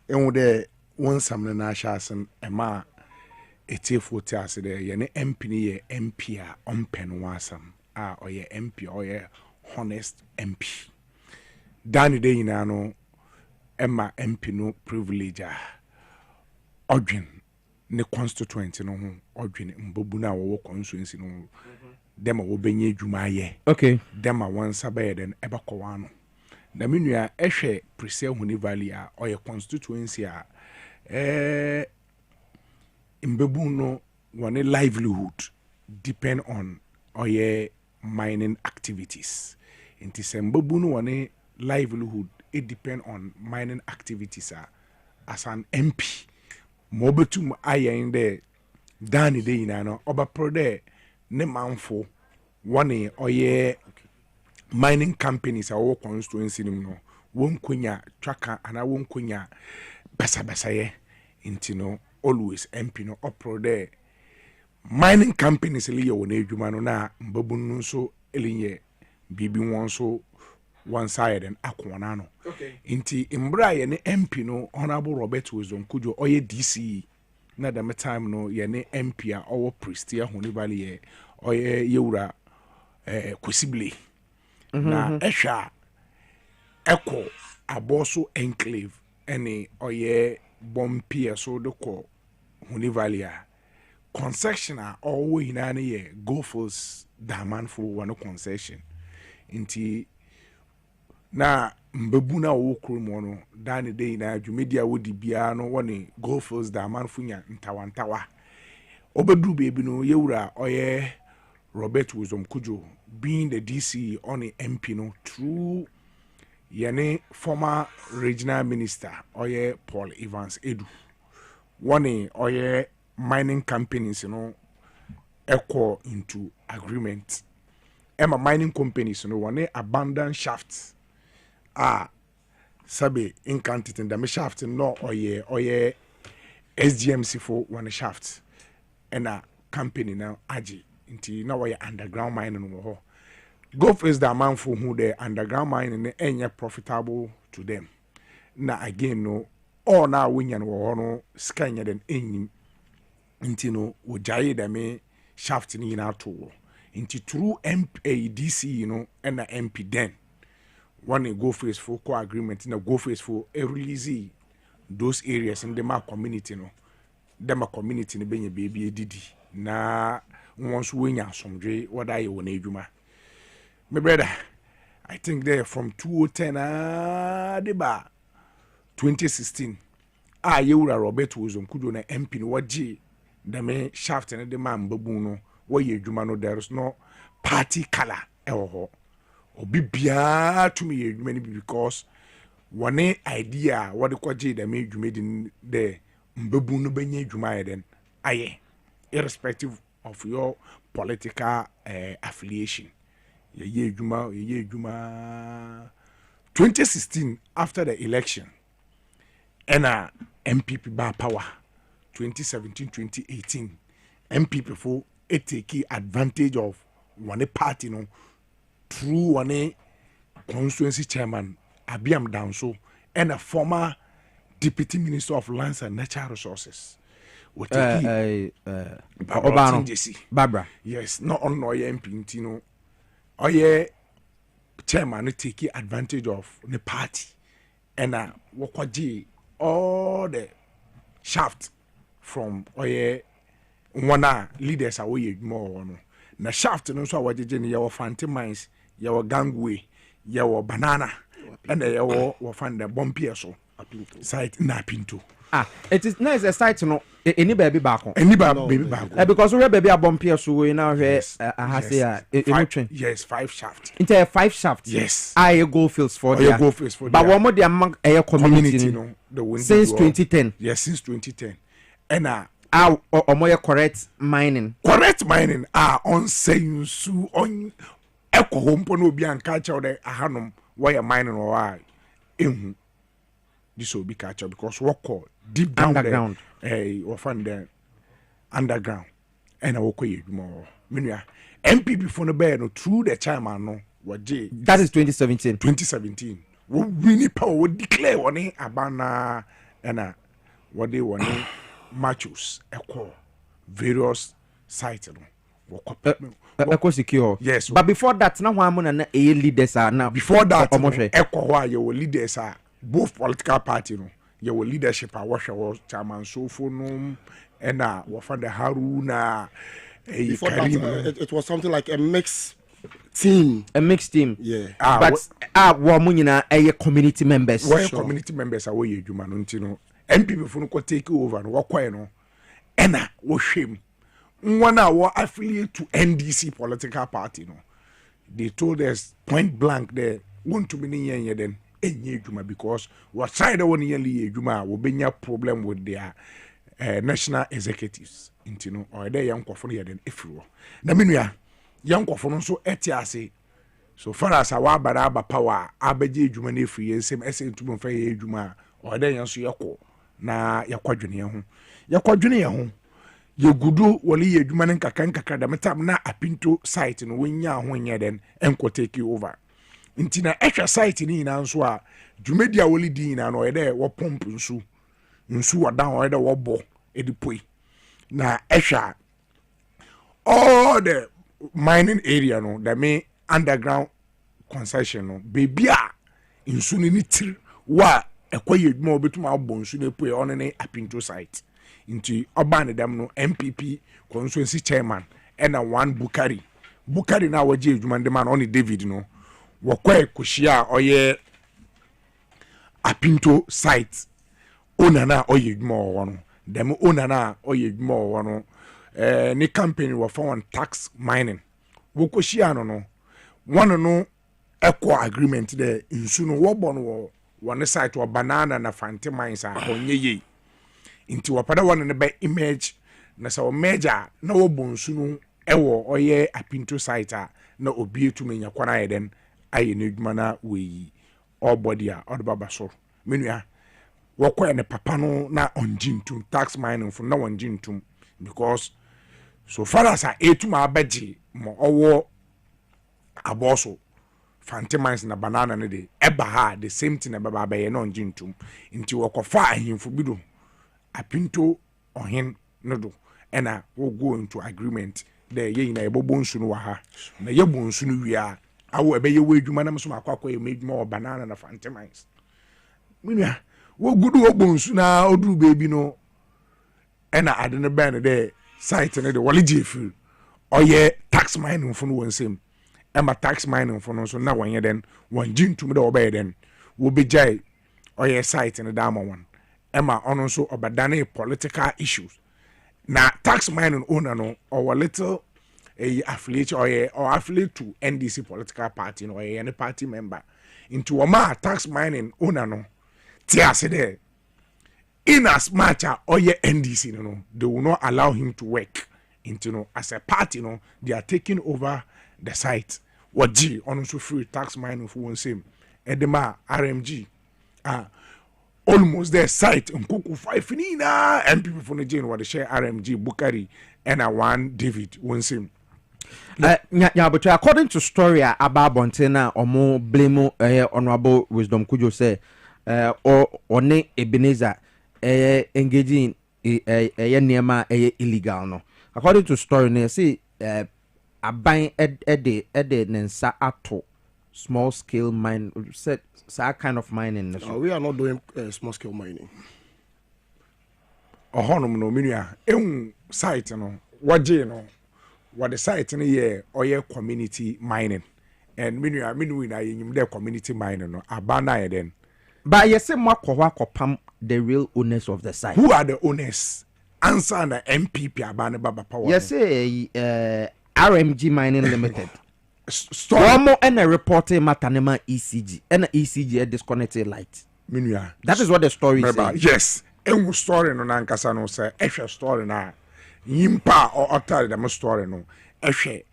ehun de wonsam na ahyasen ema etiefo ti ase de yene MP ni ye MP a ompen wasam a oye MP oye honest MP dani de hina no Emma MP no privilege odwin ne constituent no ho odwin mbobu na wo constituency no dem wo benye dwuma ye okay dem a won sabaye den ebekọwa no na menua ehwe Presea Huni Valley a or constituency a mbebu no one livelihood depend on or mining activities. Inti se mbebu no one livelihood it depend on mining activities as an MP mobetum ayen de dani de ina no oba pro de ne manfo one oye mining companies our constituency no won kunya twaka ana won kunya basa ye intino always MP no opro de mining companies liye won adwuma no na mbabun no so elinye bibi won so one side and akwana no inti imbra ye ne MP no honorable Robert Wozonkujo oye DC na the time no ye ne MP a owo Prestea Huni Valley ye oye yewura kwesible na ehwa eko aboso enclave ene oye bompie so de ko Huni Valley a concession a owo hinane ye Gophers Damanfo one concession inti na mbebu na wo kromo no dane dey na dwumedia wodi bia no woni Gophers Damanfo nya ntawantawa obedu bebi no yewura oye Robert Wozomkujo being the DC on the MP no through yene former regional minister oye Paul Evans Edu one oye mining companies echo into agreement Emma mining companies one abandoned shafts sabe incanted in the shaft no oye SGMC for one shaft and a company now aji inti na why underground mining no ho Gophers the man for who the underground mining any profitable to them na again no all now winyan wo no skanya den enyim inti no wo jaye da me shaft ni na to inti through MPADC and MP then one Gophers for co agreement na Gophers for a release those areas in the ma community no dem community ni benye baby didi na once we nya somdwe what I won adwuma my brother I think there from 2010 deba 2016 yewura Robert Wozomkujo na MP no waji da me shaft na de man babu no wo ye adwuma no there is no party color ewo ho obi bia to me ye adwuma ni because one idea what the kwaji da me adwuma din de mbabu no benya adwuma ye den aye irrespective of your political affiliation. Ye 2016 after the election and MPP bar power 2017-2018 MPP for take advantage of one party no through one constituency chairman Abiam Danso and a former deputy minister of lands and natural resources. Barbara. Yes, not on Oye MP, Oye chairman take advantage of the party and wakwaji all the shaft from Oye one leaders away more no. Na shaft no so wajeje ni yawo fanti mines, yawo gangway, yawo banana, and yawo find the bumpy so site na pinto. It is nice a site no any baby back on. Any baby back on. Because we baby a bumpy so we now here yes 5 shaft. Into 5 shafts. Yes. I go fields for there. But one more the among a community no since 2010. Yes, since 2010. And or more correct mining. Correct mining on saying su on echo home pono bi an catch out the ahanum why mining or why this will be catch up because what call deep down underground or find the underground and I will call you more minia MPP for the bear no through the chairman no what that is 2017 we really power would declare one abana and what they want matches echo various sites echo secure yes but before that now one na leaders are now before that echo why your leaders are both political party no your leadership are wash chairman Sofo no and we find the Haruna before that it was something like a mixed team. A mixed team. Yeah. But woman nyina a community members. Why community members are where you man no MPP for no take over no wakwae no. Ena wo hwem. One wa affiliate to NDC political party no. They told us point blank there want to be near then enye juma because what side one yearly juma will be a problem with their national executives intino or there young kwafo here then ifro na menua young kwafo no so etiase so far as our baraba power abeje juma na free ensem ese ntumo fa ye juma or there yan so yakọ na yakwadwene ho yakwadwene ho yegudu wali ye juma nen kakra da metam na apinto site no wonya ho nye den enko take over ntina ehwa site ni na nso a dwumedi a wali di na no ede wo pomp nsu wada ho ede wo bo edipoi na ehwa all the mining area no that me underground concession no baby a nsu ni tir wa ekwaye dwuma obetuma abo nsu na poi on ne apinto site nti oban dem no MPP constituency chairman ena one Bukari na waje adwuma dem man on David no wakwae kushia oye apinto site onana oye adwuma wono dem onana oye adwuma wono ni company wa for tax mining wokoshia no one no equal agreement there nsu no wo no one site wa banana na fante mines a onye ye inti wapada one ne be image na sa o major na wo bonsu no ewo oye apinto site a na obi etumi kwana yeden aye ne dwuma na we all body a odbaba so menua wokwa ne papa no na onjintum tax mining for na onjintum because so far as etuma abeji mo owo aboso fante mines na banana ne de eba ha the same thing eba ba ye na onjintum inti wokofa ahimfo bido apinto ohen no do ena we go into agreement there ye na ebobo nsu no wa ha na ye bo nsu no wia awo ebe ye wedwuma na mso akwa ye medwuma o banana na fante mines minua wo gudu wo bo nsu na oduru baby no ena ade ne ben there site ne de wole jefu oye tax mining fo no wonsem ema tax mining fo no so na wonye den wonjintum de obey den wo bejai oye site ne da ma won ema ono so obadane political issues na tax mining owner no or little affiliate or affiliate to NDC political party no or any party member into a tax mining owner no tiase there in as much as NDC no they will not allow him to work into no as a party no they are taking over the site what G on so free tax mining for one same edema RMG almost their site Nkuku 5 nina and people from the Jane what they share RMG Bukari and a one David one same but according to story about Bontena or more blame honorable wisdom could you say or ne Ebenezer engaging a nema illegal no according to story ne say a buying ede nensa ato small scale mine said that kind of mining we are not doing small scale mining honum no minua site no waje no what the site no ye or community mining and minua na yim the community mining no abana then but you say makwa the real owners of the site. Who are the owners? Answer the MPP abana baba power. You say RMG Mining Limited. Storm and a reporting matanema ECG and ECG a disconnected light. Minua. That is what the story says. Yes. And story no nankasa no say ehwe story na yimpa or utter the story no ehwe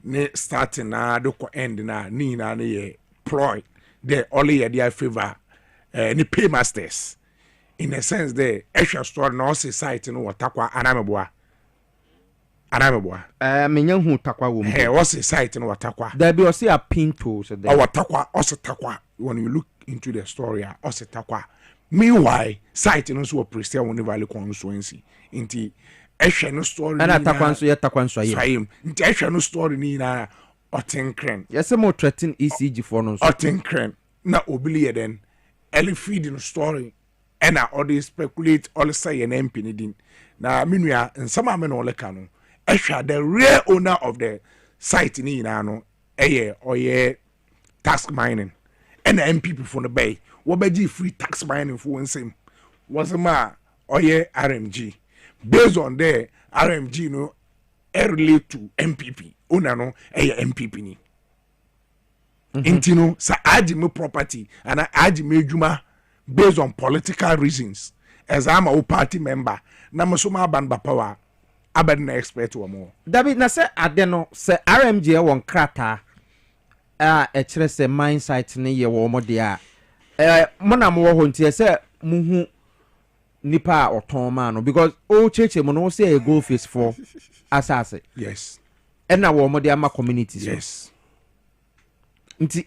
ne starting na do ko end na ni na ne ye ploy they only their favor ni paymasters in a sense they ehwe story no say site no watakwa anameboa menya hu takwa wo hey what's the site no watakwa there be a pinto so there watakwa also takwa when you look into the story also takwa meanwhile site no so prestia won valley constituency inti ehwe no story and atakwa so yetakwa so yim inti ehwe no story ni na otenkren yes mo threaten ECG for no so otenkren na obili den eli feed no story and all they speculate all say an MP ni din na menua nsama me no leka no ehwa the real owner of the site ni na no ɔyɛ tax mining ɛna MPP for the bay wɔbɛgye free tax mining for nsɛm wɔsɛm a ɔyɛ RMG based on there RMG no relate to MPP ona no MPP ni nti no sa agye me property and agye me adwuma based on political reasons as I'm a party member na me so ma ban ba power abed na expert wo mo David na se ade no se RMG e won krata a e kire se mindset ne ye wo mo de a mo na mo ho ntie se muhu nipa oton ma no because o cheche mo no say e go face for asase yes e na wo mo de ama communities yes nti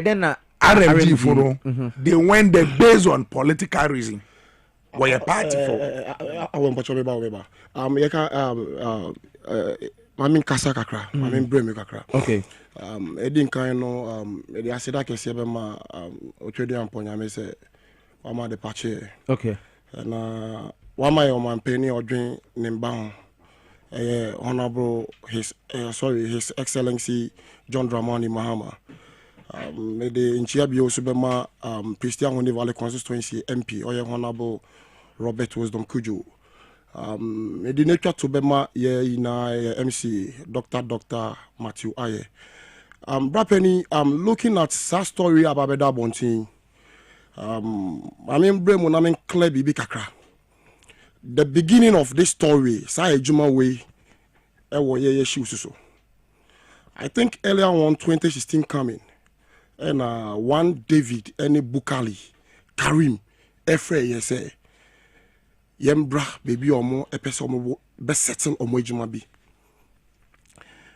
den na RMG for no they went there based on political reason were a party for I won't patch me ba mamin kasa kakra mamin breme kakra okay edin kan no the asida kese be ma otwede amponya me say wama de patch okay na wama yo man peni odwen nimba ho honorable his excellency John Dramani Mahama the inchia bi osubema Christian Honey Valley constituency MP oye honorable Robert Wisdom Kujo the nature to bema ye na MC Dr. Matthew Aye Brapeni looking at that story about Beda Bontin I mean bremo na men clear bibi kakra the beginning of this story sa ejuma way ewo ye shoes so I think earlier on 2016 coming and one David any Bukali Karim Efre yese yembra baby omo epese omo be settle omo ejuma bi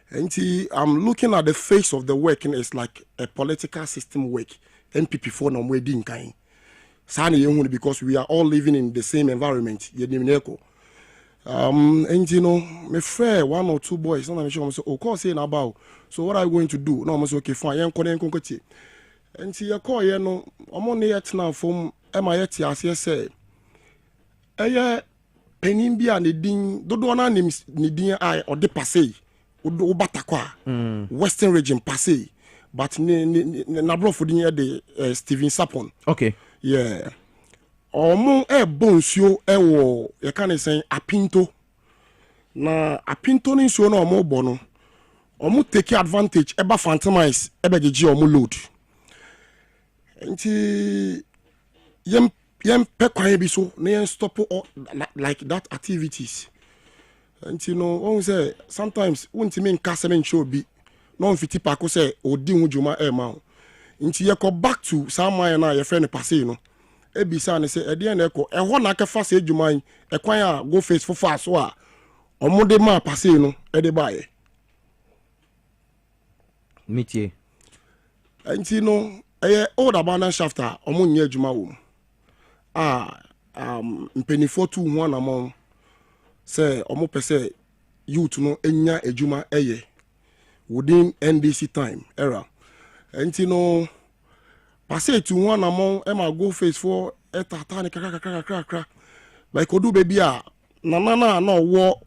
and I'm looking at the face of the work and it's like a political system work NPP for no we din kan sane ye because we are all living in the same environment ye nimneko and me fair one or two boys na me sure say o call say na about so what are you going to do no say okay fine yen konkoti and ye call ye no omo ne yet na from ema yet ase say eye penin bia ne din dodo na ne din ai o de passé o batakwa western region passé but na bro for din de Steven Sapon okay yeah omo bonsuo wo ye kan say apinto na apinto ni nsuo na omo bo no omo take advantage eba fantamize eba gege omo load nti yem pe kwan bi so na yen stop all, like that activities nti no won say sometimes wontimi nka semen show bi no mfiti pa ko say odi hu djuma e ma nti ye ko back to someone na ye friend passe no ebisa ne say e de na ko e ho na ka fa se djuma e kwan a go face for fast so a omo de ma passe no e de bae mitie nti no e old abandon shaft a omo nya djuma wo mpenifo tu ho na mo say omo pese youth no enya ejuma eye within NDC time era enti no passe tu ho na mo e ma go face for etata ne kaka like odu baby a nana na wo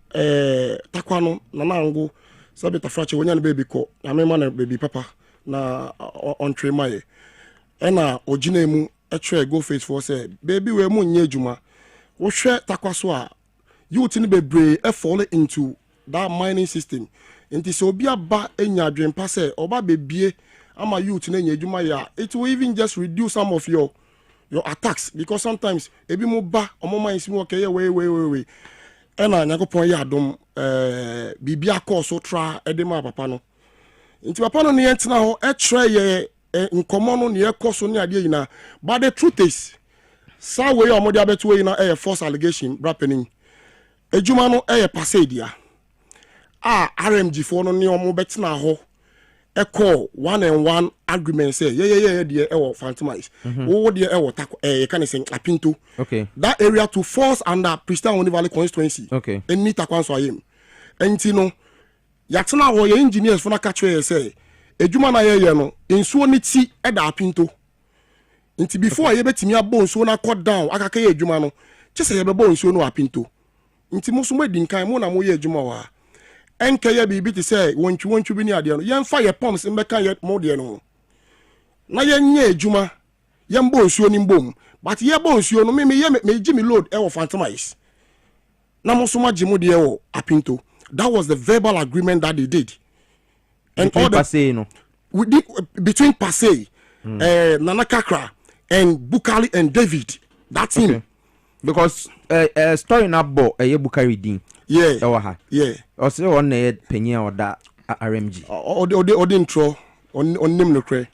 takwa no nana ngo sabe ta frache wonya ne baby ko na me ma na baby papa na on tray mai e na ogina mu e go face for say baby we mu nya ejuma wo hwe takwa so a youth ni bebre e fall into that mining system nti so obi aba enya adwempa say oba bebie ama youth na nya ejuma ya it will even just reduce some of your attacks because sometimes ebi mo ba omo man si mo okay we ena nyakopon ya adom bibia course so tra edema papa no nti papa no ne yentina ho e try ye nkomo no ne ekoso ne ade yina but the truth is sa we omo dia beto we na false allegation brapening ejuma no passe dia RMG for no ne omo betina ho e call 1-on-1 agreement say yeah there e phantomize wo there e tako can say apinto okay that area to force under Christian Honey Valley constituency okay eni takwan so ayem enti no yatina ho ye engineers for na catch we say ejuma na ye no ensuo ni ti e da apinto nti before ye betimi abo nsuo na cut down akaka ye ejuma no chese ye bebo nsuo no apinto nti muso mo dinkan mo na mo ye ejuma wa enke bibi te say wonchu bi ni ade no yemfa ye pumps mbeka ye modie no na yenye adwuma yembo nsuo ni mbom but ye bo nsuo no me gi me load e wo Fantamize na mo so ma gi mo de wo Apinto. That was the verbal agreement that they did. And between all the Pasay, no? Between Pasay, Nana Kakra, and Bukari and David. That's him. Because story na bo Bukari din. Yeah. Yeah. Also on the penny or that RMG. Or intro on nim no cray.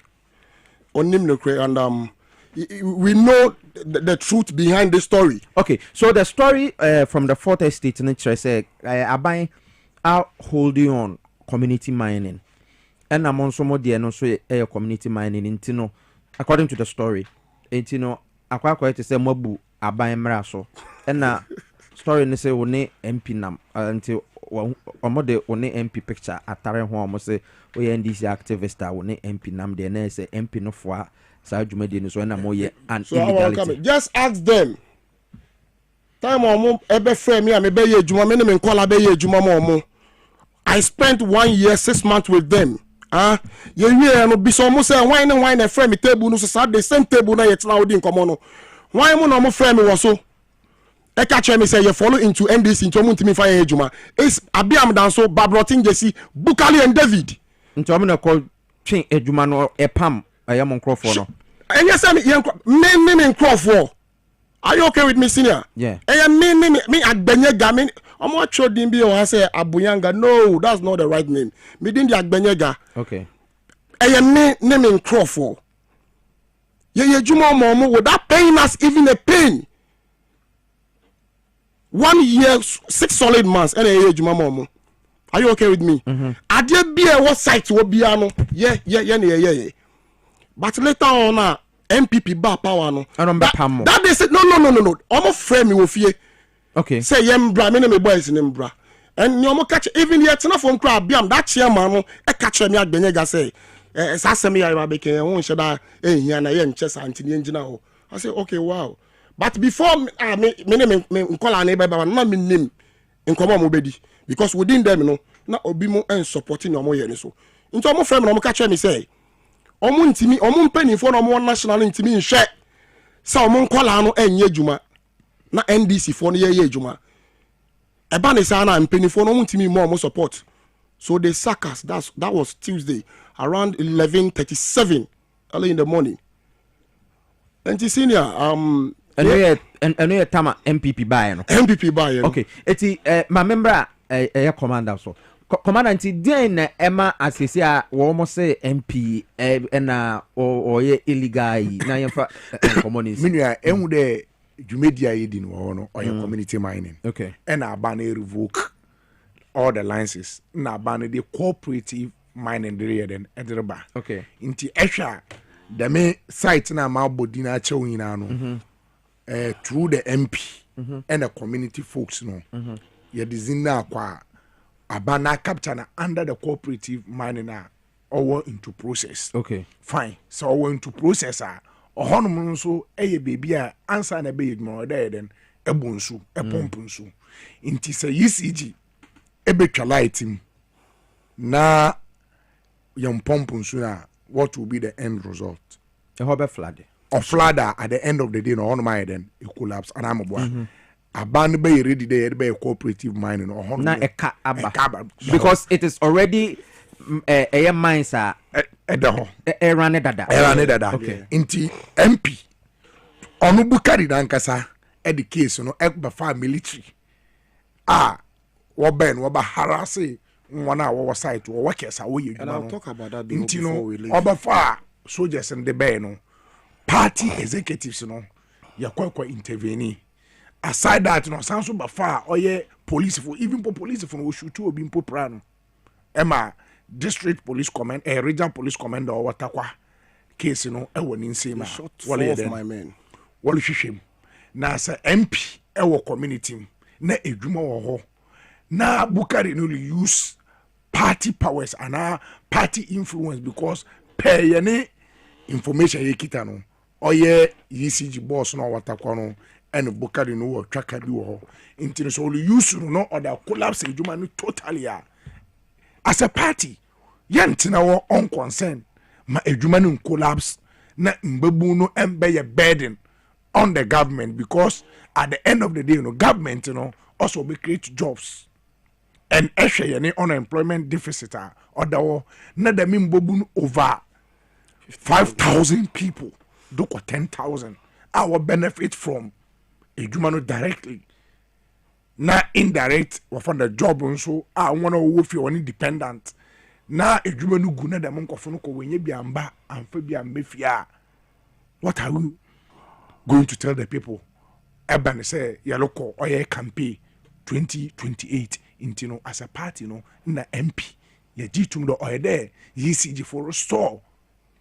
On nim no cray, and we know the truth behind the story. Okay, so the story from the fourth estate in the say Abai are holding on community mining. And I'm on some more dear no so community mining intino according to the story. Intino akwa to say mobu Abai mraso. And story ne say one MP nam until omode one MP picture atare ho mo say we NDC activist a one MP nam de na say MP no for so just ask them. Time on ebe frame me be ye juma me me call be ye juma mo. I spent 1 year 6 months with them. Ye no be so mo say wine e frame table no so the same table na yet na odi nkomo no. Why mo no mo frame wo so? E catch me say you follow into NDC into mo ntimi fa ye juma. Is abiam dan so Babrotin Jesse, Bukali and David. Into am na call twin ejuma no epam ayam Crawford no. And yes, me Crawford. Are you okay with me, senior? Yeah. And me at Benyega. I'm not sure Dimbi or I say Abuyanga. No, that's not the right name. Me didn't at Benyega. Okay. And me naming Crawford. Yeah, Juma Momo without paying us even a pain. 1 year, 6 solid months. And a Juma Momo. Are you okay with me? I did be a what site will be ano. Yeah. But later on, MPP bar power no. That they said no. Almost frame me with you. Okay. Say bra me me boys in bra. And you catch even yet enough from crowd biam that chairman no. E catch me at Benyega say. Sasemi I be can won shada here na ye nche santini engineer ho. I say okay wow. But before me call an neighbor na me name in common mobedi because within them no na obi mo en supporting no mo ye so. Into mo frame no mo catch me say omo ntimi omo mpanifo na omo national ntimi nhwe sa omo nkola no enye adwuma na NDC fo no ye adwuma e ba ne sa na mpanifo no omo ntimi mo omo support so they sack us. That was Tuesday around 11:37 early in the morning. And senior and you tama MPP buy no okay eti my member commander so commander nti den na ema asese a wo mo say MP na o illegal na yemfa community menua enhu de dwumedia yedi no wo no o community mining okay and aba na revoke all the licenses na aba na the cooperative mining there then ederba okay nti ehwa the me site na ma body na ache nyina no through the MP and the community folks no ye dizina kwa abana capture na under the cooperative mining or into process. Okay. Fine. So we into process honum so baby answer na be more there then ebonsu epompunsu inti say ECG ebetwa lighting na yam pompunsu na what will be the end result? A hobe flood. Or flood at the end of the day no on my then it collapse and I'm a aban be ready there be cooperative mining or na eka aba because it is already a mines are run dada okay inti MP onu bukari na nkasa e the case no ekba military wo ben wo ba harass one wo site wo workers we and I'll talk about that inti no oba soldiers in the bay no party executives no yakwa intervene. Aside that, no sounds so far or police for even police for no shoot to be prano. Emma district police command regional police commander or watakwa case no one in same shot of my men. What is shame? Na sa MP community na edwuma wo na Bukari no use party powers and party influence because pay any information ye kita no oye ECG boss no watakwa no and Bukari no tracker bi wo inti so use no other collapse ejuma no totally as a party yɛntena wɔ on concern ma adwuma no collapse na mbebu no embe ye burden on the government, because at the end of the day, government also be create jobs and actually any unemployment deficit or the na the mbebu over 5,000 people do 10,000 our benefit from adwuma no directly na indirect from the job nso one of fi on independent na adwuma no gu na dem nkofo no ko wenye biamba amfa biambefia. What are we going to tell the people? Eban say yeloko oye campaign 2028 intino as a party na MP ye jitum do oye there ECG for restore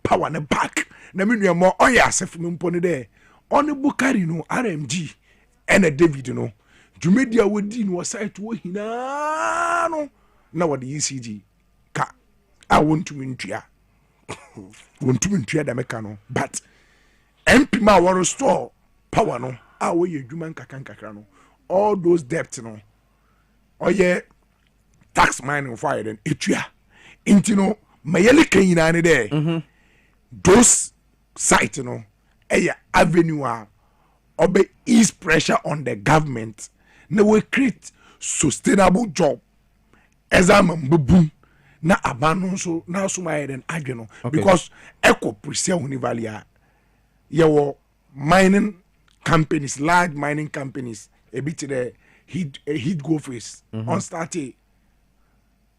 power na back na menu mo oye asef no mpone there on Bukari RMG and a David Jumedia wodi no site wo hina no na what the ECG ka I want to mentua da meka but MP ma want restore power we adwuma nkaka no all those debts oye tax mining fire then etua intino mayele kanyina ne there those site avenue obe ease pressure on the government na we create sustainable job ezama mbubum na abanu so na so my then adweno because eco presale univalia your mining companies, large mining companies, a bit the heat go face on started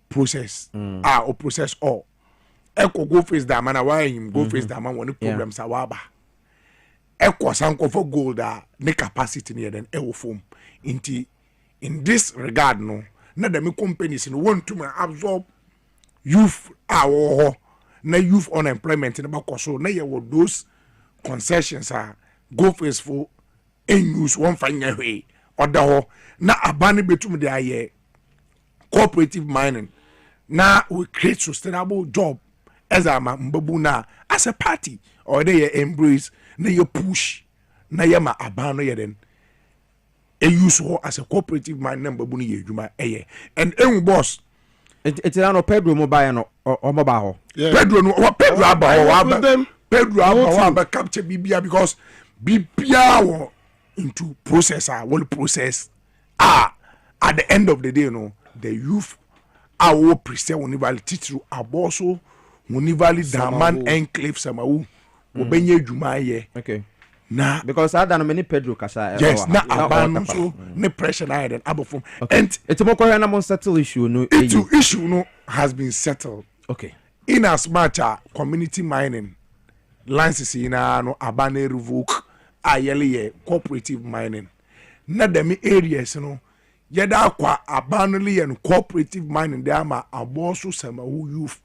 process or process all eco go face that man why him go face that man when problems are waba eco sanko for gold the capacity near then ewo form in this regard na the companies want to absorb youth na youth unemployment in about so na you those concessions go face for use one final way or the na abani betum de aye cooperative mining na we create sustainable job as a mbabu na as a party or they embrace na you push na yama abano ye den e use as a cooperative mining mbabu ni yedwuma eye and boss it's no Pedro mobile no or mobile Pedro no Pedro aba Pedro aba capture bibia because bibia into process will process at the end of the day the youth our present univali titru aboso univali daman enclave samawu obenye dwuma ye okay na because I don't many Pedro kasa yes na abanu so ne pressure na then abofom and it's more na mon settle issue no issue has been settled okay in as much community mining license no abane revoke ayele cooperative mining na dem areas yeda kwa abanoli and cooperative mining there ma aboso sama youth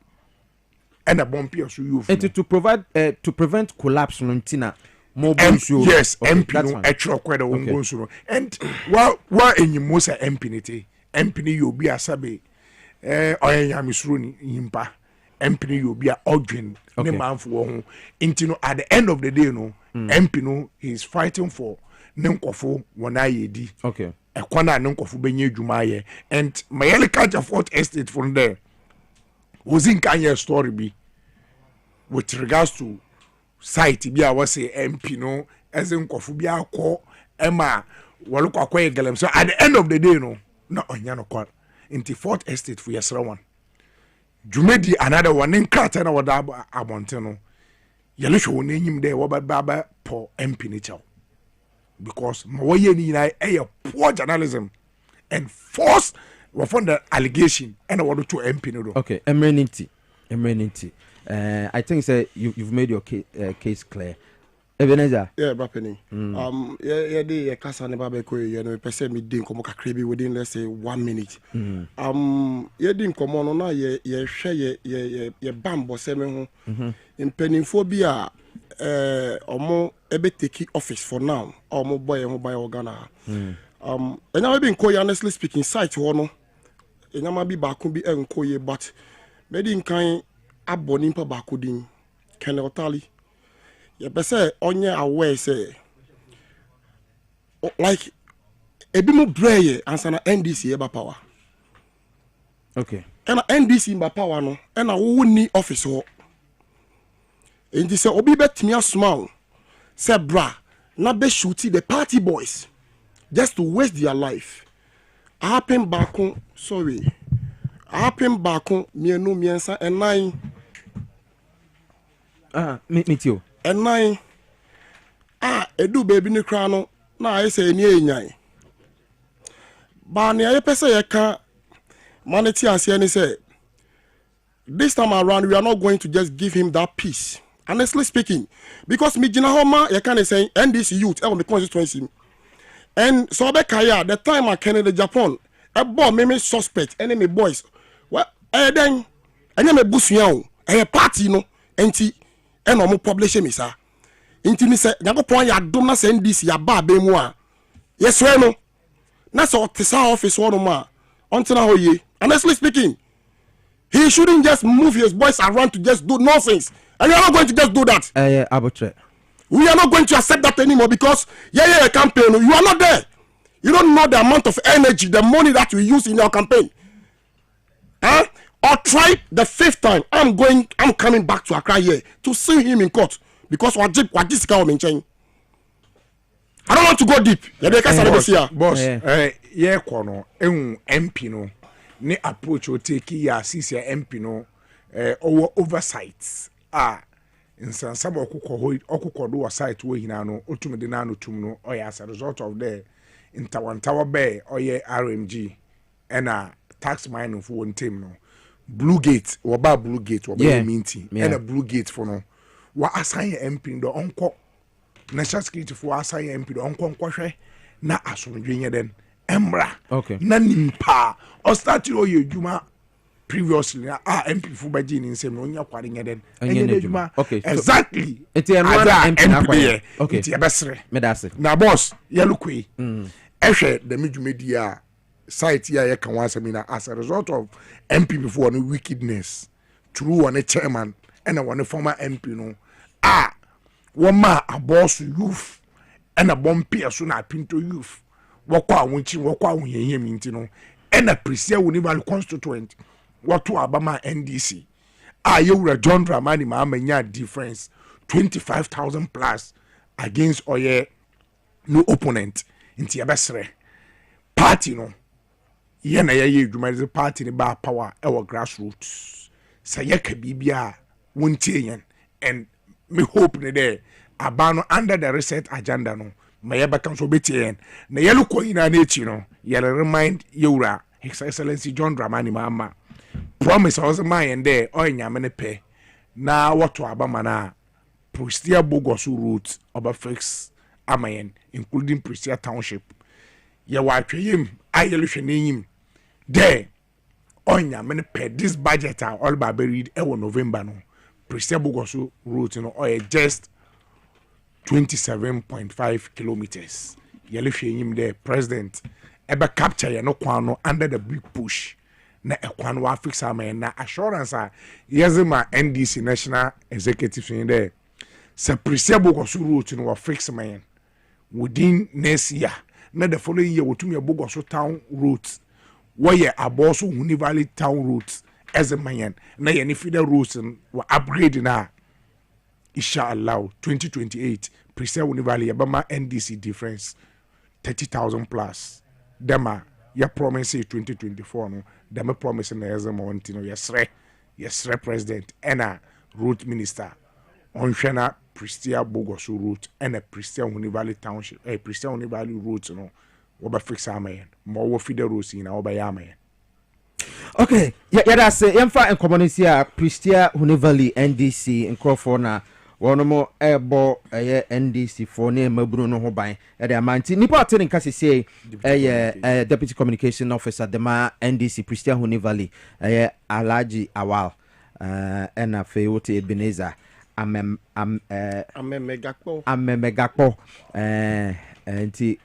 and a bumpy so youth and to prevent collapse no ntina mobile show yes okay, MP no etro kweda wongo so and wa enyimo sa MP ni yobi asabe oyanyamisuro ni yimpa MP ni yobi a odwin ne manfo ho intino at the end of the day MP he is fighting for ne nkofo wona yedi okay ekwana ne nkofo benye adwuma ye and mayele catch Fort Estate from there was in Kanye story be with regards to site bi a was MP as nkofo bi akọ ema wolu kwakọ egelem so at the end of the day na onya no kwa into Fort Estate for yesra one Jumedi another one in Carter na wada abonte yele hwe won enyim de wo baba po MP ni chaw because mawoye ni na poor journalism and force from the allegation and what to MP no okay eminenti I think say you've made your case clear. Ebenezer yeah brapeni yeah kasa ne baba ko ye no pese me din komo kakra bi within let's say 1 minute ye din komo no na ye hwe ye bambo se me ho impenifo bi a omo ebe take office for now omo boy ho by organa enya be nko honestly speaking site ho no enya ma bi ba ko bi enko ye but me din kan aboni pa ba ko din kenotali ye pese onye aware say like ebi mo braye answer na NDC eba power okay ɛna ndc mba power no ɛna wo ni office ho enti sɛ obi betimi asoma wo sɛ bra na be shoot the party boys just to waste their life happen baako sorry happen baako mienu miensa enan me too enan edu baby ni kra no na ayi sɛ eni enyan ba ne ayi pese ye ka maneti ase ni sɛ this time around we are not going to just give him that peace honestly speaking because me jina homa ye can say NDC youth e me constituency and so be kaya the time I came to Japan e bo me suspect enemy boys well then anya me busua o e party no enti e no mo publish me sa enti ni se nyakopon ya dom na se NDC ya ba be mu a yeswe no na so tesa office one ma until now ye honestly speaking he shouldn't just move his boys around to just do nonsense. And we are not going to just do that. We are not going to accept that anymore because campaign. You are not there. You don't know the amount of energy, the money that you use in your campaign. Huh? Or try the 5th time. I'm coming back to Accra here to see him in court because what this guy will chain. I don't want to go deep. Boss, kono MP no. Ne approach o take ya CC MP no oversight nsansaba okukọ do site we hina no otum de na no tum no as a result of the intawantawa be RMG and tax mining for one team no Blue Gate wo ba Blue Gate wo be minti and a Blue Gate for no wa assign MP do onko national security for assign MP do onko hwe na asomdwe den Embra. Okay. Na nimpa. O start yo yedwuma previously. MP fu baji ni nsem no nya kware nyeden. Yedwuma. Okay. Exactly. Enti eno na MP na kware. Okay. Enti ebesere. Me da se. Na boss, ye lukwe. Ehwe the medwumedi a site ya ye kan wasem na as a result of MP before no wickedness through one chairman and one former MP no. Woma a boss youth and a bomb peer so na pinto youth. Wakwa wunchi wakwa wunye minti no ena presia unival constituent watu abama NDC yewura John Dramani ma amanya difference 25,000 plus against oye no opponent inti abesre party no ye na ye adwuma party ni ba power ewo grassroots say ka bibia wontie yen and me hope ne there abano under the reset agenda no maybe can so betien na yellow coin na echi no yellow remind yewura His Excellency John Dramani Mahama promise was mine there o nyame pe na what abama na Prestia Bogosu route oba fix amayen including Prestia township ye wa tweyim ayelu hwenenyim there o nyame pe this budget all ba read e November no Prestia Bogosu route no o just 27.5 kilometers. Yellow him there, President. Eba capture ya no kwano under the big push. Na ekwano wa fix amen na assurance yezema NDC National Executive in there. Se presable Bogosu route no wa fix man within next year. Na the following year wotumi Bogosu town route. Where aboso Huni Valley town route as a man. Na ye ni feeder routes wa upgrade na. Inshallah 2028 Prestia Valley Abama NDC difference 30,000 plus. Dema ya promise 2024 no. Dema promise na yazama wantino yesre president ena route minister onhwena Prestia Bogosu route ena Prestia Valley township Prestia Valley route no woba fix amayen ma wo feeder routes na woba yamayen. Okay, ya say yemfa enkomonisi a Prestia Valley NDC nkrofo na one more ebo NDC for ne mabru no ho ban e de amanti nipa ate nka sese deputy communication officer de ma NDC Prestia Valley Alhaji Awal na Feyote Ebenezer amemegakpo enti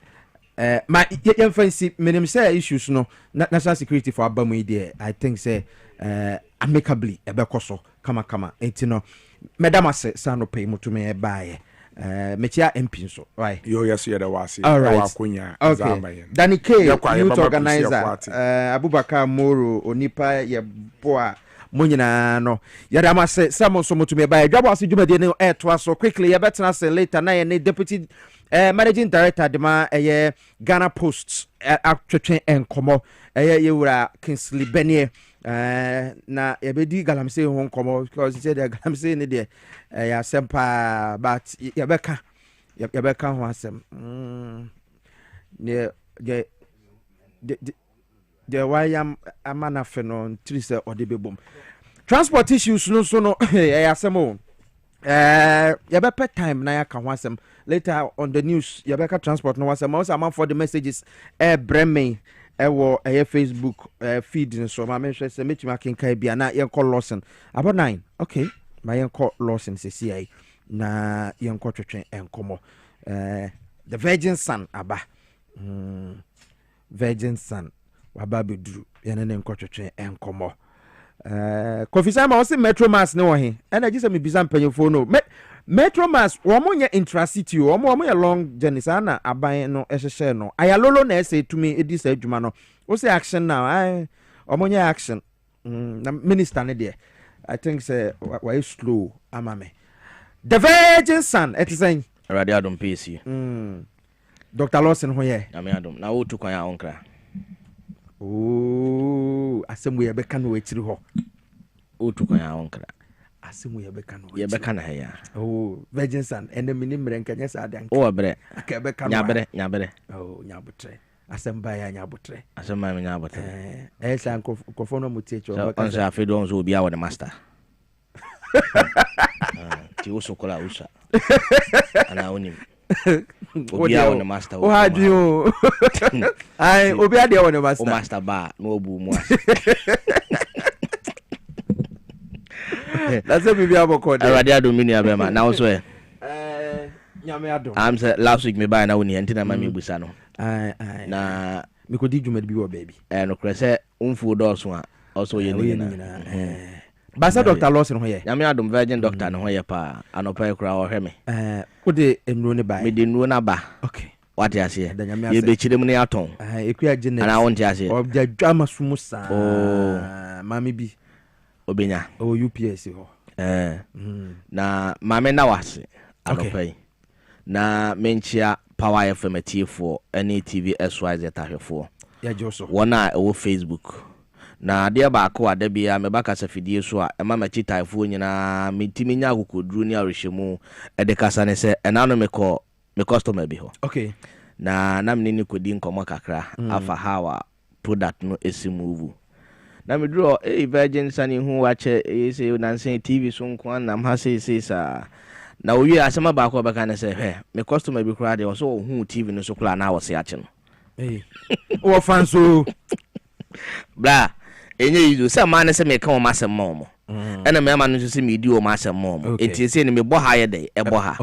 ma yemfansi minim say issues no national security for abamu ide I think say amicably ebekoso kama enti no Madam Ase Sano pay mutume baye metia MP so right yo yes yeah the wasi all right akonya okay Danny K youth organizer Abubakar Moro onipa ye boa monyina no yada amase samo so mutumi ba Dwabo Ase dwumade ne to so quickly ye betena say later na ye ne deputy managing director dema Ghana Post atwetwe enkomo ye wura Kingsley Benie na yebedi galamse ho nkomo because he said galamse ne de ya sempa but yebeka ho asem ne the why am amana fenon trise odebebom transport issues no so no asem yebeka time na ya ka ho asem later on the news yebeka transport no wasem also am for the messages breme ewo Facebook feed so ma menhwe se metima kenkai bia na yen call Lawson about 9 okay ma yen call Lawson se CI na yen call twetwen enkomo the Virgin Sun aba Virgin Sun waba beduru yen ne call twetwen enkomo Kofisa ma wose Metro Mass ne wo he na gise me bisa mpanyefo no Metro Mass wo mo nya intracity wo mo ya long journey sana aban no ehhehye no ayalolo na ese tumi edi sa adwuma no wo say action now wo mo nya action na minister ne de I think say why slow amame the Virgin Sun it is saying radio adom PC Dr. Lawson ho ye na me adom na wo tu kwan ya onkra asemu ye beka no wetiri ho wo tu kwan ya onkra asemu ye beka no ye na ya Virgin Sun ene mini mrenka nya sa adan bre aka beka no nya bre nyabotre asemba ya nyabotre asemba me nyabotre esa nkofo no mutiecho beka onza afido onzo obi awo the master ti usokola usa ana onim obi awo the master o hadio ai obi ade awo the master o master ba no obu mu that's a baby aboko dey radio domini abema na also nyame adom am say last week me buy na woni antina ma me busa no na me ko di dwuma bi wo baby no kre say umfu do so a also ye ni na basa Dr. Lawson ho ye nyame adom Virgin doctor no ho ye pa anopa kura wo hwe me wo de emro ne ba me de nuo na ba okay what you say ye be chire mu ne aton ekua genetic ana won ti ase objadwa masumu sa mami bi obenya UPS ho na mame na wase anopai na menchia Power FM T4 any TV SYZ tahwefo ya joso wona e Facebook na de ba ko ada bia me baka safidie so a e ma machi taifo nyina mitimi nya akokoduru ni arehemu e de kasa ne se enano me customer bi ho okay na namni ni kodi nkomo kakra afa hawa product no esimove na me draw Virgin Sun hu wache say nansen TV so nko na ma say sa na owi asema ba ko baka ne say he me customer bi kura de so hu TV no so kula na wose ache no o fanso bra enye yizo se ma ne se me kan o ma se mo ena me ma no so se me di o ma se mo enti se ne me bo ha ye de e bo ha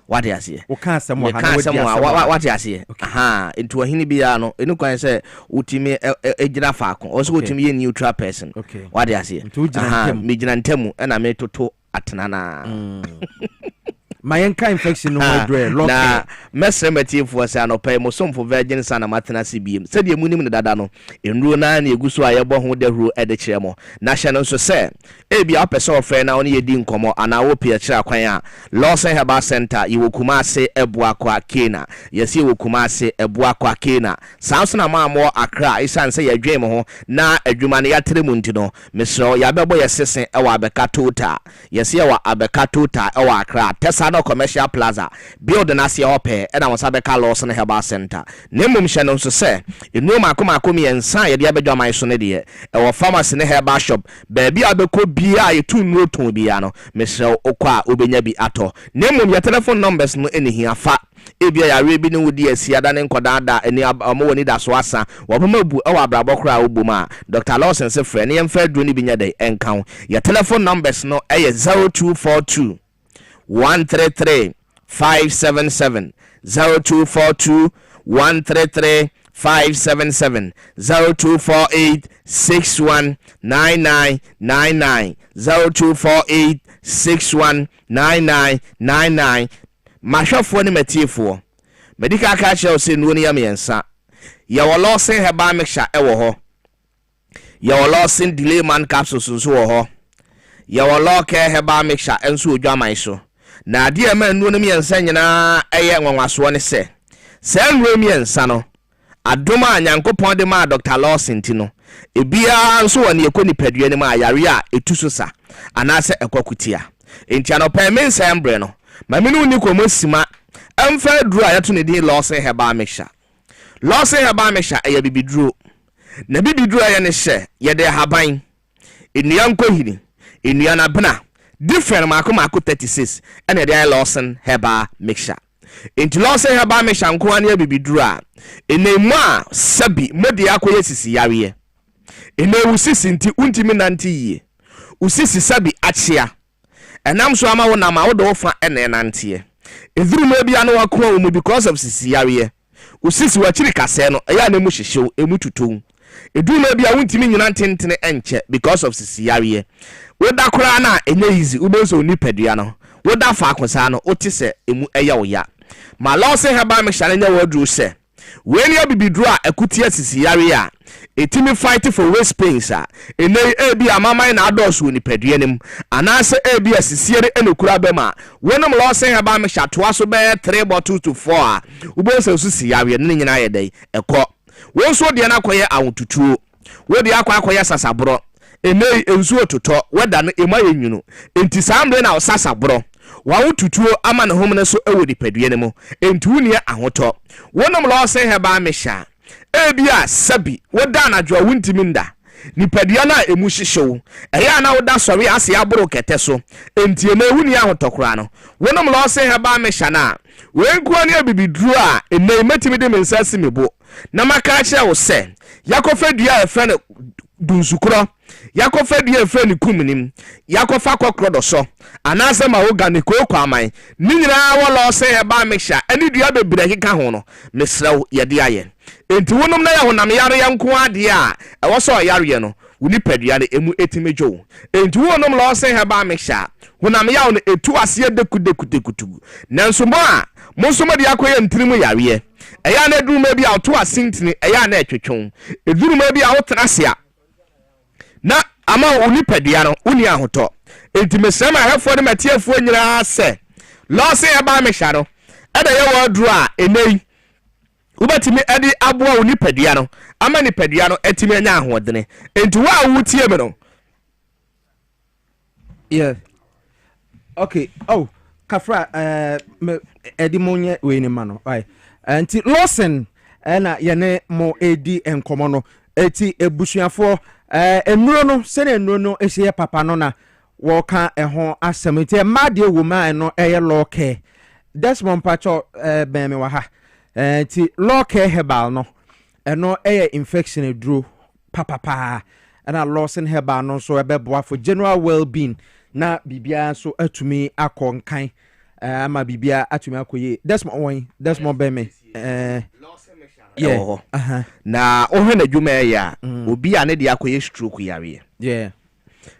what you say o kan se mo ha na what you say aha enti o hini bia no enu kwan se utimi ejira fa ko o so utimi ye neutral person what you say aha me jina ntemu ena me toto atenana mayenka infection no dre lock na mesremati fo se anopai mo somfo Virgin Sun matena sibiem se de munim ne dada no enruo na na eguso ayebo ho de huru ede kire mo na hye no so se ebi apese ofre na oni yedi nkomo ana wo pia kira kwan a Lawson Herbal Center yiwokuma ase ebua kwa kena yesi yiwokuma ase ebua kwa kena sanso na maamo Accra isan se yadwen mo ho na adwuma ne yatere mu ntino mesro yabebo yesesen ewa abeka tota yesi ewa abeka tota ewa Accra tesa no commercial plaza build na se ope e na won sabe ka Lawson Herbal Center nemum hye no so se enu makomakomi ensan ye de abedwa man so ne de e wo pharmacy ne herbal shop baabi abeko bia etu nuro ton bia no mesre okwa obenya bi ato nemum your telephone numbers no enihi afa ebia ya rebi ne wodi asiada ne nkodada eni amowoni da so asa wobama bu e wa brabo kra oboma Dr. Lawson se frɛ ne yemfa duro ni binya de enkan your telephone numbers no e 0242 133 577 0242 133 577 0248 6199 0248 6199 mahwɛfoɔ ne matiefoɔ medical ka kyerɛ sɛ nuo ne yamiensa yɛwɔ lɔsen herbal mixture ɛwɔ hɔ yɛwɔ lɔsen delay man capsules nso wɔ hɔ yɛwɔ lɔke herbal mixture nso odwaman so na adeɛ ma nuo ne miensa nyinaa ɛyɛ nwanwasoɔ ne sɛ sɛ nuo miensa no adom a nyankopɔn de ma Dr. Lawson ti no ebia nso wɔ ne ekɔ nipadua ne ma yare a etu so sa anaasɛ ekɔkutia enti anɔpɛ me nsɛm bre no ma me no ni komo sima ɛmfa duro a yɛto ne din Lawson herbal mixture Lawson herbal mixture ɛyɛ bibiduro na bibiduro ɛyɛ ne hyɛ yɛde haban enua nkohini enua na bena different maako 36 ɛna yɛde Lawson herbal mixture enti Lawson herbal mixture nko ane bibiduro a enemu a sabi modi akoyɛ sisi yareɛ enewu sisi nti untimi nante yie usisi sabi akyea enam so ama wona ma wo do fa ene nante eduru ma bia no wakoma wo because of sisi yareɛ usisi wachiri kase no eya na mu hyehyew emu tutou eduru ma bia untimi nyina ntentene enche because of sisi yareɛ woda kora na enye easy ubenso ni padua no woda fa akosa no otise emu eya wo ya ma Lawson herbal mixture nya wodru se when you be draw a kutia sisi yare a etimi fight for waist pains a enei ebi amama na adosu ni paduanem anase ebi asisiere enokura bema wonum Lawson herbal mixture toa so be 3 bottles to 4 a ubonse sisi yare ne nyina ye dai ekọ wonso de na koye awututuo we de akwa sasabro enei ensuo totọ weda no emaye nwunu enti sambre na sasabro wawo tutuo ama ne homne so ewo dipadua ne mu entu ne ahoto wonom Lawson herbal mixture ebia sabi woda na dwo wuntimi nda nipadua na emu hyehyew eya na woda sori ase aboro kete so enti na ewu ne ahotokora no wonom Lawson herbal mixture na wenkuo ne abibiduru a enei metimi de mensasi mebo na maka kye wo se yakofa dua efe ne dunsukro yakofa dua efe ne kumnim yakofa kokrodo so anase ma organic ko aman ni nyina wo Lawson herbal mixture ani dua bebre keka ho no mesrew yede aye enti wonom na ya honam yare yanko ade a ewo so yare no woni padua ne emu etimejo enti wonom Lawson herbal mixture honam ya no etu ase dekudekutu nanso mo a monso mo de akoye ntirimu yare eya na eduruma bi a to asintini eya na etwetwon eduruma bi a wotena se a na ama woni padua no woni ahoto enti mesema hefo de matiefuo nyira se Lawson herbal mixture no eda ye wodru a enei ubetimi edi aboa woni padua no ama ni padua no etimi anya ahodene enti wa wutie me no yeah okay oh kafra edi monye we ni ma no right enti Lawson na yene mo edi enkomo no eti ebusuafo enuro no se na enuro no ehye papa no na wo ka eho asem enti ma de wo ma no eye loke Desmond Pacho ben me wa ha enti loke herbal no eno eye infection eduro papa na Lawson herbal no so ebeboa for general well-being na bibia so atumi akonkan ama bibia atumi akoye Desmond ben me yeah na ohwe na dwuma ya obi a ne de akoye stroke yare yeah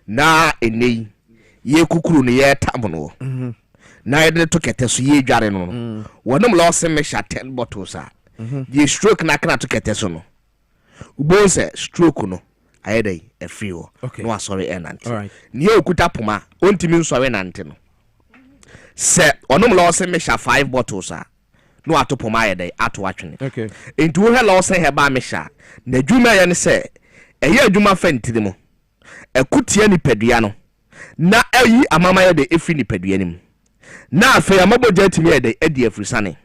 na enei ye kukuru ne ye tam no na ye to kete so ye dware no wonom Lawson mixture 10 bottles a ye stroke na kana to kete so no ubonse stroke no ayedai free wo no asori enante ne ye okuta poma ontimi nsori nante no se onom Lawson mixture 5 bottles a no atopoma ayedai ato atwene okay enti wo he Lawson herbal mixture na dwuma ye ne se eye dwuma fantiri mo ekutia ni padua no na ayi amama ye de efi ni padua nim na afa ya mabogya timi ye de edi afrisane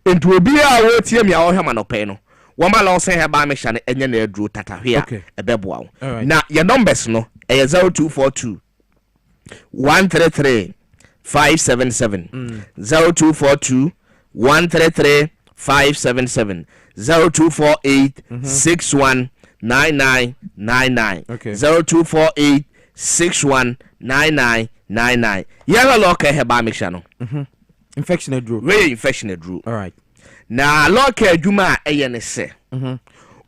enti obi a wo tie mi a wo hema no pe no wo ma Lawson herbal mixture ne enye na aduru tatahwe a ebeboa wo na ye numbers no eye 0242 133 577 0242 133 577 0248 61 9999 0248 61 9999 yellow locker herbal mixture no infection edru we infection edru all right na locker adwuma eye ne se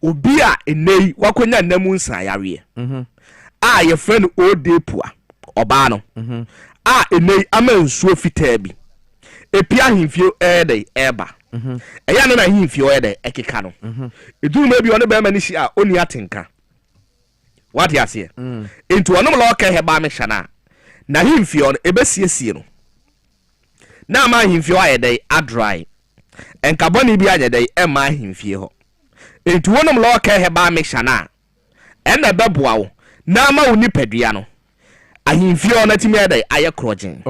obi a enei wakonya namu nsa yare a ye friend old day pua oba no a enei ama nsuo fitaa bi epia ahemfie ɛyɛ ɛba ɛyɛ no na ahemfie ɔyɛ dɛ ɛkeka no ɛduru ma bi ɔne bɛrima no hyia a ɔnni atenka wate aseɛ enti ɔnom la ɔka hɛba me hyɛ no a na ahemfie ɔno ɛbɛsiesie no na ama ahemfie hɔ ayɛ dɛ adry ɛnkabɔne bi anyɛ dɛ ɛma ahemfie hɔ enti wɔnom la ɔka hɛba me hyɛ no a ɛna ɛbɛboa wo na ama wo nipadua no ahemfie ɔno atumi ayɛ dɛ ayɛ korɔgyen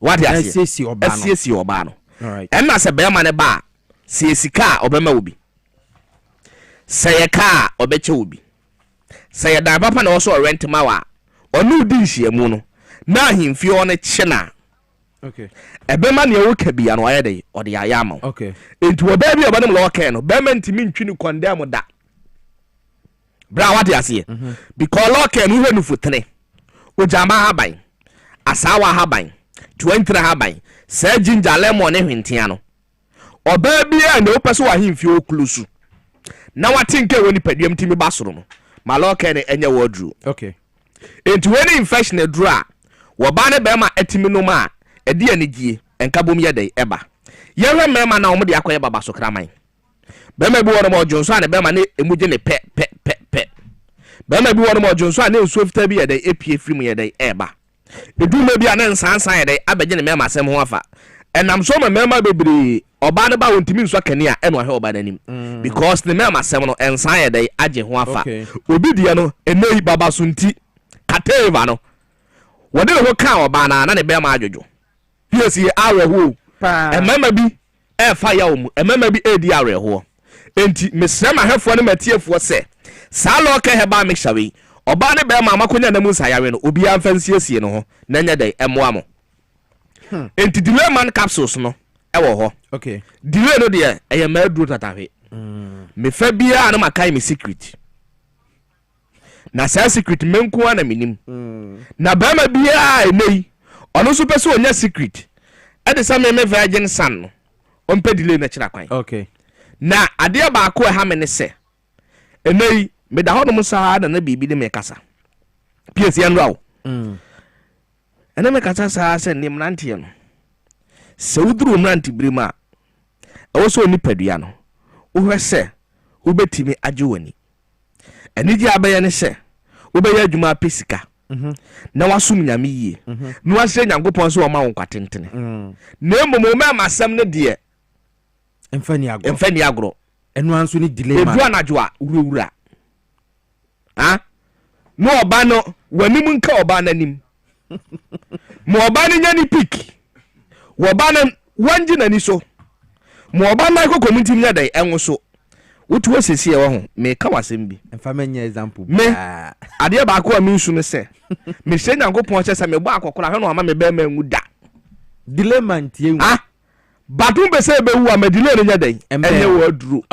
wate aseɛ asiesie ɔbaa no ɛna sɛ bɛrima ne ba a sɛ sika a ɔbɛma wo bi sɛ yɛ ka a ɔbɛkyɛ wo bi sɛ yɛ dan papa na ɔsɔ ɔrent ma wa ɔno di nhyiamu no na ahemfie ɔno kye na ɛbɛma nea woka bia no ɔyɛ de ɔde ayɛ ama wo enti wɔbaa bi a ɔbɛnom la ɔkɛɛ no bɛrima ntimi ntwi no kɔndɛm da bra wate aseɛ because lɔɔkɛɛ no wohwɛ no fotene ogyama haban asaawa haban 23 haban saa ginger lemon ne hwentea no ɔbaa bi a na wopɛ sɛ wahemfie okulu su na watenka wɔ nipaduam timi ba soro no ma lɔɔkɛɛ no ɛnyɛ wɔduru enti wɔ ne infection aduru a wɔba ne bɛrima atimi nom a ɛde anigye ɛnkabom yɛ dɛ ɛba yɛhwɛ mmarima na wɔmde akɔyɛ baba so kraman bɛrima bi wɔ no ma ɔdwonso a ne bɛrima ne ɛmugye ne pɛ bɛrima bi wɔ no ma ɔdwonso a ne nsuo fitaa bi yɛ dɛ ɛpie firi mu yɛ dɛ ɛba eduma bi a ne nsansan yɛ dɛ abɛgye ne mmarima asɛm ho afa ɛnam so ma mmarima bebree ɔbaa ne ba wɔn ntumi nso akani a ɛna ɔhwɛ ɔbaa n'anim because ne mmarima asɛm no nsan yɛ dɛ agye ho afa obi deɛ no ɛnɛ baba so nti kateva no wɔde ne ho ka ɔbaa na ne bɛrima adwodwo piesie awerɛhoɔ mmarima bi ɛɛfa yɛ wɔn mu mmarima bi ɛɛdi awerɛhoɔ enti mesrɛ ma ahwɛfoɔ ne matiefoɔ sɛ saa lɔɔka hɛba mixture wei ɔbaa ne bɛrima amakonya na mu nsayare no obiara mfa nsiesie no ho na nyɛ dɛ ɛmoa mo enti delay man capsules no ɛwɔ hɔ delay no deɛ ɛyɛ maaduro tatahwe mefa biara no makae me secret na saa secret menko a na menim na bɛrima biara ɛnɛ yi ɔno nso pɛ sɛ ɔnya secret ɛde sɛ me virgin son no ɔmpɛ delay no akyira kwan na adeɛ baako ɛha me ne sɛ ɛnɛ yi meda hɔ nom saa na na biribi de mekasa piesie nra wo ɛna mekasa saa sɛ ne mmeranteɛ no sɛ woduru mmerante bere mu a ɛwɔ sɛ onipadua no wohwɛ sɛ wobɛtumi agye w'ani ɛnigye abɛyɛ ne sɛ wobɛyɛ adwuma apɛ sika na wasom nyame yie na wahyɛ nyankopɔn sɛ wɔma wo nkwatentene na mmom ɔma asɛm no deɛ ɛmfa ni agorɔ ɛno anso ne delay ma edu anadwo a wurawura na ɔba no w'anim nka ɔba n'anim ma ɔba no nya ne pik wɔba no wangye n'ani so ma ɔba no akɔkɔ mu ntim nya dɛ ɛnwo so wotu wɔsiesie wɔ ho meka wasɛm bi ɛmfa manya example me adeɛ baako a mensu no sɛ mehyɛ nyankopɔn kyɛ sɛ mebɔ akɔkora hwɛ no ama mebɛma ngu da delay man tie wu batom bɛ sɛ ɛbɛwu a ma delay no nya dɛn ɛnyɛ wɔ aduro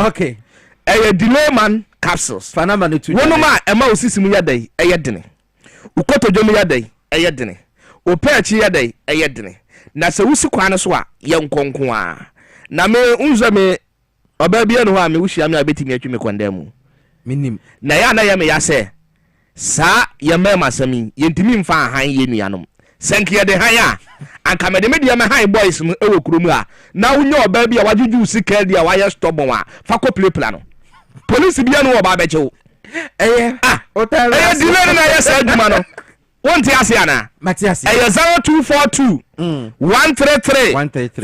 ɛyɛ delay man capsules wonom a ɛma wo sisi mu yɛ dɛn ɛyɛ dene wo kɔtɔdwa mu yɛ dɛn ɛyɛ dene wo pɛakyi yɛ dɛn ɛyɛ dene na sɛ wosi kwan no so a yɛ nkɔnko a na me unzɔ me ɔbaa bia no hɔ a mewohyia me a bɛtumi atwi me kɔnda mu menim na yɛ ana yɛ me ya sɛ saa yɛmmarima asɛm yi yɛntumi mfa ahan yɛ nuanom sɛ nka yɛde han a anka mede me deɛ mɛhan boys no ɛwɔ kurom a na wonyɛ ɔbaa bi a wagyegye wo sika di a wayɛ stɔbɔn a fa kɔ plepla no polisi bia no wɔ ɔbaa bɛkyɛ wo ɛyɛ delay no na ɛyɛ saa adwuma no wonte ase ana ɛyɛ 0242 133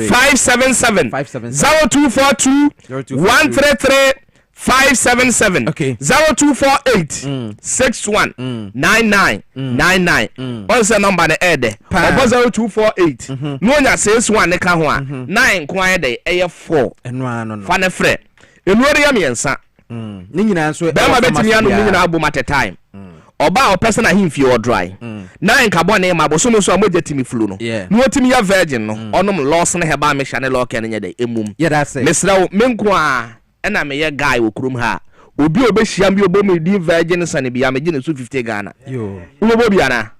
577 0242 133 577 0248 61 99 ɔnsɛ number no ɛdɛ ɔbɔ 0248 na onya 61 ne ka ho a 9 nko ayɛ dɛ ɛyɛ 4 fa ne frɛ ɛnuo de yɛ mmiɛnsa ne nyinaa nso bɛrima bɛtumi ano ne nyinaa bom at a time ɔba a ɔpɛ sɛ na ahemfie wɔ dry na nkabɔ ne ma bosom nso a mogya timi flu no na wɔtumi yɛ virgin no ɔnom lɔs ne hɛba mehyɛ ne lɔkɛ no nyɛ dɛ ɛmum mesrɛ wo menko a ɛna meyɛ guy wɔ kurom ha obi a obɛhyia bi obɔ mu di virgin sane bia megye ne so 50 Ghana wobɛbɔ bi anaa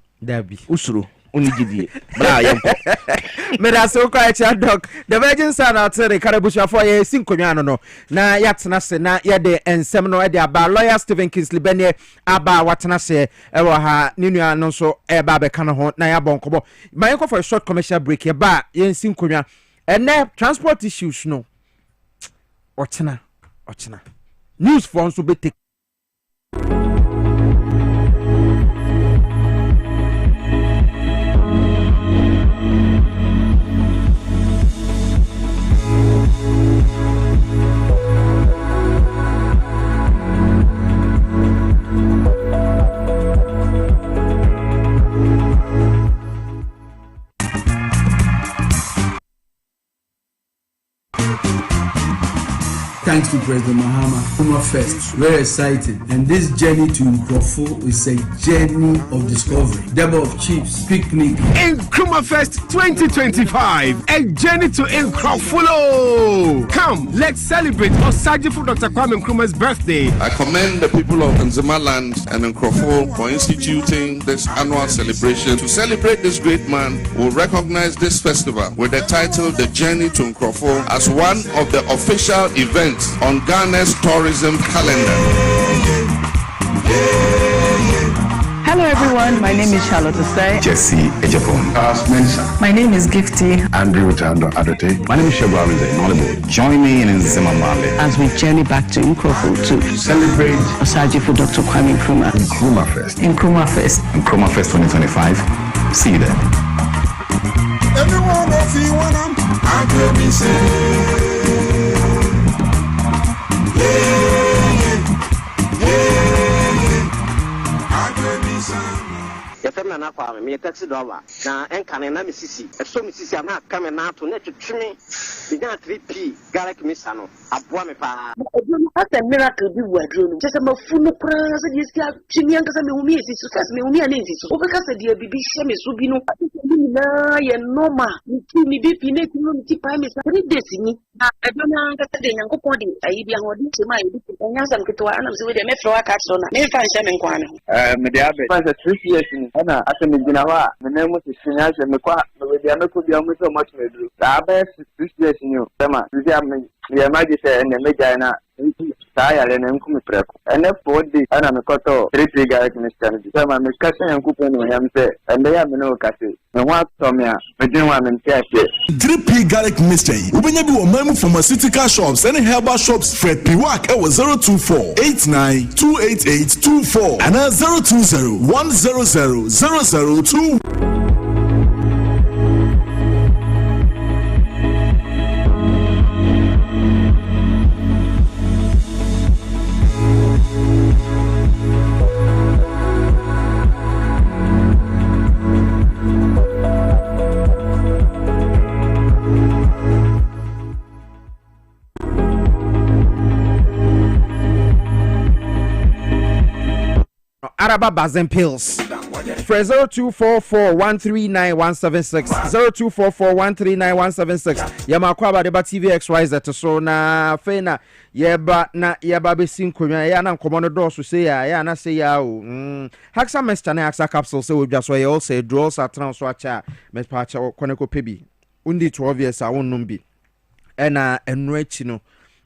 wosuro onigidie bra yɛnkɔ meda se wokɔ akyia dɔk the virgin son atere karabusuafoɔ yɛsi nkonnwa no na yɛatena se na yɛde nsɛm no ɛde aba lawyer Stephen Kingsley bɛneɛ aba watena se ɛwɔ ha ne nua no nso ɛba bɛka no ho na yɛabɔ nkɔbɔ ma yɛnkɔ for a short commercial break yɛba yɛnsi nkonnwa and then transport issues no ochina news for nso be take Thanks to President Mahama, Nkrumah Fest. Very exciting. And this journey to Nkrofo is a journey of discovery. Double of Chiefs, picnic. Nkrumah Fest 2025. A journey to Nkrofo. Come, let's celebrate Osajifo Dr. Kwame Nkrumah's birthday. I commend the people of Nzemaland and Nkrofo for instituting this annual celebration. To celebrate this great man, we'll recognize this festival with the title The Journey to Nkrofo as one of the official events on Ghana's tourism calendar. Hello everyone, my name is Charlotte Ase. Jesse Ejapon. My name is Gifty. Andrew Tando Adote. My name is Shebra Inaudible. Join me in Nzemamale As we journey back to Nkrofo to celebrate Osajifo Dr. Kwame Nkrumah. Nkrumah Fest. Nkrumah Fest. Nkrumah Fest 2025. See you there. Everyone of you want I'm going to say. Yefem na kwa me taxi driver na enkane na misisi eso misisi ama kame na ato na twetweme binya 3p garlic misa no aboa me pa odunu asa miracle bi wadro no sese mafunu kra se die sia twimi ankasa me humi esisi so me humi ana esisi o beka se die bibi hye me so bi no bi na ye normal mi bi na tinu mi ti pa me sa 3 days ni odunu ankasa de nyankopon de ayi bi ahodi se ma yi bi nyasa mketwa ana se we de me fro aka so na me fa nhyɛ me nkwana me de abe fa 3 years ni ana aseme gina wa me na mu se shinya se me kwa me de ameko bi amu so much me duru da ba 6 years ni o tema se am ye maji se ene me jana saya le na nku me preko ene 4 days ana me koto 3 garlic mixture ni tema me kase yanku no yam se ende ya me no kase me wa to me a me din wa me ntiase 3p garlic mixture ubenya bi wo mamu pharmaceutical shops and herbal shops Fred Piwak e 024 89 288 24 and 020 100 002. Araba Bazen Pills. For 0244-139-176 0244-139-176 Yamakwaba deba TV XYZ so na fena yeba besin konya ya na nkomo no do so say ya na say ya o Haxa Mester na Haxa capsule so we just we all say draws are transfer acha me pa acha koneko pebi undi 12 years a wonnum bi ena enu achi no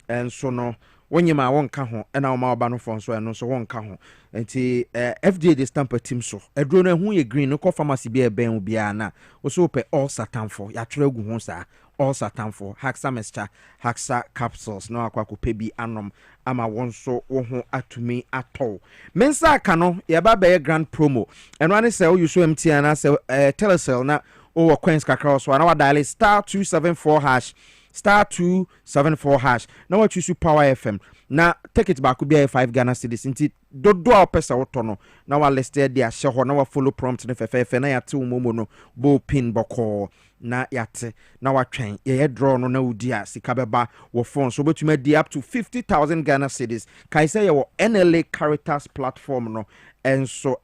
enso no wonyema wonka ho ena wo ma oba no fon so eno so wonka ho enti FDA de stamp team so edro no hu ye green no ko pharmacy bi e ben bia na wo so pe all satan for ya twere gu ho sa all satan for Haxa Mester Haxa capsules no akwa ko pebi anom ama won so wo ho atumi atɔ mensa aka no ye ba be grand promo eno ane se wo use MTN na se Telecel na o coins kakra so na wa dial *274# *274#. Now what you choose Power FM. Now take it back could be 5 Ghana cedis. Inti do our pesa otono. Now I listed there share now follow prompt ne fefe na ya tu momo no bo pin boko na yate na wa train ye draw no na udia sikabeba wo phone so betumi di up to 50,000 Ghana cedis. Kai say your NLA Caritas platform no enso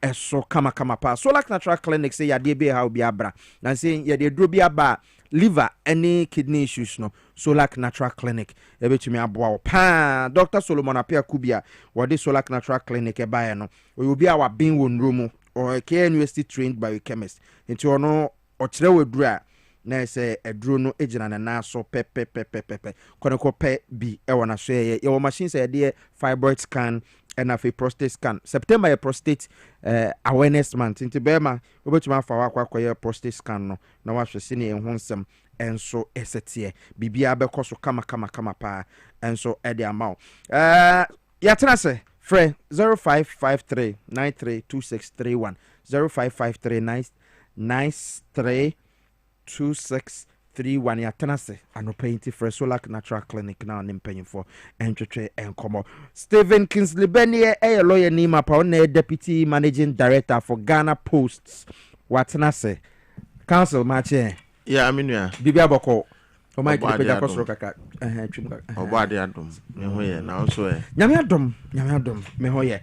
kama pa. So like natural clinic say ya de be how bi abra. Na say ye de dro bi aba liver any kidney issues no Solak Natural Clinic ebetumi aboa pa Dr. Solomon Apia Kubia wode Solak Natural Clinic e bae no we will be our being one room or a university trained biochemist into ono ochire wedru a na say edru no ejina na na so pepe koneko pe bi e wona so ye machine say de fibroid scan and afi prostate scan. September a prostate awareness month. Into Bema, we bet you for our prostate scan no. Now I should see in some and so esetie. Bibia be koso kama pa and so edi amount. Yatrase Fre 0553 932631 0553 932631 yatenase anopainti fresh solar natural clinic now nim paying for entwetwe enkomo. Stephen Kingsley Benie a lawyer nima pa on deputy managing director for Ghana Posts watenase council mache yeah I mean yeah bibia boko o mai kepe ja kosoro kaka twum obade adom me hoye na so e nyame adom me hoye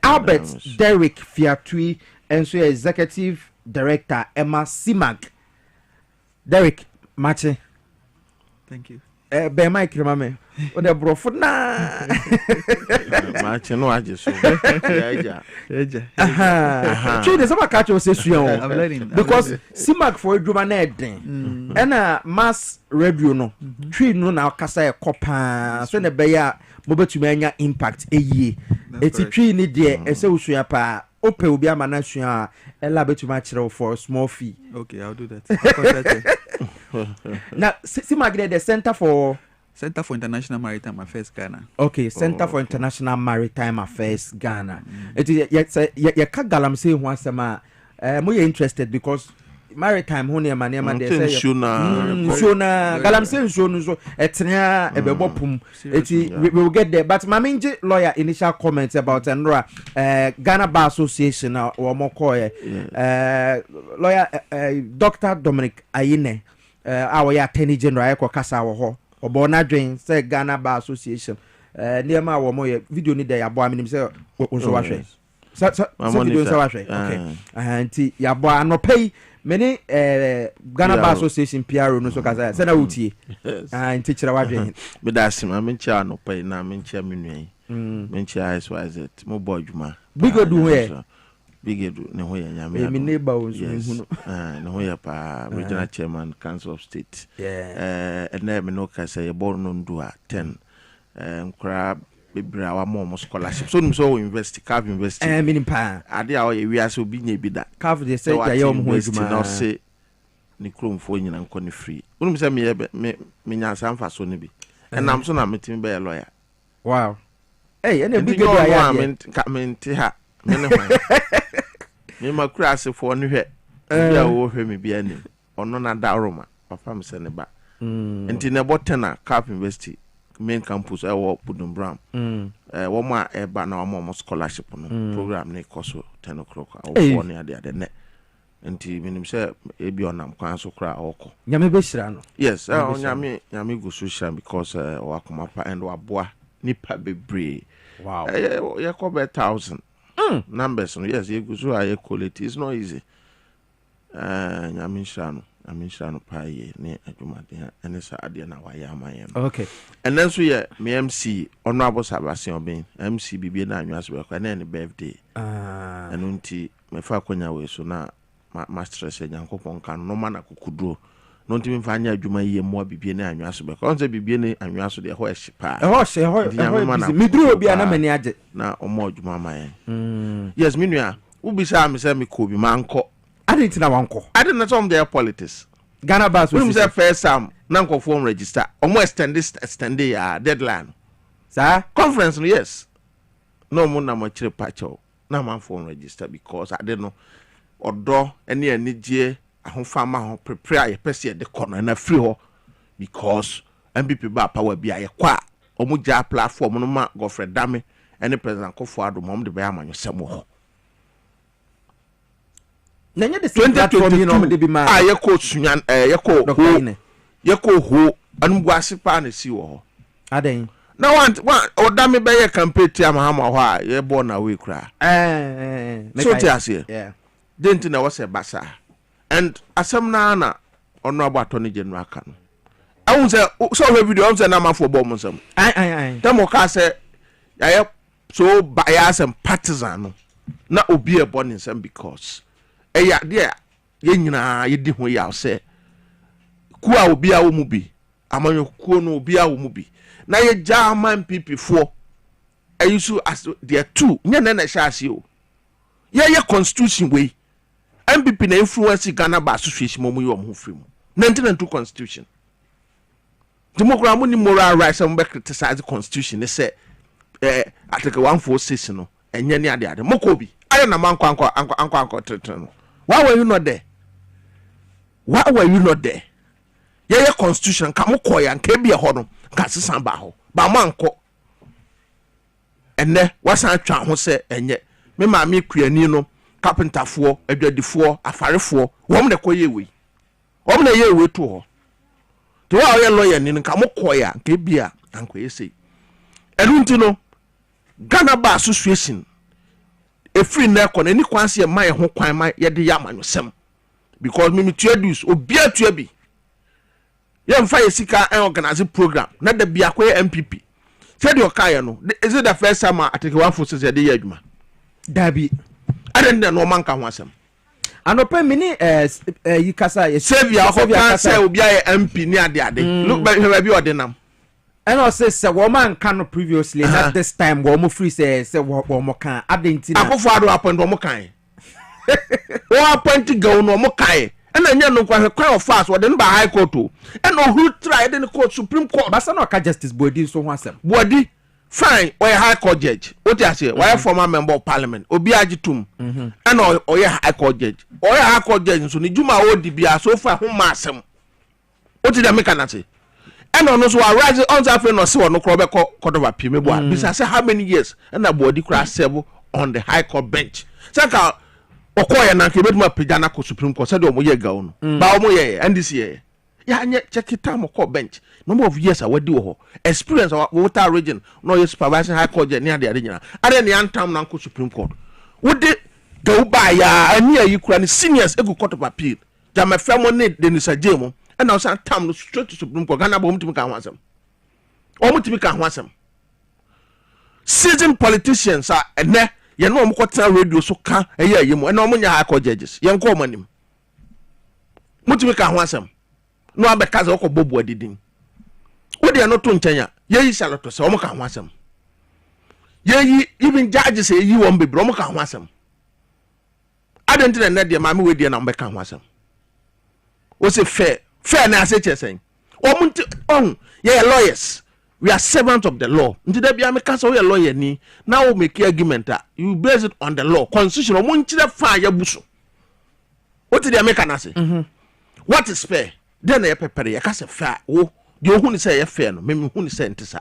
Albert Derrick Fiatui enso executive director Emma Simag. Derrick Mache. Thank you. Be Mike remame. O de brofo na. Mache no aje so. Eja. True the some catch us suyan. I'm learning. Because Simag for adwuma na eden. Na mass radio no. Tree no na kasa e kopa. So na be ya mo betumi anya impact eyie. Eti tree ni de ese usuya pa. Ope obi amana sua ela betuma kire for small fee. Okay, I'll do that. Now, Simagre the Center for International Maritime Affairs Ghana. Okay, Center for International Maritime Affairs Ghana. It is ya kagalam say ho asema mo you interested because maritime ho ne man dey say shona galam say shona so etnya ebebopum eti we will get there but maminje lawyer initial comments about Enra Ghana Bar Association or more lawyer Dr. Dominic Ayine our attorney general ko kasa wo ho obona dwen say Ghana Bar Association niema wo mo video ni dey abo aminim say onso wahwe so video so wahwe okay anti yabo anopay many Ghana Bar Association PRO no so kasa say na wutie anti kira wadwen me da sim amincha anopay na amincha menui mencha XYZ mo bodwuma bigodu he bigedu ne ho ya nyame me neighbor onso hunu ne ho ya pa regional chairman council of state and na me no kasa ye born no ndu a 10 nkra bebra wa mo scholarship so nim so university Cav University minim pa ade a we ase obi nya bi da Cav dey say ya yo mo ho adwuma na say ni kromfo nyina nko ne free unim say me nya sanfa so ne bi enam so na metim be lawyer wow hey ene bi gedo aya mente ha me ne ho me makura ase fo ne hwe bia wo hwe me bia ni ono na da roma papa me se ne ba enti ne botena Cav University main campus ewo Pudumbram wo ma eba na wo scholarship no program ne koso 10 o'clock awo ne ade ne enti minim se ebi onam kwan so kra awoko nyame be hira no yes nyame go social because wa komapa and wa boa nipa bebre wow ye ko be 1000 numbers no yes ye go so aye quality is not easy nyame shano aminshano paye ne adwumade ene sa ade na wa ya mayen okay and then so ye me MC honorable Sebastian Obin MC bibie na anwa so kwa na ne birthday enu nti me fa konya we so na ma stress nyankopon kan no ma na kokuduro no nti me fa anya adwuma ye mo bibie na anwa so kwa onse bibie ne anwa so de ho ehpa midru obi ana mani age na omo adwuma mayen yes me nua ubisa me se me ko bi manko I didn't know uncle. I didn't know their politics. Ghana Bar Association. We first nanko form register. Almost extend deadline. Sir? Conference, yes. No more na much pacho. Na man form register because I didn't know. Odo any je ahun farmer ho prepare person the corner na free ho because MPP ba power bia ye kwa omu ja platform no ma Godfrey Dame any president Akufo-Addo mom de be amanyo semo ho. Nanya the same platform you know de bi ma ye ko sunyan ye ko ho anu guase pa na si wo ho aden na one odame be ye campaign tia mahama ho a ye born away kra so ti ase yeah dent na was basa and asem na ono abato ne general aka no awun se so we video am se na mafo bo mo nsam temo ka se ya so bias and partisan no na obi e born nsam because eya dia ye nyina ye di ho ya se ku a obi a wo mu bi amanyo ku no obi a wo mu bi na ye German people fo ayisu as there two nya na na sha ase o ye constitution we MPP na influence Ghana ba association mo mu yo mo free mu 1992 constitution democrat mo ni moral rights am be criticize the constitution ne say article 146 no enye ne ade mokobi ayo na anko no why were you not there ye constitution ka mo koya nka bia ho no ka sesan ba ho ba manko enne wasan twa ho se enye me ma me kuani no carpenter fo adwadifo afarefo wom ne koye we wom ne ye we to ho to wa ye lawyer ni nka mo koya nka bia anko ye sei elunti no Ghana Bar Association free na ko na ni kwanse ye ma ye ho kwan ma ye de ya manwosem because me tuadus obia tuabi ye mfa ye sika en organize program na da bia ko MPP said your kaya no is it the first time I take one for say dey adwuma dabi adende no man ka ho asem anope mini yi kasa ye savior ko kan say obia ye MP ni ade look by bi ordinam and I say woman can previously not this time wo mo free say wo mo kan adenti na akofo ado appoint wo mo kan wo appoint go no mo kan and anya no kwa of fast wo den ba high court o and who try den court supreme court basa no ka justice body so ho asem body fine or high court judge what you say why former member of parliament obi agitum and or high court judge or high court judge so ni juma o di bia so far ho ma asem what you dey make na say and on so arise on that no say no kro be court of appeal me bo bisa say how many years and na body crash serve on the high court bench saka okoye na ke beduma pejana ko supreme court say do mo ye ga no ba mo ye and this year ya nye check time ko bench number of years awadi wo experience water region no you supervising high court ni ade nyina ade ne antam na ko supreme court wo de go ba ya ani ayi kura ni seniors egu court of appeal jama famo ne denisa jemu and now say tam no straight to supreme court Ghana bo mutimi ka ho asem o mutimi ka ho asem seasoned politicians are ene ye no mo kwata radio so ka eye ayemu ene mo nya high court judges ye nko manim mutimi ka ho asem no abeka ze ko bobu adidin wo de no to nkyanya ye yi saloto se o mo ka ho asem ye yi even judges ye yi won bebre o mo ka ho asem adentine na de ma me we de na mo ka ho asem o se fair na ase chesen o mo on ye lawyers we are servants of the law nti da bia me ka so ye lawyer ni na o make argument you base it on the law constitution o mo nchire fa ya buso what did they make na say what is fair then ye prepare ye ka se fair wo de o hu ni say ye fair no me hu ni say ntisa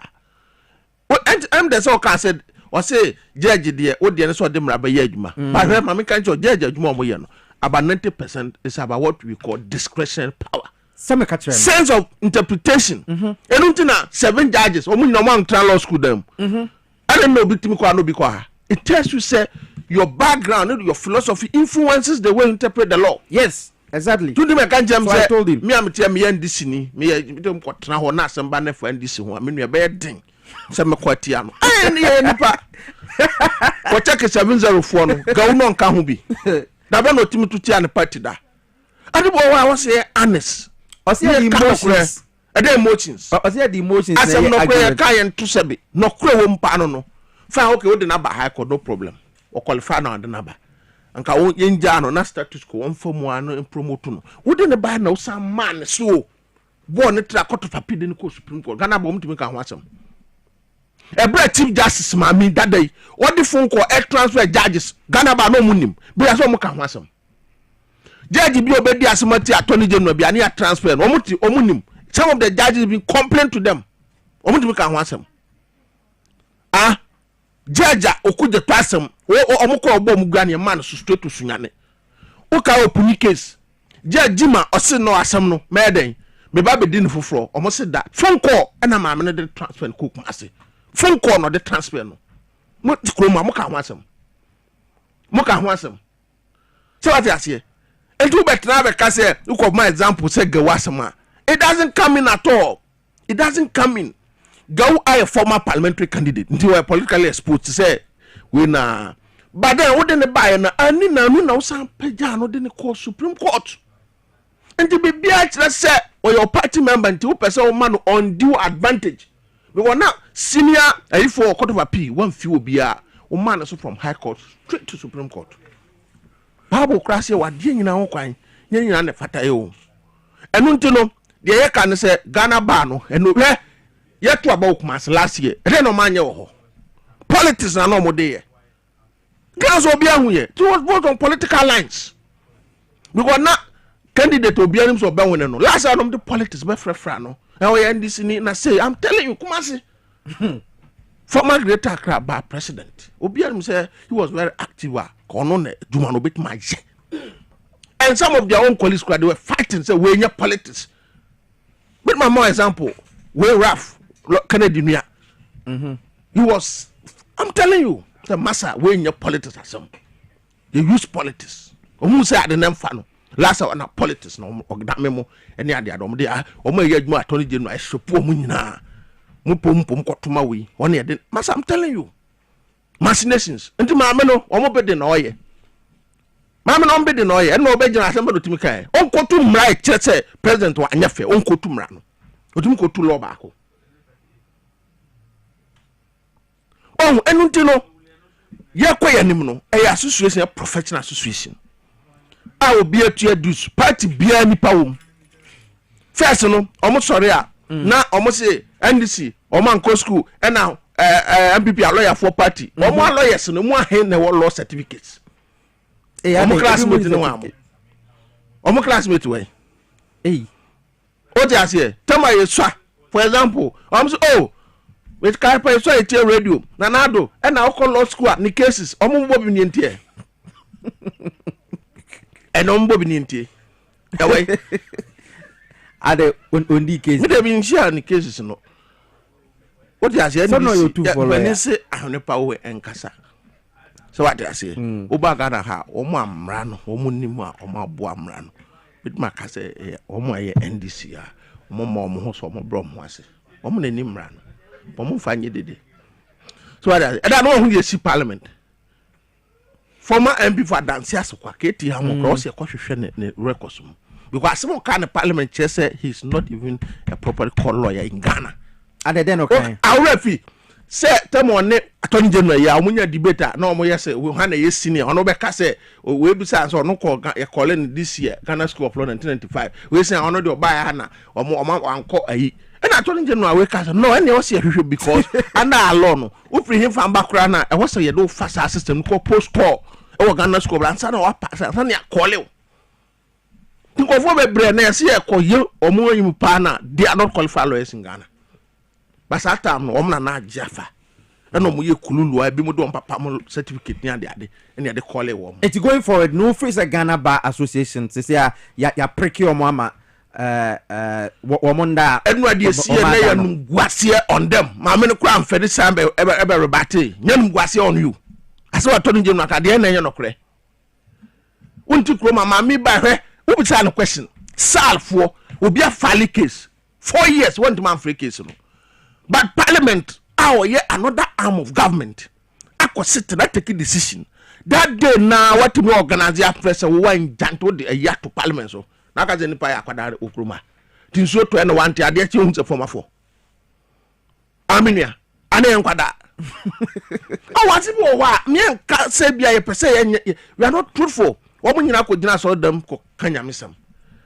and am the so ka said o say judge de o de ne so de mra ba ye adwuma but when ma me kan cho judge adwuma o mo ye no about 90% is about what we call discretionary power sense of interpretation enuntina 7 judges o mo nyina mo antran law school dem I don't know bitimi kwa no bi kwa it tells you say your background your philosophy influences the way you interpret the law. Yes, exactly. To me kan jam say I told him me am tell me ndc ni me dem kwotena ho na asem na fa ndc ho me nua be den say me kwatia no ne nipa ko check 704 no ga no nka ho bi da ba no timi tutia ne party da adibo wa say honest o say emotions the emotions o say the emotions asem no kwe ka ye nto sebe no kure wo mpa no fa okay we de na ba high court no problem o qualify na de na ba anka wo yenja no na status ko won famu ano promote no wo de ne ba na wo san man so bo ne tra court of appeal de ko supreme court Ghana bo mtimi ka ho asem ebra chief justice ma mi dadai what the phone call transfer judges Ghana ba no munim bi aso mo ka ho asem judge bi obedi asemati attorney general bi ani a transfer no omunim some of the judges been complain to them omutimi ka ho asem judge okuje pasem omukọ ogbo mugane man so straight to sunyane o ka opuni case judge jima ose no asem no meden me ba bedin foforo omo se da phone call na ma me de transfer ko kuma ase phone call no de transfer no mo tikroma mo ka ho asem so what you say entu betra be ka say uko my example say gawasema it doesn't come in at all. It doesn't come in. Go I a former parliamentary candidate until we're politically exposed to say we na but then what didn't buy na ani na no na usan peja no de call Supreme Court. And to be let's say or your party member until person man undue advantage. because now senior for court of appeal one few be one man so from high court straight to supreme court bible crash wa die nyina ho kwan nyina ne fata yo enu ntino de ye kan say Ghana ba no enu hwe ye to about Kumasi last year e no manye wo ho politics na no mo de ye gas obi ahu ye it was vote on political lines because na candidate obi anim so be won no last year no the politics be frefra no e o ye ndisi ni na say I'm telling you Kumasi former Greater Accra Bar president obi anim say he was very active kono na duma no bit ma je and some of their own colleagues they were fighting say we need politics but my more example we Raf Kennedy Nia he was I'm telling you the massa we need politics asem they use politics omu say the name fa no last one na politics no ogda memo ene ade adom de omo ye adwuma atoni je no ahyepo omu nyina mu pom kotoma we one ye massa I'm telling you machinations nti maame no omo bede na oye maame no bede na oye ene obegina asem do timi kai onkotu mra e kire president wa anyafe onkotu mra no otumi kotu law baako enu ntino ye kwaya nim no e association professional association a obi atu adus party bia nipa wom first no omo sori a na omo se NDC omo anko school e na MPP a lawyer for party omo lawyers no mu ahen na law certificates omo classmate no am omo classmate we o ti ase tell my swa for example omo say oh with carpet so it radio nanado and na okọ law school ni cases omo mbo bi ni ntie and ombo bi ni ntie ewe ade on di cases we dey bin share ni cases no what you say when say ahone pa we enkasa so what you say oba Ghana ha omo amra no omo nimu a omo abo amra no bit maka say omo aye NDC a omo ho so omo bro mo ase omo na ni mra no omo fanye dede so what I don't know who you see parliament former MP for dance asokwa keti ha mo cross e kwahwehwe ne records mo because some kind of parliament chair say he's not even a proper call lawyer in Ghana ade den okay awrefi say temo ne attorney general ya omunya debater na omo yese we ha na ye senior ono be ka say we bi say so no call e call in this year Ghana School of Law 1995 we say ono de oba ya na omo anko ayi and attorney general we ka say no any o say hwehwe because under law no we free him from background na e wo say ye do fast system ko post call e wo Ghana School of Law wa pass na ya call you think of we bre na say e ko ye omo yim pa na they are not qualified lawyers in Ghana but that time no omna na jafa and no ye kululu abi mo do papa mo certificate ni ade and they call it wo it's going forward no free Ghana Bar Association say ya pricky o mo ama womonda enu ade sie na ya numguase on them ma me no kra amfede sambe ebe rebate nya numguase on you ase wato no jenu akade na nya no kre unti kro ma me ba hwe wo bi say no question salfo obi a file case 4 years want man free case no but parliament another arm of government akọ sit that take a decision that day na what me organize ya press we wan janto de ya to parliament so na ka je ni pa ya akwadare okroma tin so to na want ade che hu se form afọ aminia ana en kwada o want be wa me ka se bia ye pese we are not truthful wo mo nyina ko gina so dam ko kanyamesam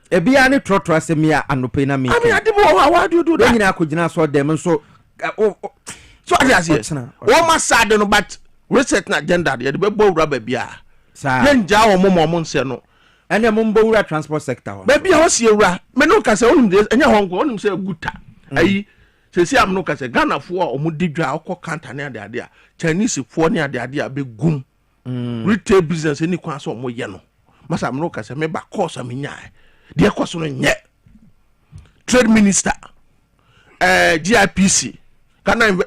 ebia ne trotro asem ya anope na me ami ade bo wa do that nyina ko gina so dem so so as wo ma sad no but reset na agenda de be bo wura ba bia yenja wo mo nse no ene mo mbo wura transport sector ba bia ho sie wura me no ka se onum de enya hongo onum se guta ayi se si am no ka se Ghana fo a omo didwa akọ counter ne ade a Chinese fo ne ade a be gum retail business ni kwa so omo ye no masa am no ka se me ba course am nya de course no nye trade minister GIPC Ghana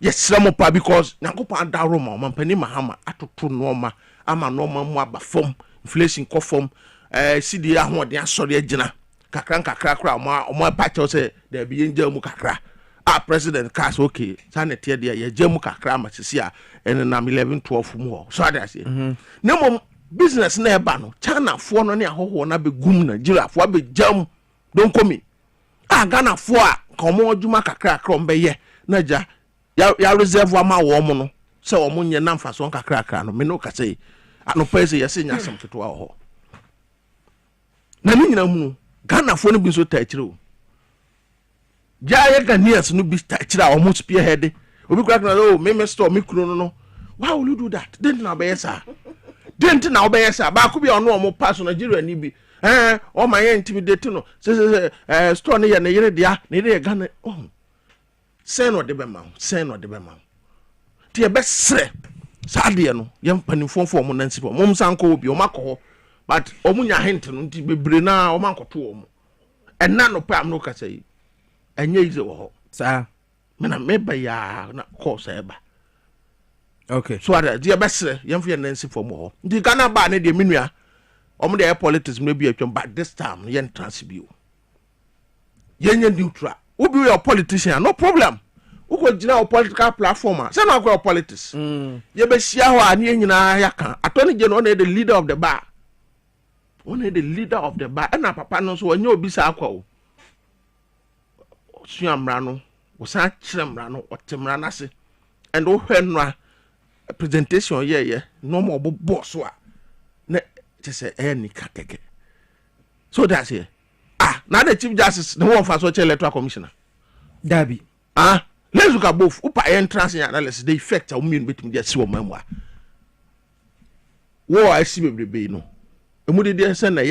yesramo pa because nyankopon da Roma mampani mahama atoto norma ama norma mu aba fom inflation ko fom CD ahode asori agina kakra kra mo pa say there be yenja mu kakra president cast okay sanete there ye jamu kakra ma sisi a en na 11 12 mu so that say na mom business na eba no China fo no ne ahoho na be gum Nigeria fo be jam don komi Ghana for komo adwuma kakra krombe na ja ya reserve ama wo mo no se wo mo nye na mfaso kakra no me no ka sei anopa ese yesi nya asem keto ho na ni nyina mu Ghana for no bi so ta kire o ja ye Ghanaians no bi ta kire a wo mo spearhead obi kura na oh me store me kuro no why will you do that then na be yesa didn't na obeyesa ba ko bi ono mo pass Nigeria ni bi o ma ye intimidate no se store ne ye ne yere dia ne ye Ghana oh say no de be ma ti e be sre sade no ye mpanimfo fo mo nansi fo mo sanko obi o makọ but o munya hint no nti bebre na o mankoto o mo enna no pa am no ka say enye ize wo ho sa me na me ba ya na course e ba. Okay. So the best young for Nancy for more. The Ghana ba ne de minua. Omo de politics maybe a but this time yen transibio. Yen neutral. Who be your politician? No problem. Who go jina political platform? Say no go politics. Ye be share ho ani nyina yaka. Attorney General on the leader of the bar. One the leader of the bar. Na papa no so onye obi sa akwa o. Suamra no. Wo sa kiremra no otemra na se. And wo hwenwa presentation no more boss wa na just say any kakeke so that's here now the chief justice the one for social electoral commissioner Dabi let's look at both upa entrance analysis the effect of mean between the see memoir wo I see be no emudi dey say na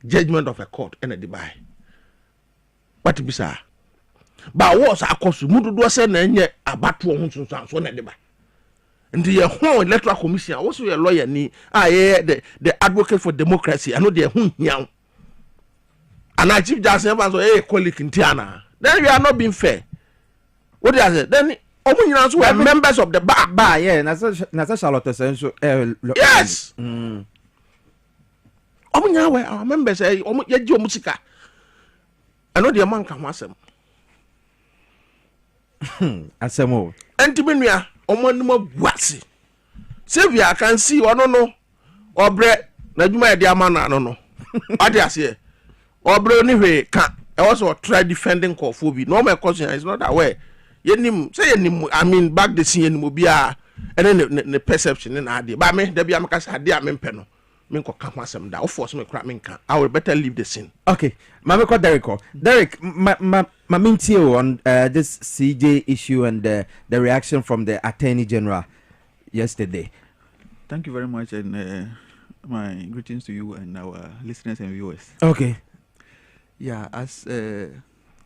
judgment of a court and a Dubai but bisa ba was akosu mudu do say na nye abato ho so na Dubai. And the whole electoral commission, also a lawyer, the advocate for democracy. I know they're young. And I chief justice was colleague in Tiana. Then we are not being fair. What is it? Then Omunyans were members of the bar. Yeah, Nasa Charlotte says yes. Omunya were our members. Yajo Musika. I know the man can was him. Asemo. Antimania. Omonimo buasi Sylvia can see no obre na dwuma de amana no ade ase obre ni hwe ka e also try defending kofobi no my question is not aware yenim say yenim I mean back the scene yenim obi a ene ne perception na ade ba me da bia maka sa ade a me mpe no me nko ka ho asem da o force me kra me nka I will better leave the scene. Okay, mama ko Derek my mintie on this CJ issue and the reaction from the Attorney General yesterday. Thank you very much, and my greetings to you and our listeners and viewers. Okay. Yeah, as a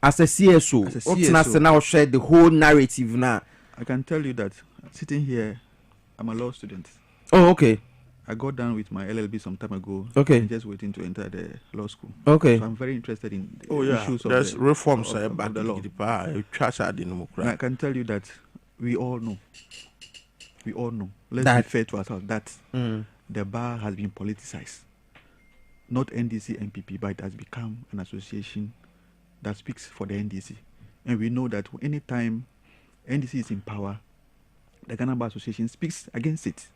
CSO, now share the whole narrative now. I can tell you that sitting here, I'm a law student. Oh, okay. I got done with my LLB some time ago. Okay. I'm just waiting to enter the law school. Okay. So I'm very interested in issues of the reforms of the law. I can tell you that we all know. Let's be fair to ourselves that the bar has been politicized. Not NDC, MPP, but it has become an association that speaks for the NDC. And we know that anytime NDC is in power, the Ghana Bar Association speaks against it.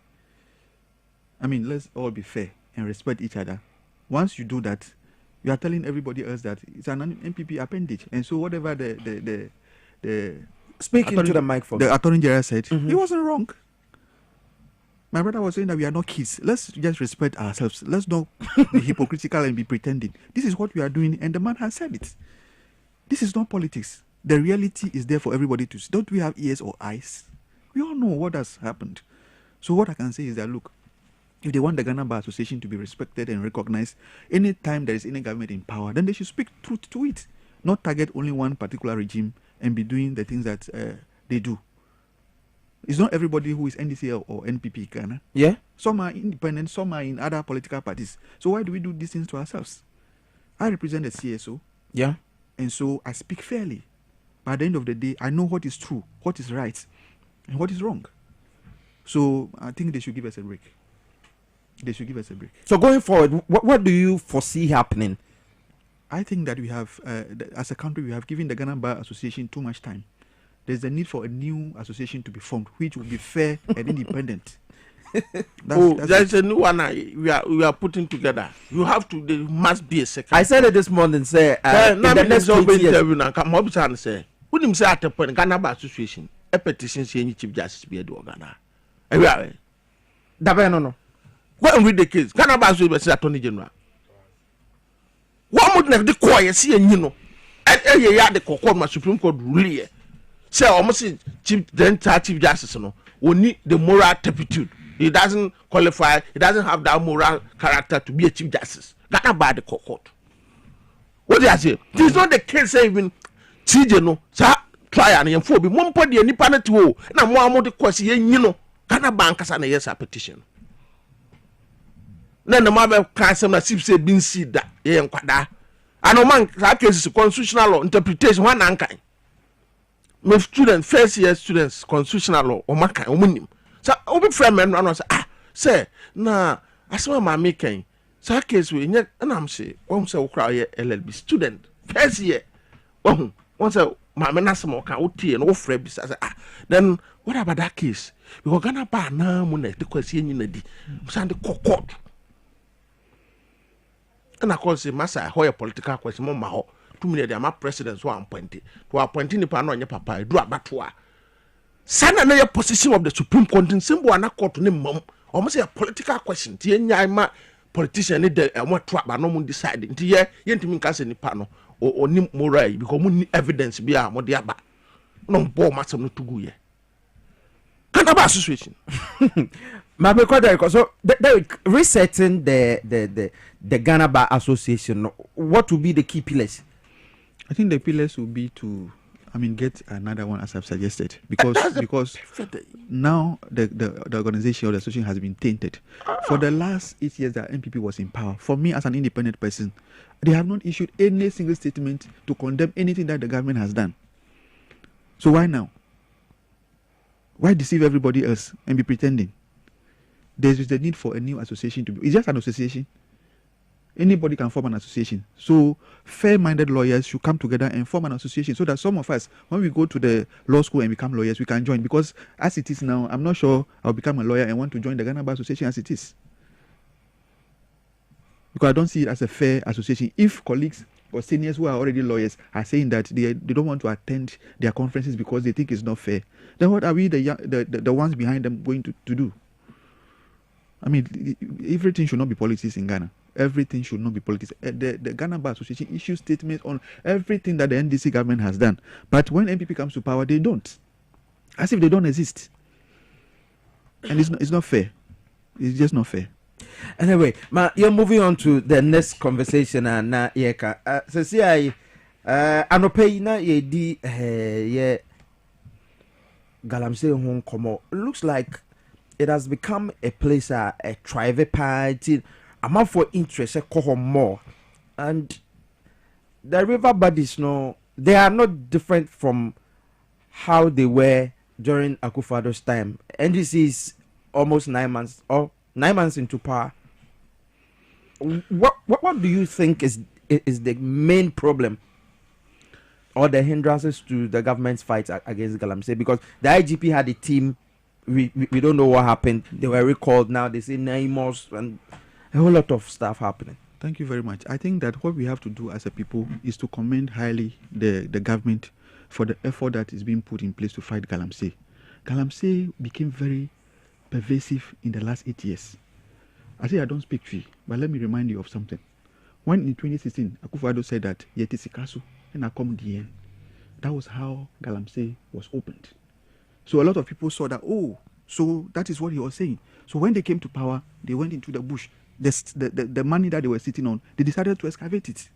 I mean, let's all be fair and respect each other. Once you do that, you are telling everybody else that it's an MPP appendage. And so whatever the speak into the mic for the Attorney General said, he wasn't wrong. My brother was saying that we are not kids. Let's just respect ourselves. Let's not be hypocritical and be pretending. This is what we are doing, and the man has said it. This is not politics. The reality is there for everybody to see. Don't we have ears or eyes? We all know what has happened. So what I can say is that, look, if they want the Ghana Bar Association to be respected and recognized, anytime there is any government in power, then they should speak truth to it, not target only one particular regime and be doing the things that they do. It's not everybody who is NDC or NPP Ghana. Yeah. Some are independent, some are in other political parties. So why do we do these things to ourselves? I represent the CSO. Yeah. And so I speak fairly. But at the end of the day, I know what is true, what is right, and what is wrong. So I think they should give us a break. They should give us a break. So going forward, what do you foresee happening? I think that we have, as a country, we have given the Ghana Bar Association too much time. There's a need for a new association to be formed, which will be fair and independent. There's a new one we are putting together. You have to. There must be a second. I said it this morning. Say in the next 20 years. Interview now. Come up and say. Who him say at the point Ghana Bar Association a petition saying Chief Justice be do Ghana. Everywhere. No. Go and read the case. Ghana Bar Association Attorney General. What would never the quiet see and you know. And you had the court my Supreme Court rule. Say almost Chief Justice no. We need the moral turpitude. He doesn't qualify. He doesn't have that moral character to be a Chief Justice. Ghana Bar the court. What do you say? This is not the case even. TJ no sa try and yemfo bi mo mpo de nipa na tiwo na mo amode kwasi yenyi no Ghana bank kasa na yes petition na na ma be kasem na sip say bin si da ye nkwada ano man sa cases constitutional law interpretation one ankan me student first year students constitutional law o makan o munim sa obi friend men no say na asema ma mekan sa case we nya na am say o say okra ye LLB student first year once my menasmo can OT and offer besides then what about that case? We were gonna buy now money the question in the send the court. And of course, Massa, a political question, Mama, 2 million, my presidents were appointed to appointing the panel on your papa, do a batua. Send another position of the Supreme Court in symbol and a court to name mom, almost a political question. Tienya, politician, and what trap, but no one deciding. Tia, Yentimin Cass in the panel. Or nim morai because we need evidence be a modia ba no bo matter no to go ye Ghana Bar Association my because so resetting the Ghana Bar Association, what will be the key pillars? I think the pillars will be to get another one as I've suggested because now the organization or the association has been tainted. For the last 8 years that NPP was in power, for me as an independent person, they have not issued any single statement to condemn anything that the government has done. So why now? Why deceive everybody else and be pretending? There is the need for a new association to be. It's just an association. Anybody can form an association. So fair-minded lawyers should come together and form an association so that some of us, when we go to the law school and become lawyers, we can join. Because as it is now, I'm not sure I'll become a lawyer and want to join the Ghana Bar Association as it is. Because I don't see it as a fair association. If colleagues or seniors who are already lawyers are saying that they don't want to attend their conferences because they think it's not fair, then what are we, the ones behind them, going to do? Everything should not be politics in Ghana. Everything should not be politics. The Ghana Bar Association issues statements on everything that the NDC government has done. But when NPP comes to power, they don't. As if they don't exist. And it's not fair. It's just not fair. Anyway, you're moving on to the next conversation and yeka. So see I anope na ye di ye galamsey hon komo. Looks like it has become a place a private party amount for interest more, and the river bodies they are not different from how they were during Akufo-Addo's time. NDC is almost 9 months or 9 months into power. What do you think is the main problem or the hindrances to the government's fight against Galamsey? Because the IGP had a team. We don't know what happened. They were recalled. Now they say Naimos and a whole lot of stuff happening. Thank you very much. I think that what we have to do as a people is to commend highly the government for the effort that is being put in place to fight Galamsey. Galamsey became very pervasive in the last 8 years. I say I don't speak tree, but let me remind you of something. When in 2016, Akufo-Addo said that Yetisikasu and Akom DN, that was how Galamsey was opened. So a lot of people saw that, so that is what he was saying. So when they came to power, they went into the bush. The money that they were sitting on, they decided to excavate it.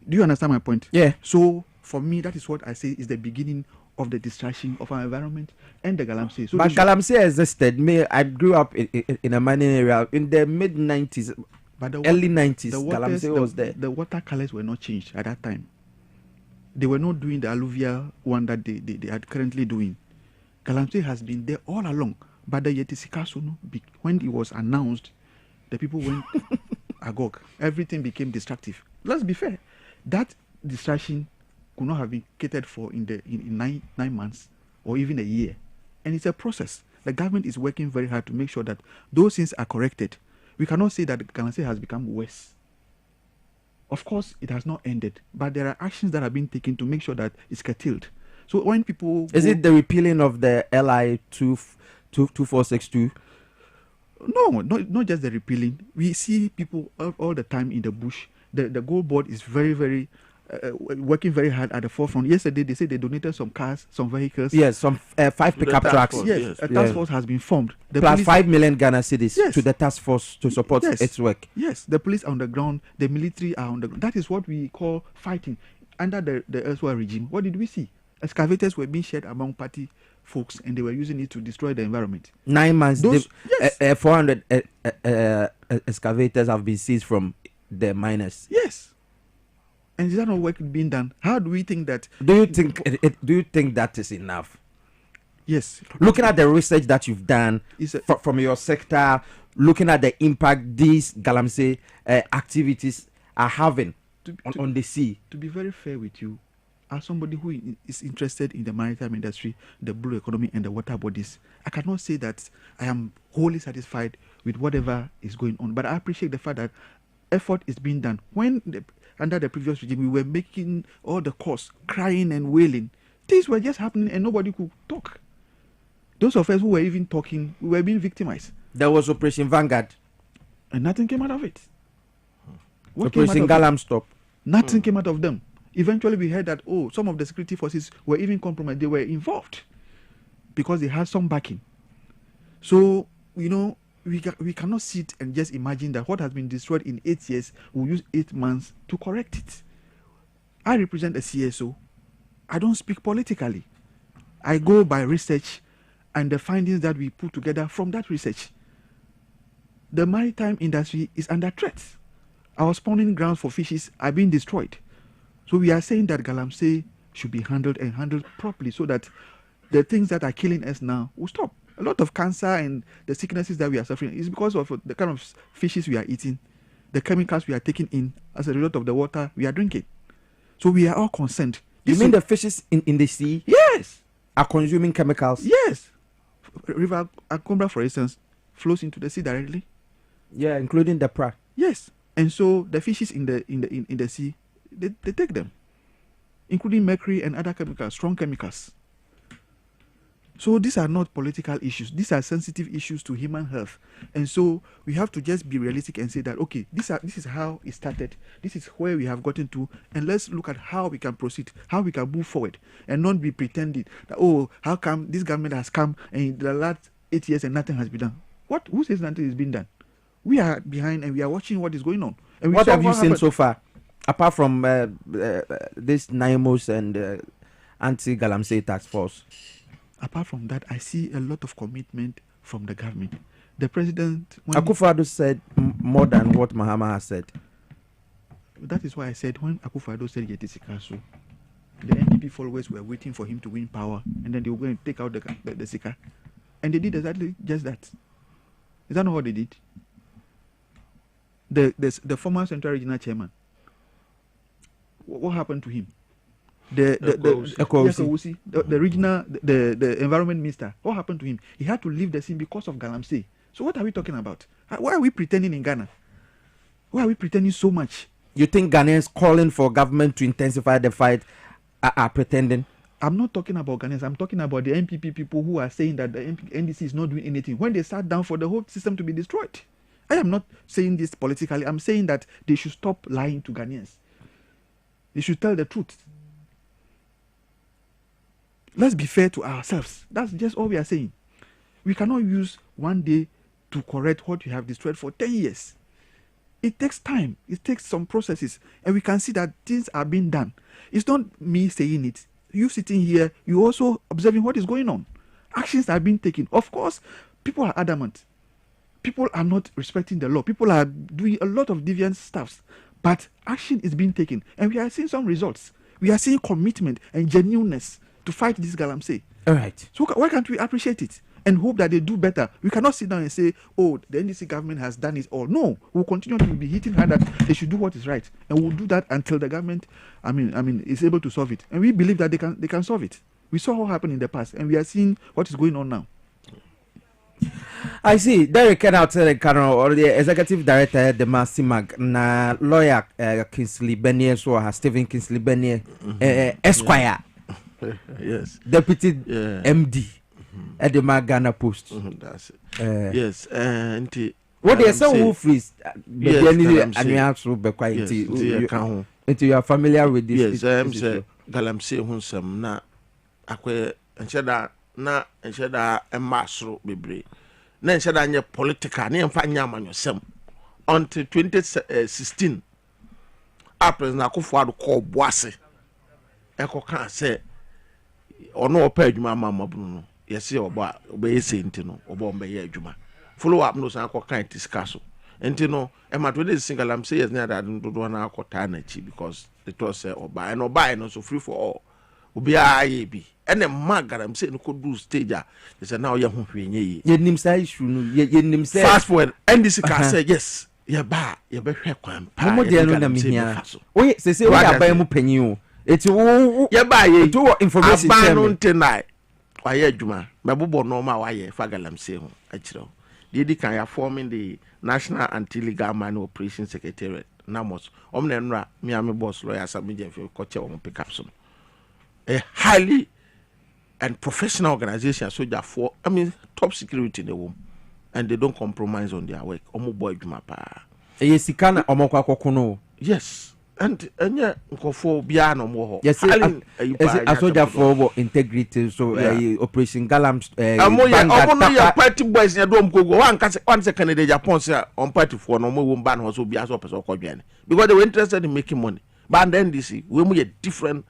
Do you understand my point? Yeah. So for me, that is what I say is the beginning of the destruction of our environment and the Galamsey. So but Galamsey existed. I grew up in a mining area in the mid-90s, early 90s. Galamsey was there. The water colors were not changed at that time. They were not doing the alluvial one that they are currently doing. Galamsey has been there all along. But the Yetisikasu, when it was announced, the people went agog. Everything became destructive. Let's be fair. That destruction could not have been catered for in 9 months or even a year. And it's a process. the government is working very hard to make sure that those things are corrected. We cannot say that Galamsey has become worse. Of course, it has not ended, but there are actions that are being taken to make sure that it's curtailed. So when people... Is it the repealing of the LI 2462? No, not just the repealing. We see people all the time in the bush. The Gold Board is very, very... working very hard at the forefront. Yesterday, they said they donated some cars, some vehicles. Yes, some 5 pickup trucks. Yes, a task force has been formed. The Plus police, 5 million Ghana cedis to the task force to support its work. Yes, the police are on the ground, the military are on the ground. That is what we call fighting. Under the Elsewhere regime, what did we see? Excavators were being shared among party folks and they were using it to destroy the environment. 9 months, 400 excavators have been seized from the miners. Yes. And is that not work being done? How do we think that? Do you think that is enough? Yes. Looking at the research that you've done from your sector, looking at the impact these Galamsey activities are having on the sea. To be very fair with you, as somebody who is interested in the maritime industry, the blue economy, and the water bodies, I cannot say that I am wholly satisfied with whatever is going on. But I appreciate the fact that effort is being done. Under the previous regime, we were making all the costs, crying and wailing. Things were just happening and nobody could talk. Those of us who were even talking, we were being victimized. There was Operation Vanguard. And nothing came out of it. Operation Galam Stop. Nothing came out of them. Eventually we heard that, some of the security forces were even compromised. They were involved because they had some backing. So, we cannot sit and just imagine that what has been destroyed in 8 years will use 8 months to correct it. I represent a CSO. I don't speak politically. I go by research and the findings that we put together from that research. The maritime industry is under threat. Our spawning grounds for fishes are being destroyed. So we are saying that Galamsey should be handled and handled properly so that the things that are killing us now will stop. A lot of cancer and the sicknesses that we are suffering is because of the kind of fishes we are eating, the chemicals we are taking in as a result of the water we are drinking. So we are all concerned. You mean the fishes in the sea? Yes. Are consuming chemicals? Yes. River Akombra, for instance, flows into the sea directly. Yeah, including the pra. Yes. And so the fishes in the sea, they take them, including mercury and other chemicals, strong chemicals. So these are not political issues. These are sensitive issues to human health. And so we have to just be realistic and say that, okay, this is how it started. This is where we have gotten to. And let's look at how we can proceed, how we can move forward and not be pretending that, how come this government has come and in the last 8 years and nothing has been done. Who says nothing is being done? We are behind and we are watching what is going on. And what have you seen so far? Apart from this NIMOS and anti-Galamsey task force? Apart from that, I see a lot of commitment from the government. The president... Akufo-Addo said more than what Mahama has said. That is why I said when Akufo-Addo said Yetisikasu, the NDP followers were waiting for him to win power and then they were going to take out the Sika. And they did exactly just that. Is that not what they did? The former Central Regional Chairman, what happened to him? The regional, the environment minister, what happened to him? He had to leave the scene because of Galamsey. So what are we talking about? Why are we pretending in Ghana? Why are we pretending so much? You think Ghanaians calling for government to intensify the fight are pretending? I'm not talking about Ghanaians. I'm talking about the NPP people who are saying that the NDC is not doing anything when they sat down for the whole system to be destroyed. I am not saying this politically. I'm saying that they should stop lying to Ghanaians. They should tell the truth. Let's be fair to ourselves. That's just all we are saying. We cannot use one day to correct what you have destroyed for 10 years. It takes time. It takes some processes. And we can see that things are being done. It's not me saying it. You sitting here, you also observing what is going on. Actions are being taken. Of course, people are adamant. People are not respecting the law. People are doing a lot of deviant stuff. But action is being taken. And we are seeing some results. We are seeing commitment and genuineness to fight this Galamsey. All right. So why can't we appreciate it and hope that they do better? We cannot sit down and say, the NDC government has done it all. No, we'll continue to be hitting hard that they should do what is right. And we'll do that until the government, is able to solve it. And we believe that they can solve it. We saw what happened in the past and we are seeing what is going on now. I see. Derek Ken outside the Canal or the executive director the Massimag na lawyer Kingsley Benier so has Stephen Kingsley Benier Esquire. Yes. Deputy MD at the Ghana Post. That's it. Yes. And what they say who freeze and you have to be quiet until you are familiar with this. Yes, I'm saying Galamsey Hunsam na akwe na ensheda emasro bebre. Na ensheda nye political na emfa nya amanyosem until 2016 a president Akufo-Addo call Dwabo Ase kan say ono opa adwuma mamabunu no yesi oba yesi ntino oba ombe adwuma follow up no san kan discuss enti no e ma to dey single am say yes na that do na akota na chi because it was oba and oba no so free for all obi aye bi ene magaram say no ko do stage a say now ye ho hwenye yi ye nim say issue no ye nim say fast forward ndc can say yes ye ba ye be hwe kwan pa mo de no na me hia oye say we aban mu panyin o eti wo ye ba ye to information share no ntenai wa ye adwuma me bobo no ma wa ye fa galamsey ho akiro di kan ya forming the National Anti-Illegal Mining Operation Secretariat Namos omna nra Miami boss lawyer Sabinje Mfe koche o pick up so a highly and professional organization soldier for top security in the womb and they don't compromise on their work omo boy dwuma pa e sika na omo kwa kokono yes and enya nkofo bia no mo ho yes a soldier for integrity so operation galams omo ya party boys ya dom gogo one second the Japan say on party for no mo won ban ho so bia so person ko dwane because they were interested in making money but then this we mu different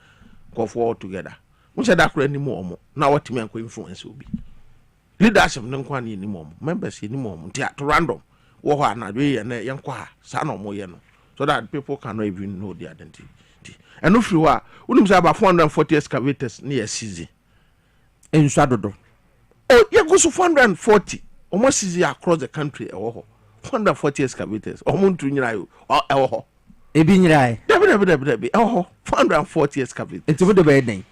nkofo all together we say that ni mo omo na what me anko influence obi leadership no kwa ni mo omo members ni mo omo ntia to random wo ho na we na yen kwa sa no mo ye no so that people cannot even know the identity. And if you are, we say about 440 excavators near CZ. In Shadow. Oh, you go to 440. Almost CZ across the country. 440 excavators. Almost to you. Oh, Ebinyrai. Oh, 440 excavators. It's over the bed.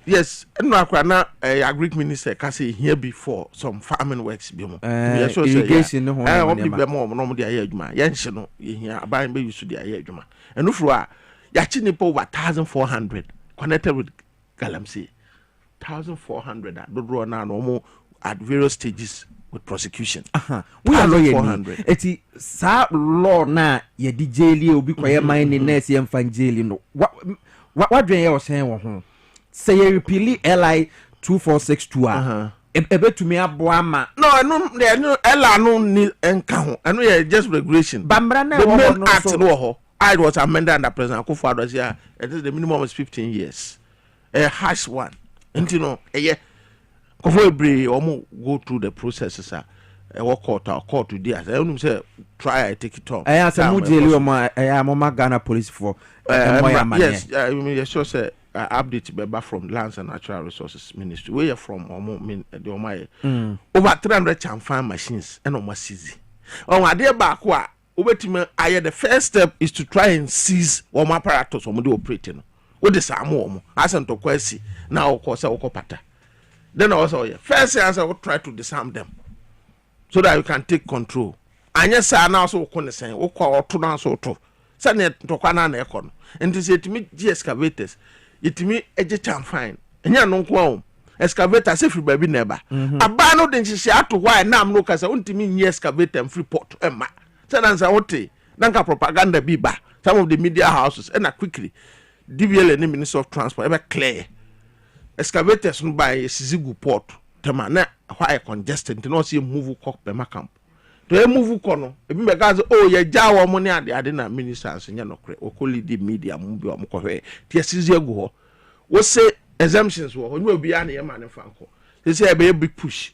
Yes, and Agric minister can say here before some farming works be more. Irrigation no no dia adwuma. Yenche no here aban be use dia adwuma. And if wa yachi nipo over 1400 connected with Galamsey. 1400 do draw na no at various stages with prosecution. We are lawyer 400. Eti sa law na ye di jaili obi kwaye mine nurse ye mfan jaili no. What dwen ye o sen wo ho. Say you repeal LI 2462 ebetumi aboa ma no ela no ni enka ho eno ye just regulation bambra na the main act no ho I was amended under President Akufo-Addo here it is the minimum is 15 years a harsh one nti no eye kofo ebre omo go through the processes work court to dey as I say try I take it on I say mu jeli o ma Ghana police for yes I mean sure say update beba from Lands and Natural Resources Ministry where you from over 300 chamfan machines and almost seize on ade back wa obetime aye the first step is to try and seize one apparatus on the operating what is am asem to kwasi now of course okopata then also first answer will try to disarm them so that you can take control anya sa now so ko ne sen wo kwa oto na so to se ne to kwa na e ko no enti se timi excavators itimi eje chamfine enya no nko a excavator se free baby neba aba no de nhihye ato why na am no kasa untimi nyi excavator free port ema se na nsa wote nanka propaganda bi ba some of the media houses and quickly DBL and Minister of Transport ever clear excavators no by Sizigu port tema na why congested no see move ko pema camp to e move ko no e bi mega oh ye ja wo mo ne ade na ministers nya no kre okoli di media mu bi o mo ko hwe tie Sizigu ho wo say exemptions wo no obi ya na ye ma ne fanko say e be a big push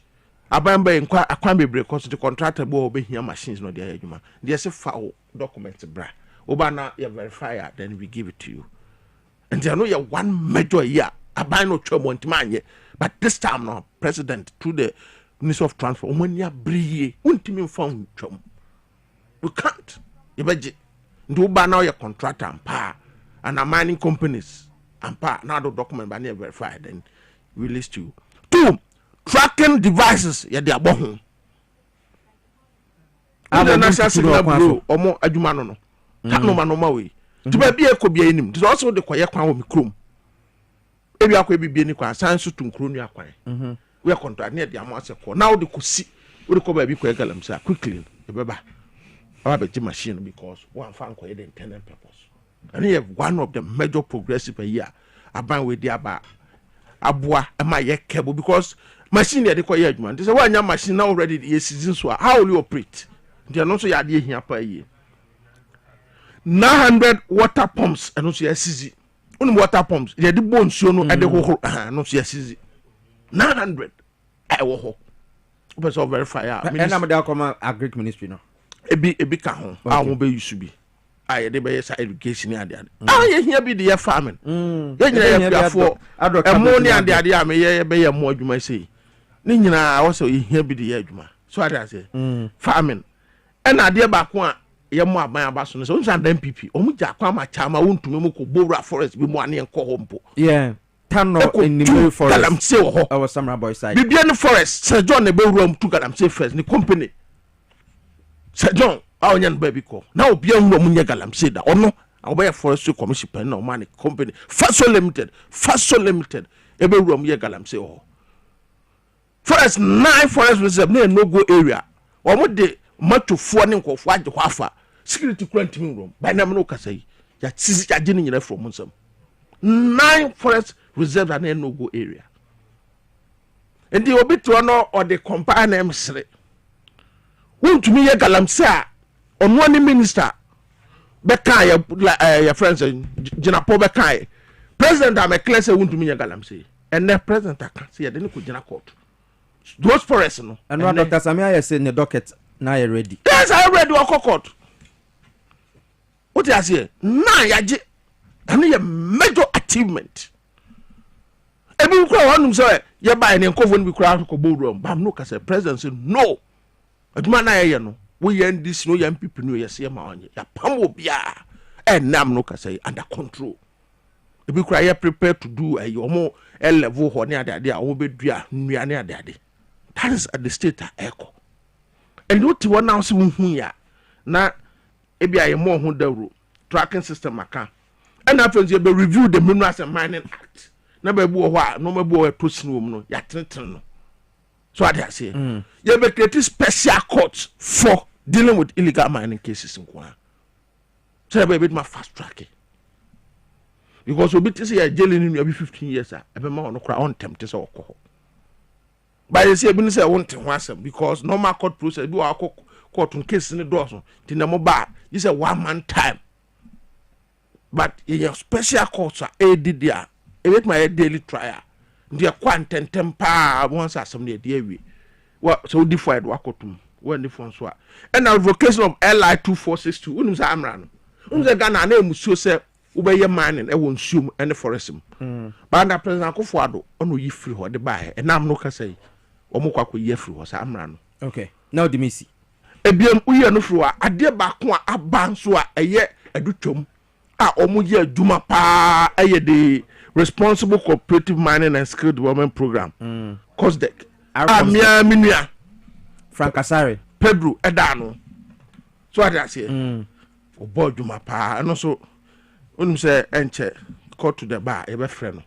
abamba nkwa akwan bebre ko so the contractor bo obehia machines no dey adwuma dey say fa document bra oba na you verify it then we give it to you and you know you one major year aban no twemo ntimanye but this time no president through the Minister of Transport omania briye untimi mfam twom you can't you beje ndo ba na your contractor ampa and a mining companies ampa na do document ba na verify then release to you two tracking devices yɛ de abɔ ho national signal bureau ɔmo adwuma no kanoma no ma wei nti baabi a ɛkɔ bia anim nti ɔsɛ wode kɔyɛ kwan wɔ me kurom ebi akɔ ebibie ni kwan san so tunkuro nu akwan we contract ne de amo asɛ kɔ na wode kɔsi wode kɔ baabi kɔ galamsey quickly ebeba aba be gi machine because one fan kɔ the intended purpose and here one of the major progressive a year aban we dey aba aboa ma ye kebo because machine dey kɔ ye adwuma nti sɛ wanya machine now already the season so how will you operate nti no so ya de hia pa yi 900 water pumps and no so ya sisi only water pumps they dey bon so no e dey hohoro no so ya sisi 900 I wo ho person verify ya and am dey come agric ministry no ebi ka ho a ho be use bi a ye dey be yes education ade ye hia bi dey farming ye nyina ya for emo ni ade a me ye be ye mo adwuma sei ni nyina wo se ye hia bi dey adwuma so ade ase farming and ade ba ko a ye mo aban aba so no so nsan dan pp o mu ja kwa ma chama wontumi mu ko bowra forest bi mo ane enko ho mpo yeah Tano in the forest galamsey ho our Samra boy side Bibian forest Sir John ne be room to galamsey first ni company Sir John awnyan baby ko na obi an room nya galamsey da ono obey forest commission pen na o man company Faso limited e be room ye galamsey ho forest 9 forest reserve na no go area o mo de matofo ne nkofo age ho afa security quarantine room by na no kasai ya sisi ya gini nyina from nsam 9 forest reserve and no go area and the obi to no or the compare name sre won to me ye galamsey a ono ni minister be kan ya friends Jinapo be kan president am clear say won to me ye galamsey and the president can say they no ko jina court those forests no and Dr. Samia say in the docket now you ready yes I ready o court what you say na ya je and a major achievement ebi kura wanum say ye buy ne nkofo no bi kura ko bowrom bam no ka say president say no aduma na ye no we yan this no yan people no ye say ma onye ya pam obia enam no ka say under control ebi kura ye prepare to do a yomo level ho ne ade a wo be dua nnua ne ade that is at the state echo and what you now see hu ya na ebi aye mo ho dawro tracking system aka and happens you be review the Minerals and Mining Act na be bu ho no me bu proceed no ya tenten no so I say you be create special courts for dealing with illegal mining cases in Kwa so be bit ma fast track because obi say ya jailing you be 15 years e be ma no kra on tempt say okọ by the say be say won't ho asem because normal court process do akọ court on case ni do so ti na mo ba you say 1 man time but your special courts are aided there it my daily trial the quantentem pa once asem na dey we what so defied wakotum when the phone so and the vocation of LI 2462 unum say amra no unum say Ghana na emusuo say ubeye mining e won sum and forest but na president Akufo-Addo ono yi free ho de bae enam no ka say omukwa yi free ho say amra no okay now the missy ebiem uye no free wa ade ba ko a aba so a eye adutwom a omu ye adwuma pa eye the responsible cooperative mining and skill development program COSDEC amia minua Frank Asare Pedro edano so I say obo adwuma pa no so onum say enche court to the bar e be frɛ no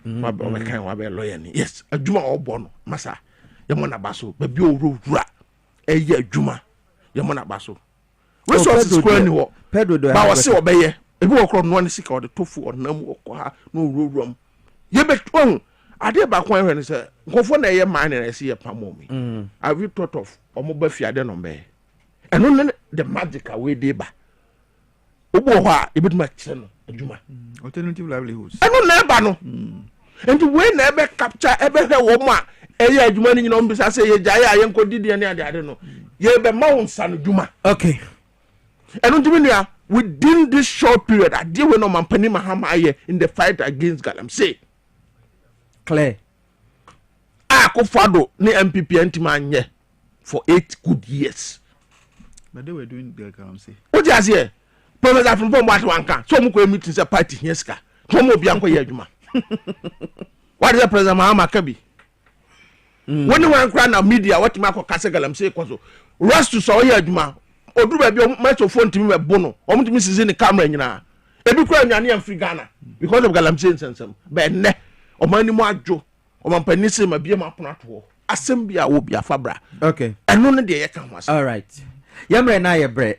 ma be kan wa be lawyer ni yes adwuma obo no masa ye mo na baso ba bi owura eye adwuma ye mo na baso resources ko ni wo Pedro do ba wo se obeye ebi wo kro no ne sika o de tofu onam okọ ha no owuram ye be ton ade ba kwan hwe ne se nkofo na ye man na se ye pamomi have you thought of omo ba fiade no be eno ne the magical way dey ba obo ho a ebi tuma kire no adwuma alternative livelihoods eno na ba no and we na be capture ebe hwe wo mo a eye adwuma ni nyina o mbisa se ye jaye aye nkodidi ne ade no ye be ma wonsa no adwuma okay eno ntimi nua within this short period I deal with no Mampani Mahama in the fight against galamsey clear Akufo-Addo ni MPP antimanye for 8 good years but they were doing the galamsey what you say Professor from what wanka so mu ko meeting say party here ska so mu obi anko ye adwuma what is the President Mahama Kabi When you want to media, what you make a casagalam say, Rust to saw ya, ma, or do a microphone to me a bono, or to Mrs. in the camera now. Every crime and free Ghana because of Galamsin and some, but ne, or money more Joe, or my penicillin, be a maponato. Assembly will be a fabra. Okay. And none of the account. All right. Yamre na ye bre.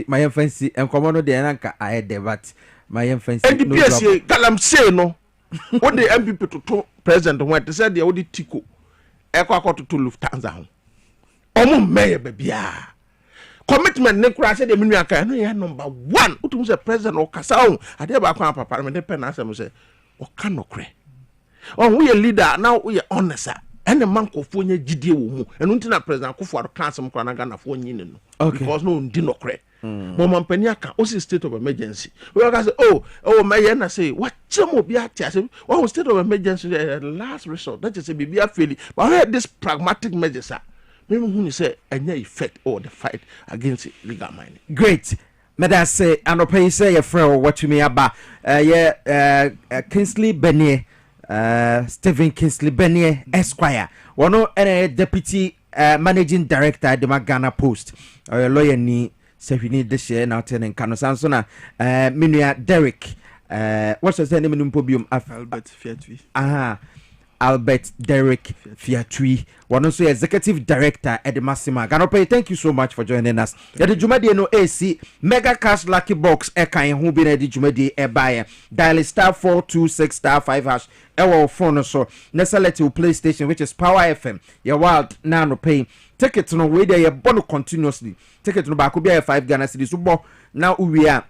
My fancy and common de anka I had but my fancy. And the PSA Galamsin no. What the MP to president went to say the Odi Tico. Echo to Lufthansa. Omo mayor baby. Commitment ne kura say the Miniaka no number 1. Utu say president or Kasao. I dey ba kwa papa me dey pen answer say o kan no kre. Oh we a leader now we are honest. And the man kofo nya gidie wo mu. Enu ntina president Akufo Addo kan asem kwa na Ghana fo nyi ne no. Because no ndi no kre. Mo mampani aka o state of emergency. We can say oh my na say what chemo bi ati say one state of emergency last resort. That is say bibia fail. But where this pragmatic measures are maybe who say any effect or the fight against illegal mining. Great. Meda say anope say your friend what you me aba Kingsley Benier Stephen Kingsley Benier Esquire. One deputy managing director de Ghana Post. Lawyer ni Sefini this year now turning Kano Sansona Minua Derek what's the name in Pobium Albert Fiatui. Albert Derek Fiatui, one also executive director at the Massima. Ganope, thank you so much for joining us. The Jumadi no AC Mega Cash Lucky Box Ekain who been at the Jumadi e buyer. Dial *426*5# our phone so Nesaleti PlayStation which is Power FM. Your wild now no pay. Tickets no way there you bono continuously. Tickets no back be 5 Ghana cedis. So now we are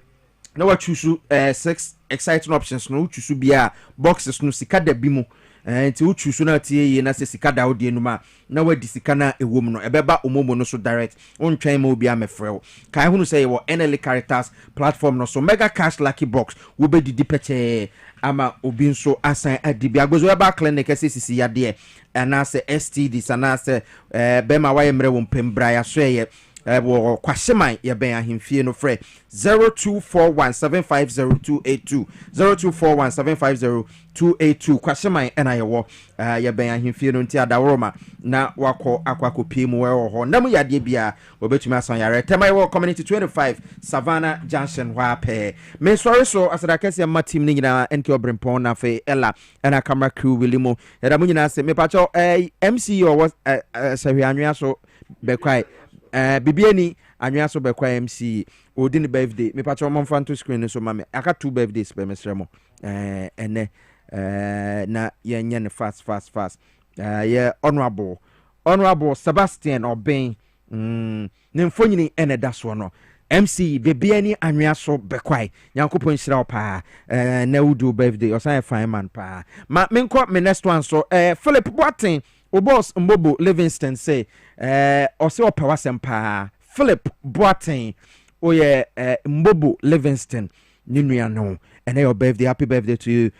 now what choose 6 exciting options no choose be boxes no sika de bimo. Nti uchusu na tie ye na se sika da odi enuma na wadi sika na ewom no ebeba omomo no so direct ontwan ma obi amefrew kai hunu say wo NL Caritas platform no so Mega Cash Lucky Box wo be didi peche ama obi nso asan adibi agbozo eba clinic sisi yade na se STD sana se bema wa yemre wo mpembra ya so ye wo kwahyeman ye ben ahemfie no frɛ 0241750282 0241750282 kwahyeman na ye wo ye ben ahemfie no nti adaworoma na wakɔ akwakɔpie mu wɔ hɔ na mu yade bia obetumi asan yare tema wo community 25 Savannah Junction hɔ apɛ me sorry so asadakɛse ma team ni nyina NK Obrempon na fe Ella na camera crew Wilimo ya mu nyina se me pacho MC or was sahwe anwea so bekwai bibiani anwea so bekwa MC odin birthday me pacho momfanto screen so mame aka 2 birthdays be mesremo ene na yenye ne fast ye honorable Sebastian Obeng ne mfonyini ene da so no MC bibiani anwea so bekwai yankopon hira opa na udu birthday osan fine man pa ma menko me next one so Philip Boateng o boss Mbobo Livingston say ose opa wasempa Philip Boateng o ye Mbobo Livingston ninua no and your birthday happy birthday to you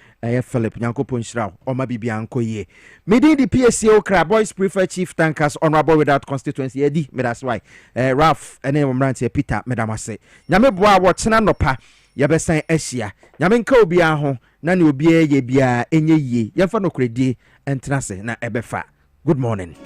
Philip Nyankopon Shira o ma bibia anko ye medi the PSCO Cra Boys Prefer Chief Tankers Honorable Without Constituency edi me that's why Ralph ene omrante Peter medamase nyame boa wo chena nopa yabesan ahia nyame nka obi aho na ne obi ye bia enye yie yemfa no kredi entrase na ebefa. Good morning.